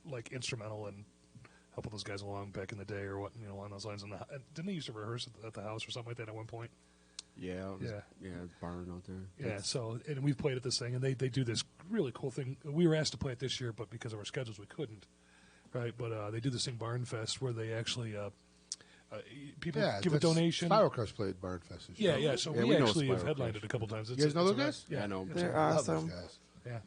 like instrumental in helping those guys along back in the day, or what along those lines. And didn't they used to rehearse at the house or something like that at one point? Yeah, barn out there. Yeah, so and we've played at this thing, and they do this really cool thing. We were asked to play it this year, but because of our schedules, we couldn't. Right, but they do this thing, Barn Fest, where they actually people give a donation. Spiral Crush played Barn Fest. Yeah. So we actually have headlined it a couple times. You guys know those guys? Yeah, I know them. They're Love those awesome. guys.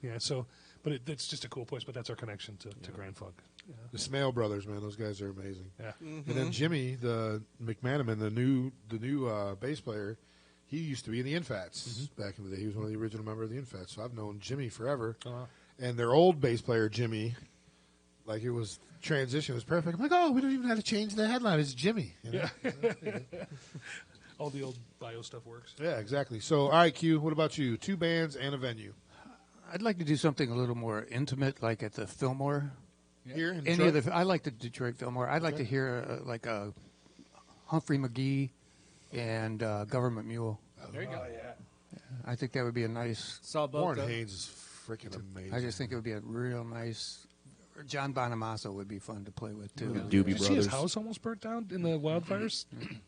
Yeah. So, but it's just a cool place. But that's our connection to Grand Funk. Yeah. The Smale Brothers, man, those guys are amazing. Yeah. And then Jimmy, the McManaman, the new bass player, he used to be in the Infats back in the day. He was one of the original members of the Infats. So I've known Jimmy forever. And their old bass player, Jimmy, like it was transition was perfect. I'm like, oh, we don't even have to change the headline. It's Jimmy. You know? Yeah. All the old bio stuff works. Yeah, exactly. So, all right, Q, what about you? 2 bands and a venue. I'd like to do something a little more intimate, like at the Fillmore. Here in Any Detroit? of the, I like the Detroit Fillmore. I'd like to hear like a Humphrey McGee and Government Mule. There you go. I think that would be a nice. Saw both Warren of them. Haynes is freaking amazing. I just think it would be a real nice Or John Bonamassa would be fun to play with too. Did you see his house almost burnt down in the wildfires?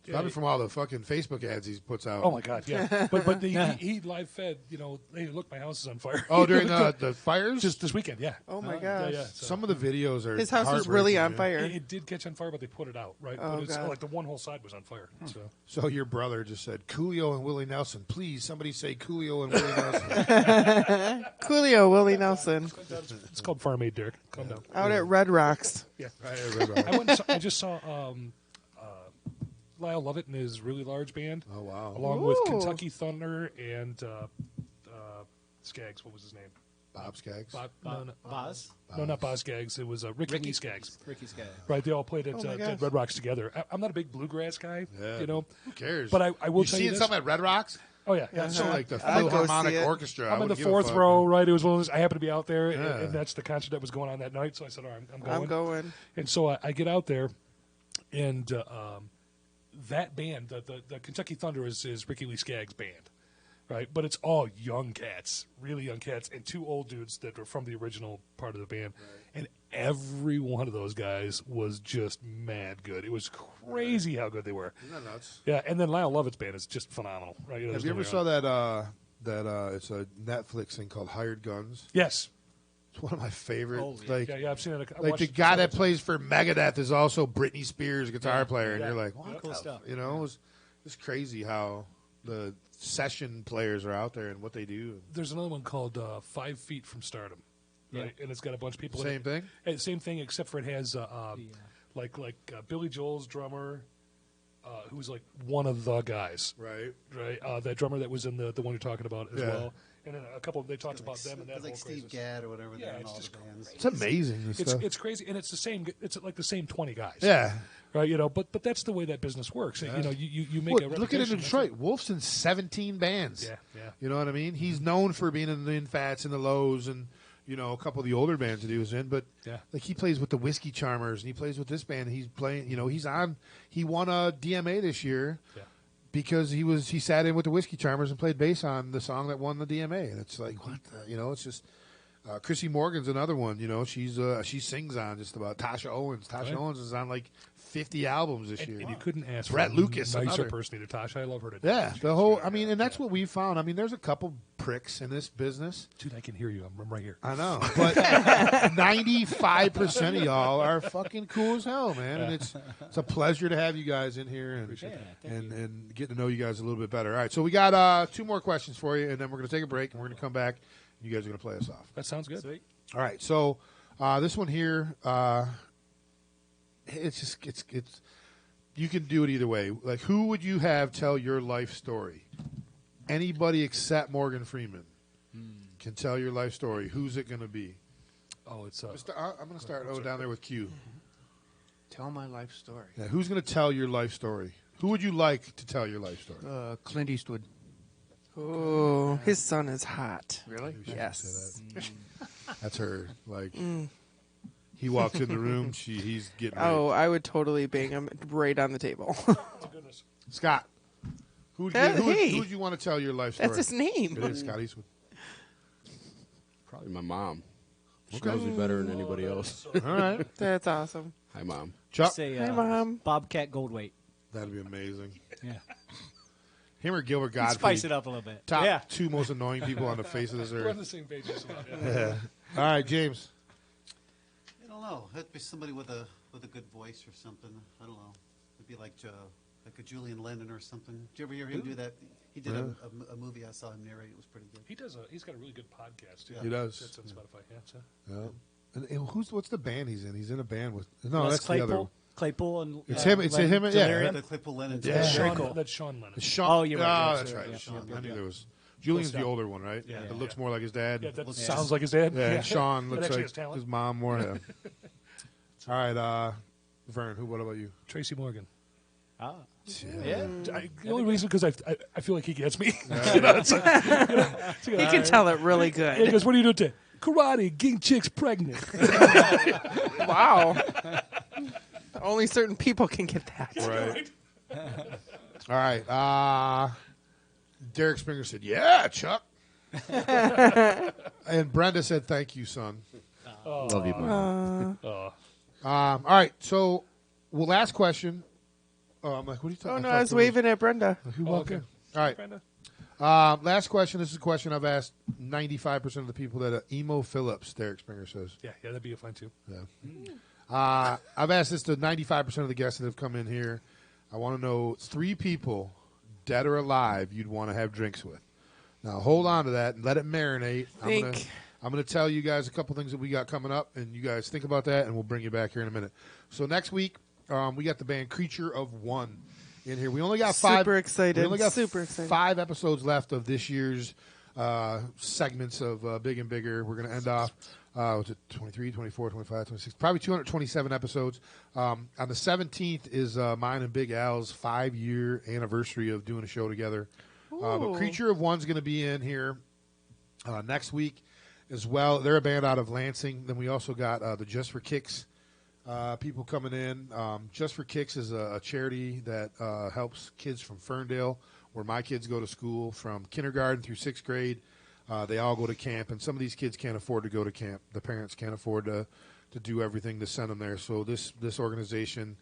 Probably from all the fucking Facebook ads he puts out. Oh my God, yeah. but he live fed. Hey, look, my house is on fire. Oh, during the fires? Just this weekend, yeah. Oh my gosh. Yeah. Some of the videos are his house was really on fire. It did catch on fire, but they put it out, right? Oh, but it's God. like the one whole side was on fire. So your brother just said Coolio and Willie Nelson. Please, somebody say Coolio and Willie Nelson. Coolio, Willie Nelson. It's called Farm Aid, Derek. Calm down. Out at Red Rocks. Yeah. Red Rocks. I just saw Lyle Lovett and his really large band. Oh, wow. Along with Kentucky Thunder and Skaggs. What was his name? Bob Skaggs? Boz? No, not Boz Skaggs. It was Ricky Lee Skaggs. Ricky Skaggs. Right, they all played at Oh my Dead gosh. Red Rocks together. I'm not a big bluegrass guy, Yeah. you know. Who cares? But I will you tell you seeing this. something at Red Rocks? Oh, yeah. So like the I'd go Philharmonic see it. Orchestra. I I'm in the wouldn't give a fourth fuck. row, right? It was one of those. I happened to be out there, Yeah. and that's the concert that was going on that night. So I said, all right, I'm going. I'm going. And so I get out there, and that band, the Kentucky Thunder, is Ricky Lee Skaggs' band, right? But it's all young cats, really young cats, and two old dudes that were from the original part of the band. And every one of those guys was just mad good. It was crazy how good they were. Isn't that nuts? Yeah, and then Lyle Lovett's band is just phenomenal, right? Have you ever saw that? It's a Netflix thing called Hired Guns. Yes. It's one of my favorite. Oh, yeah. Like, Yeah, I've seen it. I like watched the it guy that twice. plays for Megadeth is also Britney Spears' guitar player, and Yeah. you're like, what? Cool the stuff. You know, it's crazy how the session players are out there and what they do. There's another one called 5 Feet from Stardom, right? And it's got a bunch of people. in Same it. thing? Same thing, except for it has like Billy Joel's drummer, who's like one of the guys, Right. right? That drummer that was in the one you're talking about as Yeah. well. And then a couple. They talked about them and that It's like whole Steve craziness. Gadd or whatever. Yeah, they're in it's all just the bands. It's amazing. This It's stuff. crazy, and it's the same. It's like the same 20 guys. Yeah. Right. But that's the way that business works. You know, you make Look, a look at it in reputation, that's Detroit. Wolf's in 17 bands. Yeah. You know what I mean? He's known for being in the Infats and the Lows and, a couple of the older bands that he was in. But, Yeah. like, he plays with the Whiskey Charmers and he plays with this band. He's playing, he won a DMA this year. Yeah. Because he sat in with the Whiskey Charmers and played bass on the song that won the DMA, and it's like what the, it's just Chrissy Morgan's another one. She sings on just about Tasha Owens. Tasha Owens is on like 50 albums this year. And you couldn't ask Brett for Lucas, a nicer another. person either. Tasha, I love her to Yeah, death. the whole. I mean, and that's what we found. I mean, there's a couple pricks in this business. Dude, I can hear you. I'm right here. I know, but 95% of y'all are fucking cool as hell, man. And it's a pleasure to have you guys in here and get to know you guys a little bit better. All right, so we got 2 more questions for you, and then we're going to take a break and we're going to come back. And you guys are going to play us off. That sounds good. Sweet. All right, so this one here, it's you can do it either way. Like, who would you have tell your life story? Anybody except Morgan Freeman can tell your life story. Who's it going to be? Oh, it's. I'm going to start down there with Q. Tell my life story. Yeah, who's going to tell your life story? Who would you like to tell your life story? Clint Eastwood. Oh, his son is hot. Really? Yes. That's her. Like, he walks in the room, he's getting. Oh, I would totally bang him right on the table. Scott, who would you want to tell your life story? That's his name. It is Scott Eastwood. Probably my mom. She Okay. knows me better than anybody else. All right. That's awesome. Hi, Mom. Chuck. Say, Hi, Mom. Bobcat Goldthwait. That'd be amazing. Yeah. Him or Gilbert Let's Gottfried. spice it up a little bit. Top Yeah. 2 most annoying people on the face of this We're on earth. the same page. As well, Yeah. All right, James. I don't know. It'd be somebody with a good voice or something. I don't know. It'd be like a Julian Lennon or something. Did you ever hear him do that? He did a movie I saw him narrate. It was pretty good. He's got a really good podcast too. He does. It's on Spotify. Yeah. So. Yeah. And what's the band he's in? He's in a band with. No, Les that's Claypool, the other. Claypool and It's him. It's him. Yeah. Delirium. The Claypool Lennon. Yeah. That's Sean Lennon. It's Sean. Oh, you're right. That's Yeah, right. yeah, Sean. yeah, I knew yeah. there was. Julian's Close the up. older one, right? Yeah. That looks more like his dad. Yeah, that Looks- sounds like his dad. Yeah, and Sean That looks actually like has talent. his mom more. Yeah. All right, Vern. What about you? Tracy Morgan. Ah. Yeah. The only reason because I feel like he gets me. He can tell it really good. He goes, "What are you doing today?" Karate, getting chicks pregnant. Wow. Only certain people can get that. Right. All right. Derek Springer said, "Yeah, Chuck." And Brenda said, "Thank you, son." Love you, Mom. All right, so last question. Oh, I'm like, what are you talking? Oh no, I was waving at Brenda. Who walked in? All right. Brenda. Last question. This is a question I've asked 95% of the people that Emo Phillips, Derek Springer says. Yeah, that'd be fun too. Yeah. I've asked this to 95% of the guests that have come in here. I want to know 3 people, dead or alive, you'd want to have drinks with. Now, hold on to that and let it marinate. I'm going to tell you guys a couple things that we got coming up, and you guys think about that, and we'll bring you back here in a minute. So next week, we got the band Creature of One in here. We only got 5. Super excited. We only got Super excited. 5 episodes left of this year's segments of Big and Bigger. We're going to end off was it 23, 24, 25, 26, probably 227 episodes. On the 17th is mine and Big Al's 5-year anniversary of doing a show together. But Creature of One's going to be in here next week as well. They're a band out of Lansing. Then we also got the Just for Kicks people coming in. Just for Kicks is a charity that helps kids from Ferndale, where my kids go to school, from kindergarten through 6th grade. They all go to camp, and some of these kids can't afford to go to camp. The parents can't afford to do everything to send them there. So this organization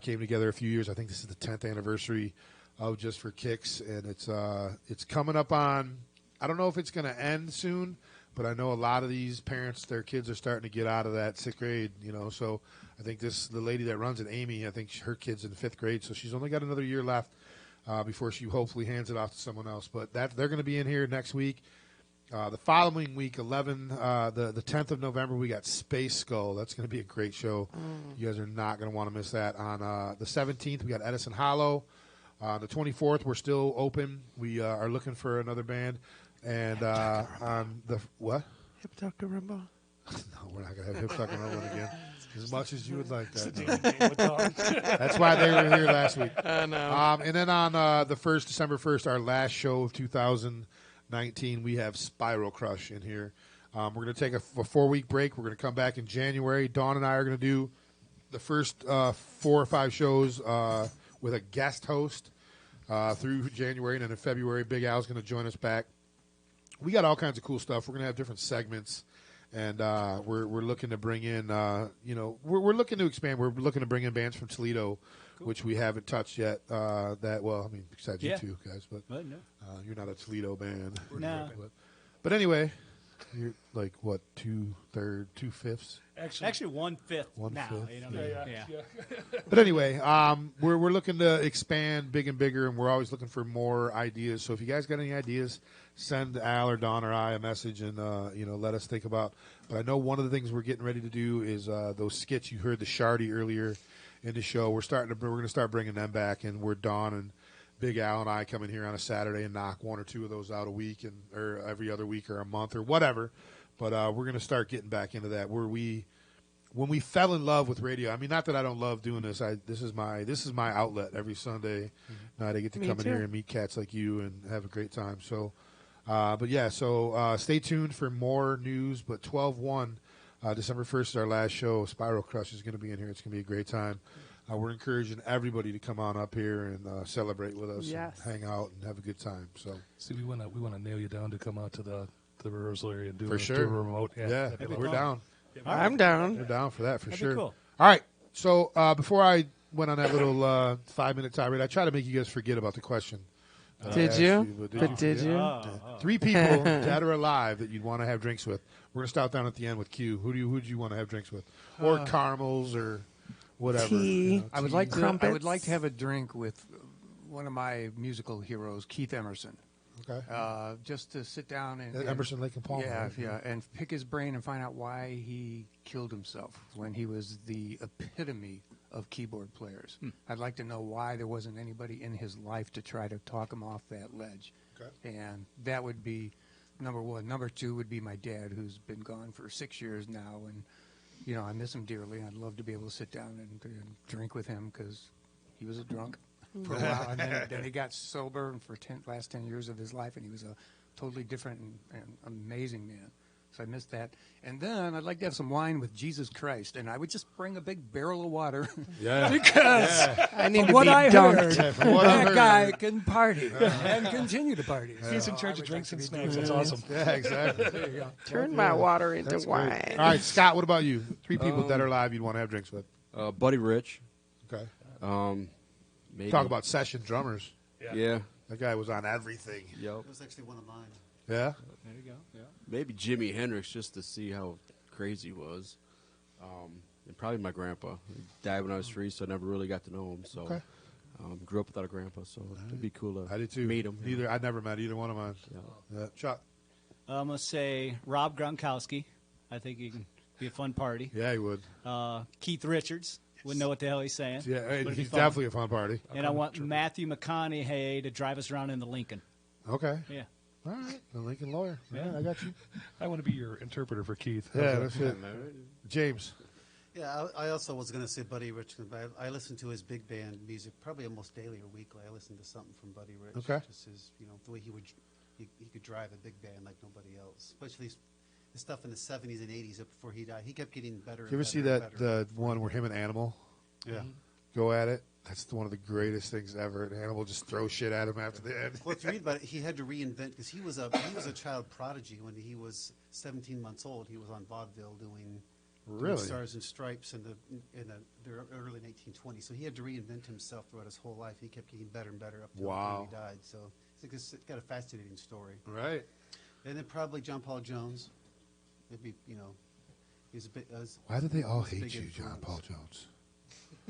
came together a few years. I think this is the 10th anniversary of Just for Kicks, and it's coming up on. I don't know if it's going to end soon, but I know a lot of these parents, their kids are starting to get out of that 6th grade. So I think the lady that runs it, Amy, I think her kid's in 5th grade, so she's only got another year left before she hopefully hands it off to someone else. But they're going to be in here next week. The following week, the 10th of November, we got Space Skull. That's going to be a great show. You guys are not going to want to miss that. On the 17th, we got Edison Hollow. The 24th, we're still open. We are looking for another band. And on the what? Hip Tucker Rumba. No, we're not going to have Hip Tucker Rumba again. As much as you would like that. That's why they were here last week. I know. And then on the December 1st, our last show of 2019, we have Spiral Crush in here. We're going to take a 4-week break. We're going to come back in January. Dawn and I are going to do the first 4 or 5 shows with a guest host through January. And then in February, Big Al's going to join us back. We got all kinds of cool stuff. We're going to have different segments. And we're looking to bring in, we're looking to expand. We're looking to bring in bands from Toledo, which we haven't touched yet. Besides you two guys, but no. You're not a Toledo band. No. But anyway, you're like what, 2/3, 2/5? Actually 1/5 now. 1/5. Yeah. But anyway, we're looking to expand Big and Bigger, and we're always looking for more ideas. So if you guys got any ideas, send Al or Don or I a message, and let us think about. But I know one of the things we're getting ready to do is those skits you heard the Shardy earlier in the show. We're going to start bringing them back, and we're Don and Big Al and I come in here on a Saturday and knock 1 or 2 of those out a week, or every other week or a month or whatever. But we're going to start getting back into that. When we fell in love with radio, I mean, not that I don't love doing this. This is my outlet every Sunday night. I get to come in here and meet cats like you and have a great time. So, stay tuned for more news. But 12/1, December 1st is our last show. Spiral Crush is going to be in here. It's going to be a great time. We're encouraging everybody to come on up here and celebrate with us, and hang out and have a good time. So, see, we want to nail you down to come out to the rehearsal area and do for sure. Do a remote. Yeah, we're down. I'm down. We're down for that for That'd sure. be cool. All right. So before I went on that little 5-minute tirade, I try to make you guys forget about the question. Did you? Did you? Yeah. 3 people, dead or alive, that you'd want to have drinks with. We're going to start down at the end with Q. Who do you want to have drinks with? Or caramels or whatever. Tea. I would like Crumpets. I would like to have a drink with one of my musical heroes, Keith Emerson. Okay. Just to sit down and Emerson, Lake and Palmer. Yeah, and pick his brain and find out why he killed himself when he was the epitome of keyboard players. I'd like to know why there wasn't anybody in his life to try to talk him off that ledge. Okay. And that would be number 1. Number 2 would be my dad, who's been gone for 6 years now, and I miss him dearly. I'd love to be able to sit down and drink with him because he was a drunk for a while, and then he got sober for last 10 years of his life, and he was a totally different and amazing man. So I missed that. And then I'd like to have some wine with Jesus Christ, and I would just bring a big barrel of water. Yeah. Because I need from to what be I dunked. heard, Yeah, from what I that heard. guy can party and continue to party. He's in So charge I of would drinks like and to be snacks. doing That's that. awesome. Yeah, exactly. There you go. Turn my water into That's wine. great. All right, Scott, what about you? 3 people dead or alive you'd want to have drinks with. Buddy Rich. Okay. Maybe. Talk about session drummers. Yeah. That guy was on everything. Yep. It was actually one of mine. Yeah? There you go. Yeah. Maybe Jimi Hendrix just to see how crazy he was. And probably my grandpa. He died when I was 3, so I never really got to know him. So Okay. grew up without a grandpa, so it'd be cool to I did too. meet him. Neither I never met either one of mine. Yeah. Chuck. I'm going to say Rob Gronkowski. I think he can be a fun party. Yeah, he would. Keith Richards. Wouldn't know what the hell he's saying. Yeah, but it'd be he's fun. definitely a fun party. And I want Matthew McConaughey to drive us around in the Lincoln. Okay. Yeah. All right. The Lincoln lawyer. Yeah, I got you. I want to be your interpreter for Keith. Yeah, that's it. James. Yeah, I also was going to say Buddy Rich, but I listen to his big band music probably almost daily or weekly. I listen to something from Buddy Rich. Okay. Just his, the way he could drive a big band like nobody else, especially his stuff in the 70s and 80s before he died. He kept getting better. Did you ever see that the one where him and Animal go at it? That's one of the greatest things ever. And Animal just throws shit at him after the end. Well, if you read about it, he had to reinvent because he was a child prodigy when he was 17 months old. He was on vaudeville doing Stars and Stripes in the early 1920s. So he had to reinvent himself throughout his whole life. He kept getting better and better up until he died. So it's got a fascinating story. Right. And then probably John Paul Jones. It'd be he's a bit. Why do they all hate you, John Paul Jones?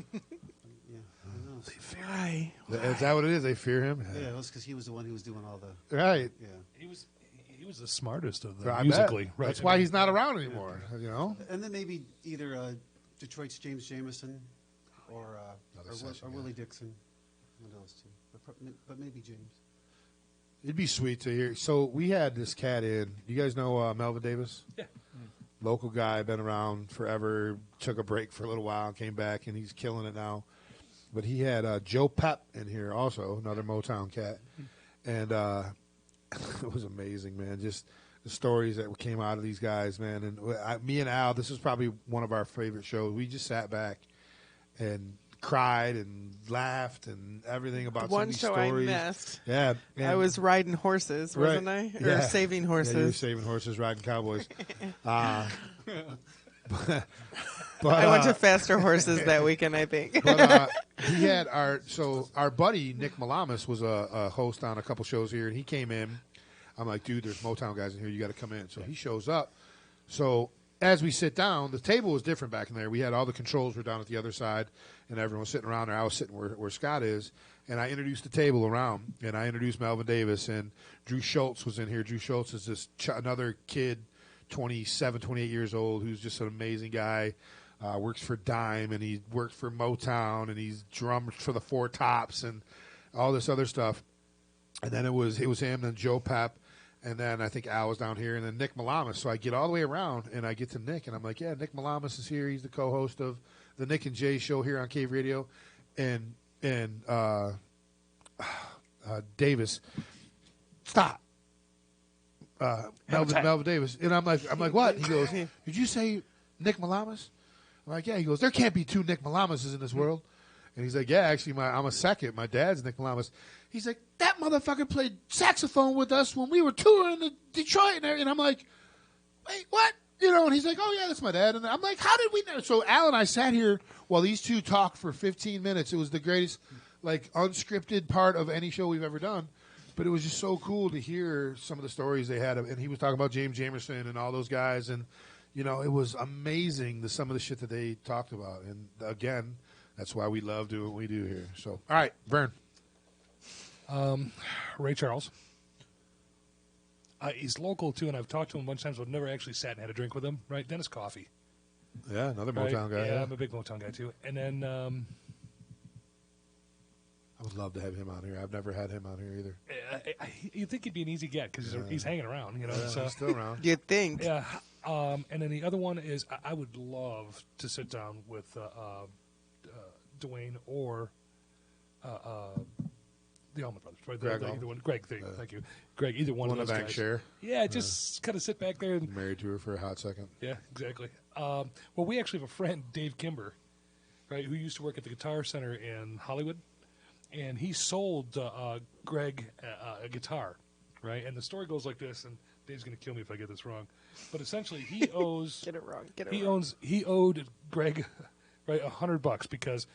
Yeah, I don't know. Why? Is that what it is? They fear him? Yeah, it was because he was the one who was doing all the. Right. Yeah. He was the smartest of them I bet. musically. Right. That's why he's not around anymore. You know. And then maybe either Detroit's James Jamerson or Willie Dixon. One of those two, but maybe James. It'd be sweet to hear. So we had this cat in. You guys know Melvin Davis? Yeah. Local guy, been around forever. Took a break for a little while, came back, and he's killing it now. But he had Joe Pep in here also, another Motown cat. And it was amazing, man. Just the stories that came out of these guys, man. And me and Al, this is probably one of our favorite shows. We just sat back and cried and laughed and everything about One some of show these stories. I missed. Yeah. I was riding horses, wasn't I? Or saving horses. Yeah, you were saving horses, riding cowboys. But I went to faster horses that weekend, I think. But he had our buddy Nick Malamas was a host on a couple shows here, and he came in. I'm like, dude, there's Motown guys in here. You got to come in. So he shows up. So as we sit down, the table was different back in there. We had all the controls were down at the other side, and everyone was sitting around there. I was sitting where Scott is, and I introduced the table around, and I introduced Melvin Davis, and Drew Schultz was in here. Drew Schultz is this another kid, 27, 28 years old, who's just an amazing guy. Works for Dime, and he worked for Motown, and he's drummed for the Four Tops and all this other stuff. And then it was him, and Joe Pep, and then I think Al was down here, and then Nick Malamas. So I get all the way around, and I get to Nick, and I'm like, yeah, Nick Malamas is here. He's the co-host of the Nick and Jay show here on Cave Radio. And Davis, stop. Melvin Davis. And I'm like, what? He goes, did you say Nick Malamas? I'm like, yeah. He goes, there can't be two Nick Malamases in this world. And he's like, yeah, actually, I'm a second. My dad's Nick Malamas. He's like, that motherfucker played saxophone with us when we were touring in Detroit. And I'm like, wait, what? And he's like, oh, yeah, that's my dad. And I'm like, how did we know? So Al and I sat here while these two talked for 15 minutes. It was the greatest, unscripted part of any show we've ever done. But it was just so cool to hear some of the stories they had. And he was talking about James Jamerson and all those guys. And, it was amazing, some of the shit that they talked about. And, again, that's why we love doing what we do here. So, all right, Vern. Ray Charles. He's local, too, and I've talked to him a bunch of times, but I've never actually sat and had a drink with him. Right? Dennis Coffey. Yeah, another Motown guy. Yeah, I'm a big Motown guy, too. And then... I would love to have him on here. I've never had him on here either. You'd think he'd be an easy get because he's hanging around, so. He's still around. You'd think. Yeah. And then the other one is I would love to sit down with Dwayne or the Allman Brothers, right? Greg Either Allman. one. Greg, thank you. Greg, either one of those bank guys. share. Yeah, just kind of sit back there and Married to her for a hot second. yeah, exactly. Well, we actually have a friend, Dave Kimber, right, who used to work at the Guitar Center in Hollywood, and he sold Greg a guitar, right? And the story goes like this, and Dave's going to kill me if I get this wrong, but essentially he owes Get it wrong. he owed Greg right $100 because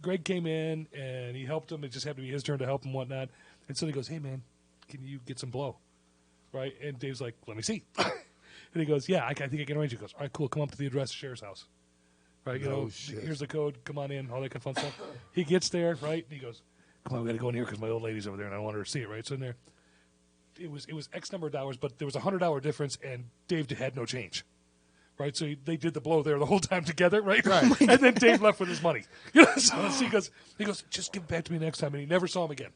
Greg came in and he helped him. It just happened to be his turn to help him, and whatnot. And so he goes, "Hey man, can you get some blow?" Right? And Dave's like, "Let me see." And he goes, "Yeah, I think I can arrange it." He goes, "All right, cool. Come up to the address of Cher's house." Right? You know, here's the code. Come on in. All that kind of fun stuff. He gets there, right? And he goes, "Come on, we got to go in here because my old lady's over there and I want her to see it." Right? So in there, it was X number of dollars, but there was $100 difference, and Dave had no change. Right, so they did the blow there the whole time together, right? And then Dave left with his money. You know, so he goes, "Just give it back to me next time," and he never saw him again.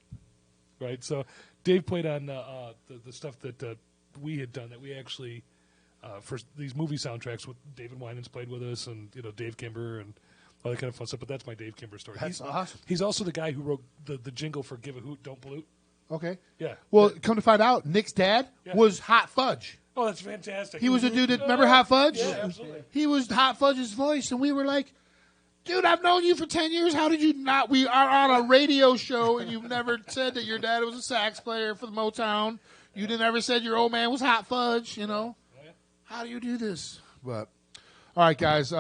Right, so Dave played on the stuff that we had done that we actually for these movie soundtracks. With David Winans played with us, and Dave Kimber and all that kind of fun stuff. But that's my Dave Kimber story. That's awesome. He's also the guy who wrote the jingle for "Give a Hoot, Don't Pollute." Okay. Yeah. Well, come to find out, Nick's dad was Hot Fudge. Oh, that's fantastic. He was a dude that remember Hot Fudge? Yeah, absolutely. He was Hot Fudge's voice, and we were like, "Dude, I've known you for 10 years. How did you not? We are on a radio show, and you've never said that your dad was a sax player for the Motown. You didn't ever said your old man was Hot Fudge. You know, how do you do this?" But all right, guys,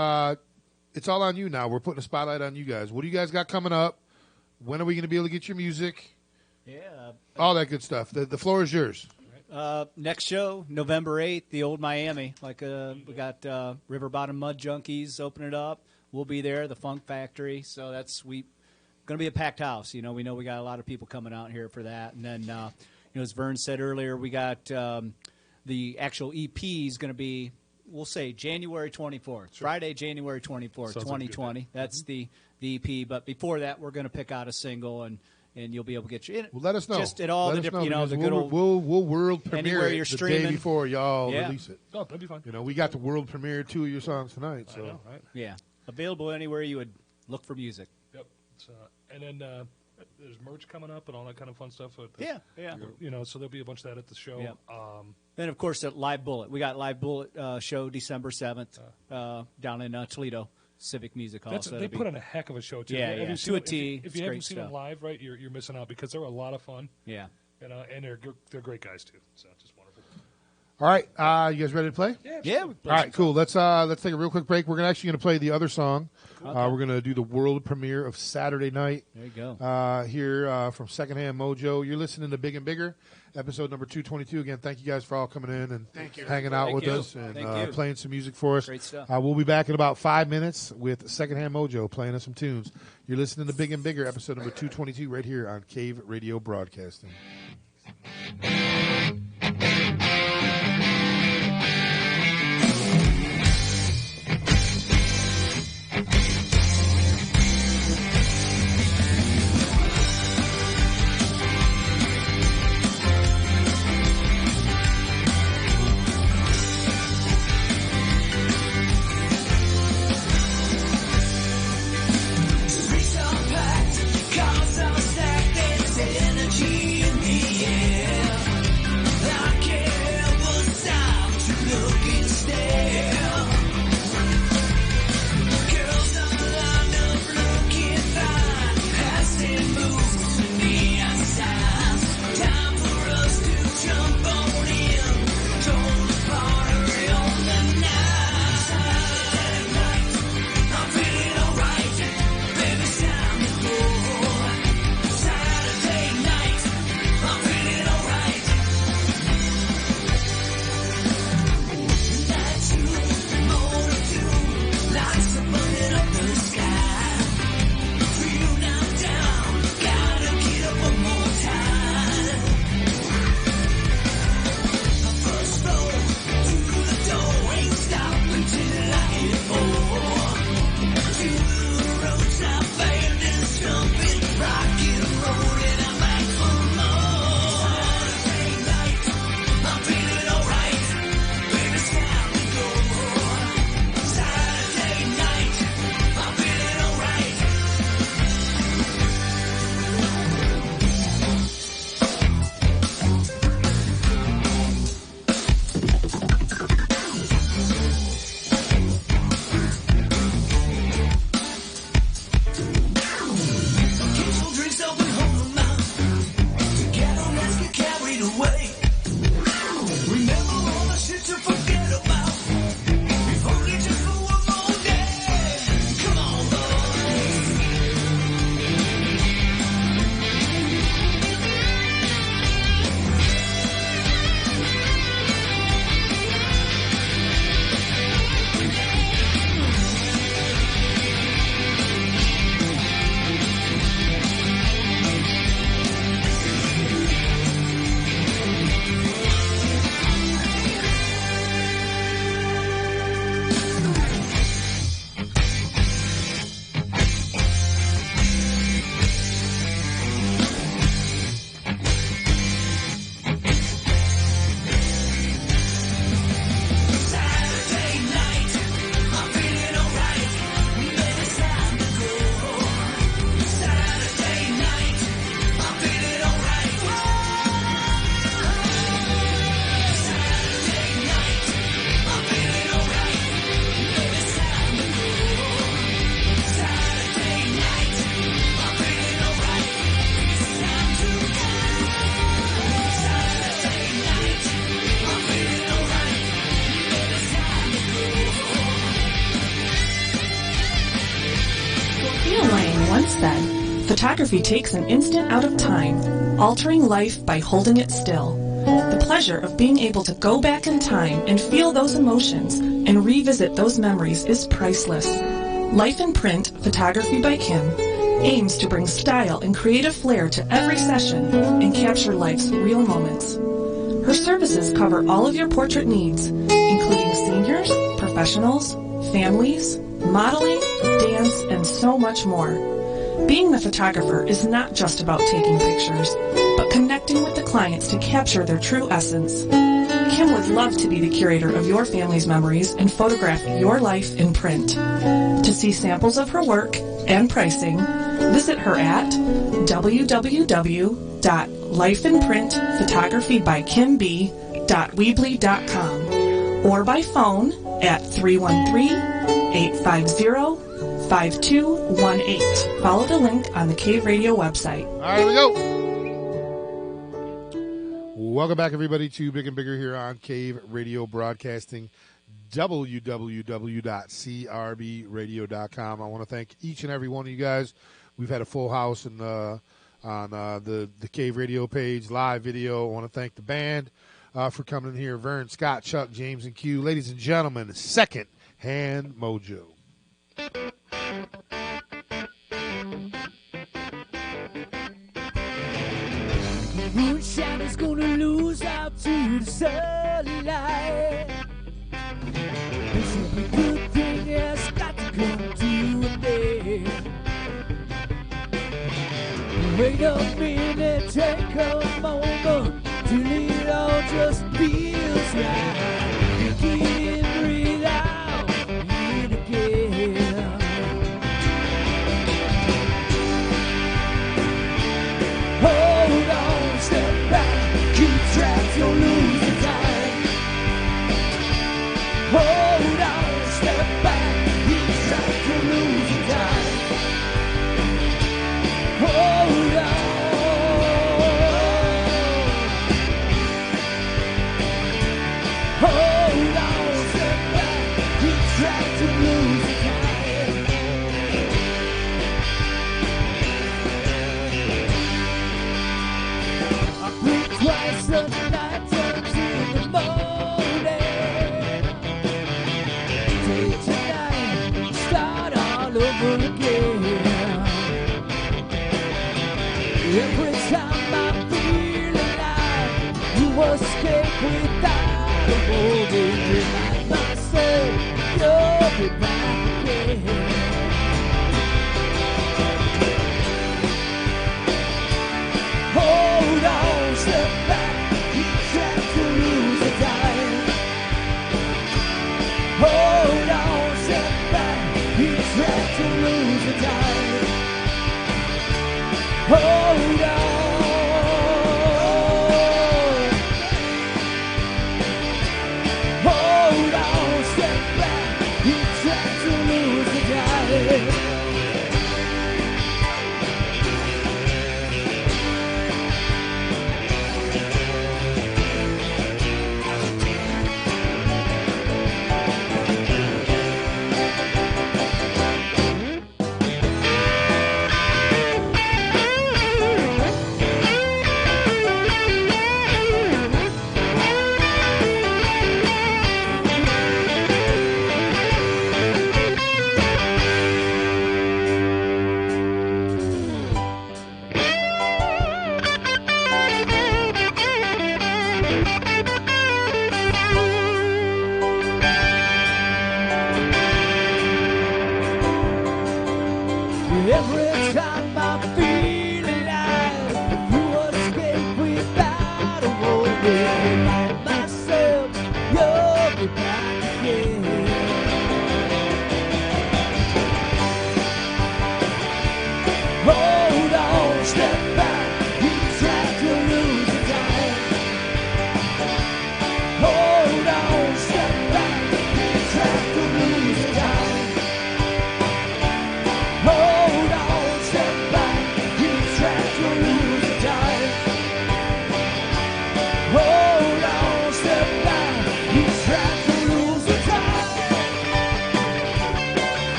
it's all on you now. We're putting a spotlight on you guys. What do you guys got coming up? When are we going to be able to get your music? Yeah. All that good stuff. The floor is yours. Next show, November 8th, the Old Miami. We got River Bottom Mud Junkies opening it up. We'll be there, the Funk Factory. So that's going to be a packed house. We know we got a lot of people coming out here for that. And then, as Vern said earlier, we got the actual EP is going to be, we'll say January 24th, Friday, January 24th, 2020. That's the EP. But before that, we're going to pick out a single and you'll be able to get Well, let us know. Just at all let the different, the good old. We'll world premiere anywhere it you're the streaming. day before y'all Yeah. release it. Oh, that'd be fun. We got the world premiere 2 of your songs tonight. So I know, right? Yeah, available anywhere you would look for music. Yep. And then there's merch coming up and all that kind of fun stuff. Yeah. So there'll be a bunch of that at the show. Yeah. Then, of course, at Live Bullet. We got Live Bullet show December 7th down in Toledo Civic Music Hall. They put on a heck of a show, too. Yeah. To a T. If you haven't seen them live, right, you're missing out because they're a lot of fun. Yeah. And they're great guys, too. So just wonderful. all right, you guys ready to play? Yeah. All right, cool. Let's take a real quick break. We're actually going to play the other song. Okay. We're going to do the world premiere of Saturday night. There you go. Here from Secondhand Mojo. You're listening to Big and Bigger, episode number 222. Again, thank you guys for all coming in and hanging out with us and playing some music for us. Great stuff. We'll be back in about 5 minutes with Secondhand Mojo playing us some tunes. You're listening to Big and Bigger, episode number 222, right here on Cave Radio Broadcasting. Cause I'm stacked, there's energy in the air. once said, photography takes an instant out of time, altering life by holding it still. The pleasure of being able to go back in time and feel those emotions and revisit those memories is priceless. Life in Print, Photography by Kim, aims to bring style and creative flair to every session and capture life's real moments. Her services cover all of your portrait needs, including seniors, professionals, families, modeling, dance, and so much more. Being the photographer is not just about taking pictures, but connecting with the clients to capture their true essence. Kim would love to be the curator of your family's memories and photograph your life in print. To see samples of her work and pricing, visit her at www.lifeinprintphotographybyKimB.weebly.com or by phone at 313-850-5218. Follow the link on the Cave Radio website. All right, here we go. Welcome back, everybody, to Big and Bigger here on Cave Radio Broadcasting, www.crbradio.com. I want to thank each and every one of you guys. We've had a full house on the Cave Radio page, live video. I want to thank the band for coming in here. Vern, Scott, Chuck, James, and Q. Ladies and gentlemen, Second Hand Mojo. Moonshine is gonna lose out to the sunlight. This every good thing has got to come to an end. Wait a minute, take a moment till it all just feels right. Take it in, breathe out, in again. Hold on, step back, keep track, don't lose the time. Hold on, step back, keep track, don't lose the time. Hold on. Hold on, step back, keep track, don't lose the time. I blink twice and the night turns in the morning. Take tonight, start all over again. Every time I feel alive, you escape without a holding. Remind myself you'll be back again. Hold on, step back, keep track to lose the time. Hold on, step back, keep track to lose the time. Hold on. Hold on, step back, keep track to lose the time.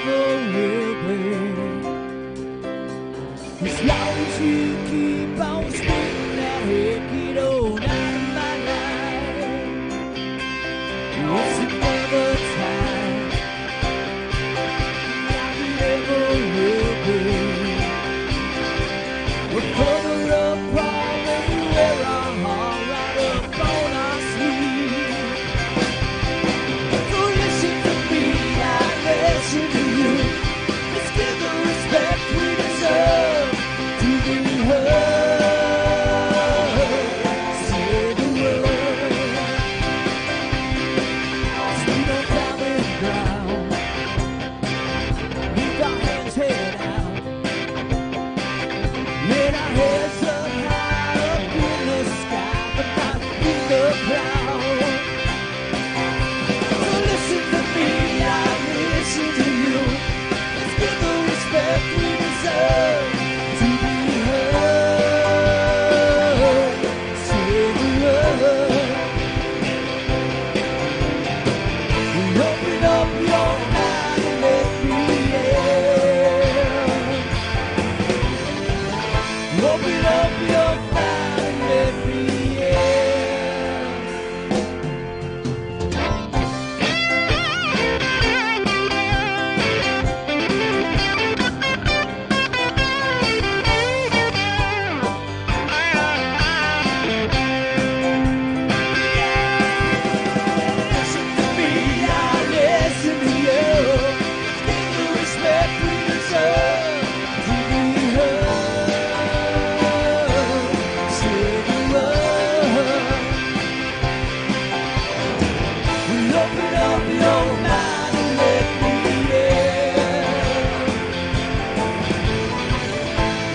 never will be. As long as you keep on spitting that hickey on out of my life, it's another time. Like it never will be. We'll cover up all and wear our heart right up on our sleeve. So listen to me, I listen to you. Let's give the respect we deserve to be heard. Say the word. Speed on common ground. With our hands held out. Let our heads up high up in the sky, but not in the cloud. So listen to me, I listen to you. Let's give the respect we deserve to be heard. Say the word. Open up your mind and let me in. Open up your mind and let me listen to me, I listen to you. Give the respect we deserve to be heard. Say the word. Open up your mind and let me in.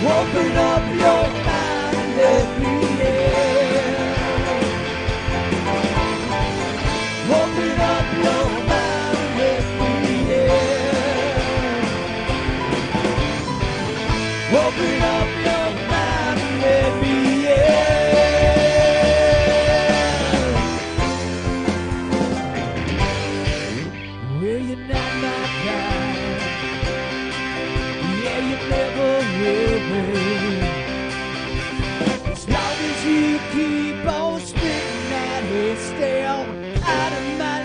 Open up your mind and let me in. Open up your mind and let me in. Open up your mind and let me in. Well, you're not my kind. Yeah, you never will be. As long as you keep on spitting that head, stay on out of my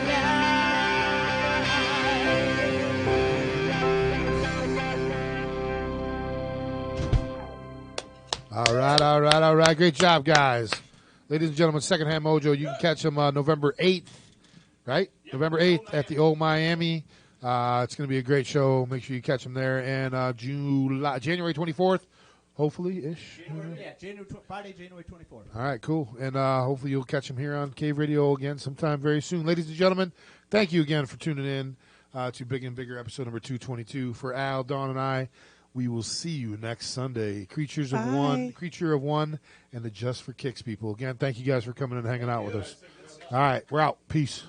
All right. Great job, guys. Ladies and gentlemen, Secondhand Mojo. You can catch them November 8th, right? November 8th at the Old Miami. It's going to be a great show. Make sure you catch them there. And January 24th, hopefully-ish. Friday, January 24th. All right, cool. And hopefully you'll catch them here on Cave Radio again sometime very soon. Ladies and gentlemen, thank you again for tuning in to Big and Bigger episode number 222. For Al, Dawn, and I, we will see you next Sunday. Creature of One, and the Just for Kicks people. Again, thank you guys for coming and hanging out with us. All right, we're out. Peace.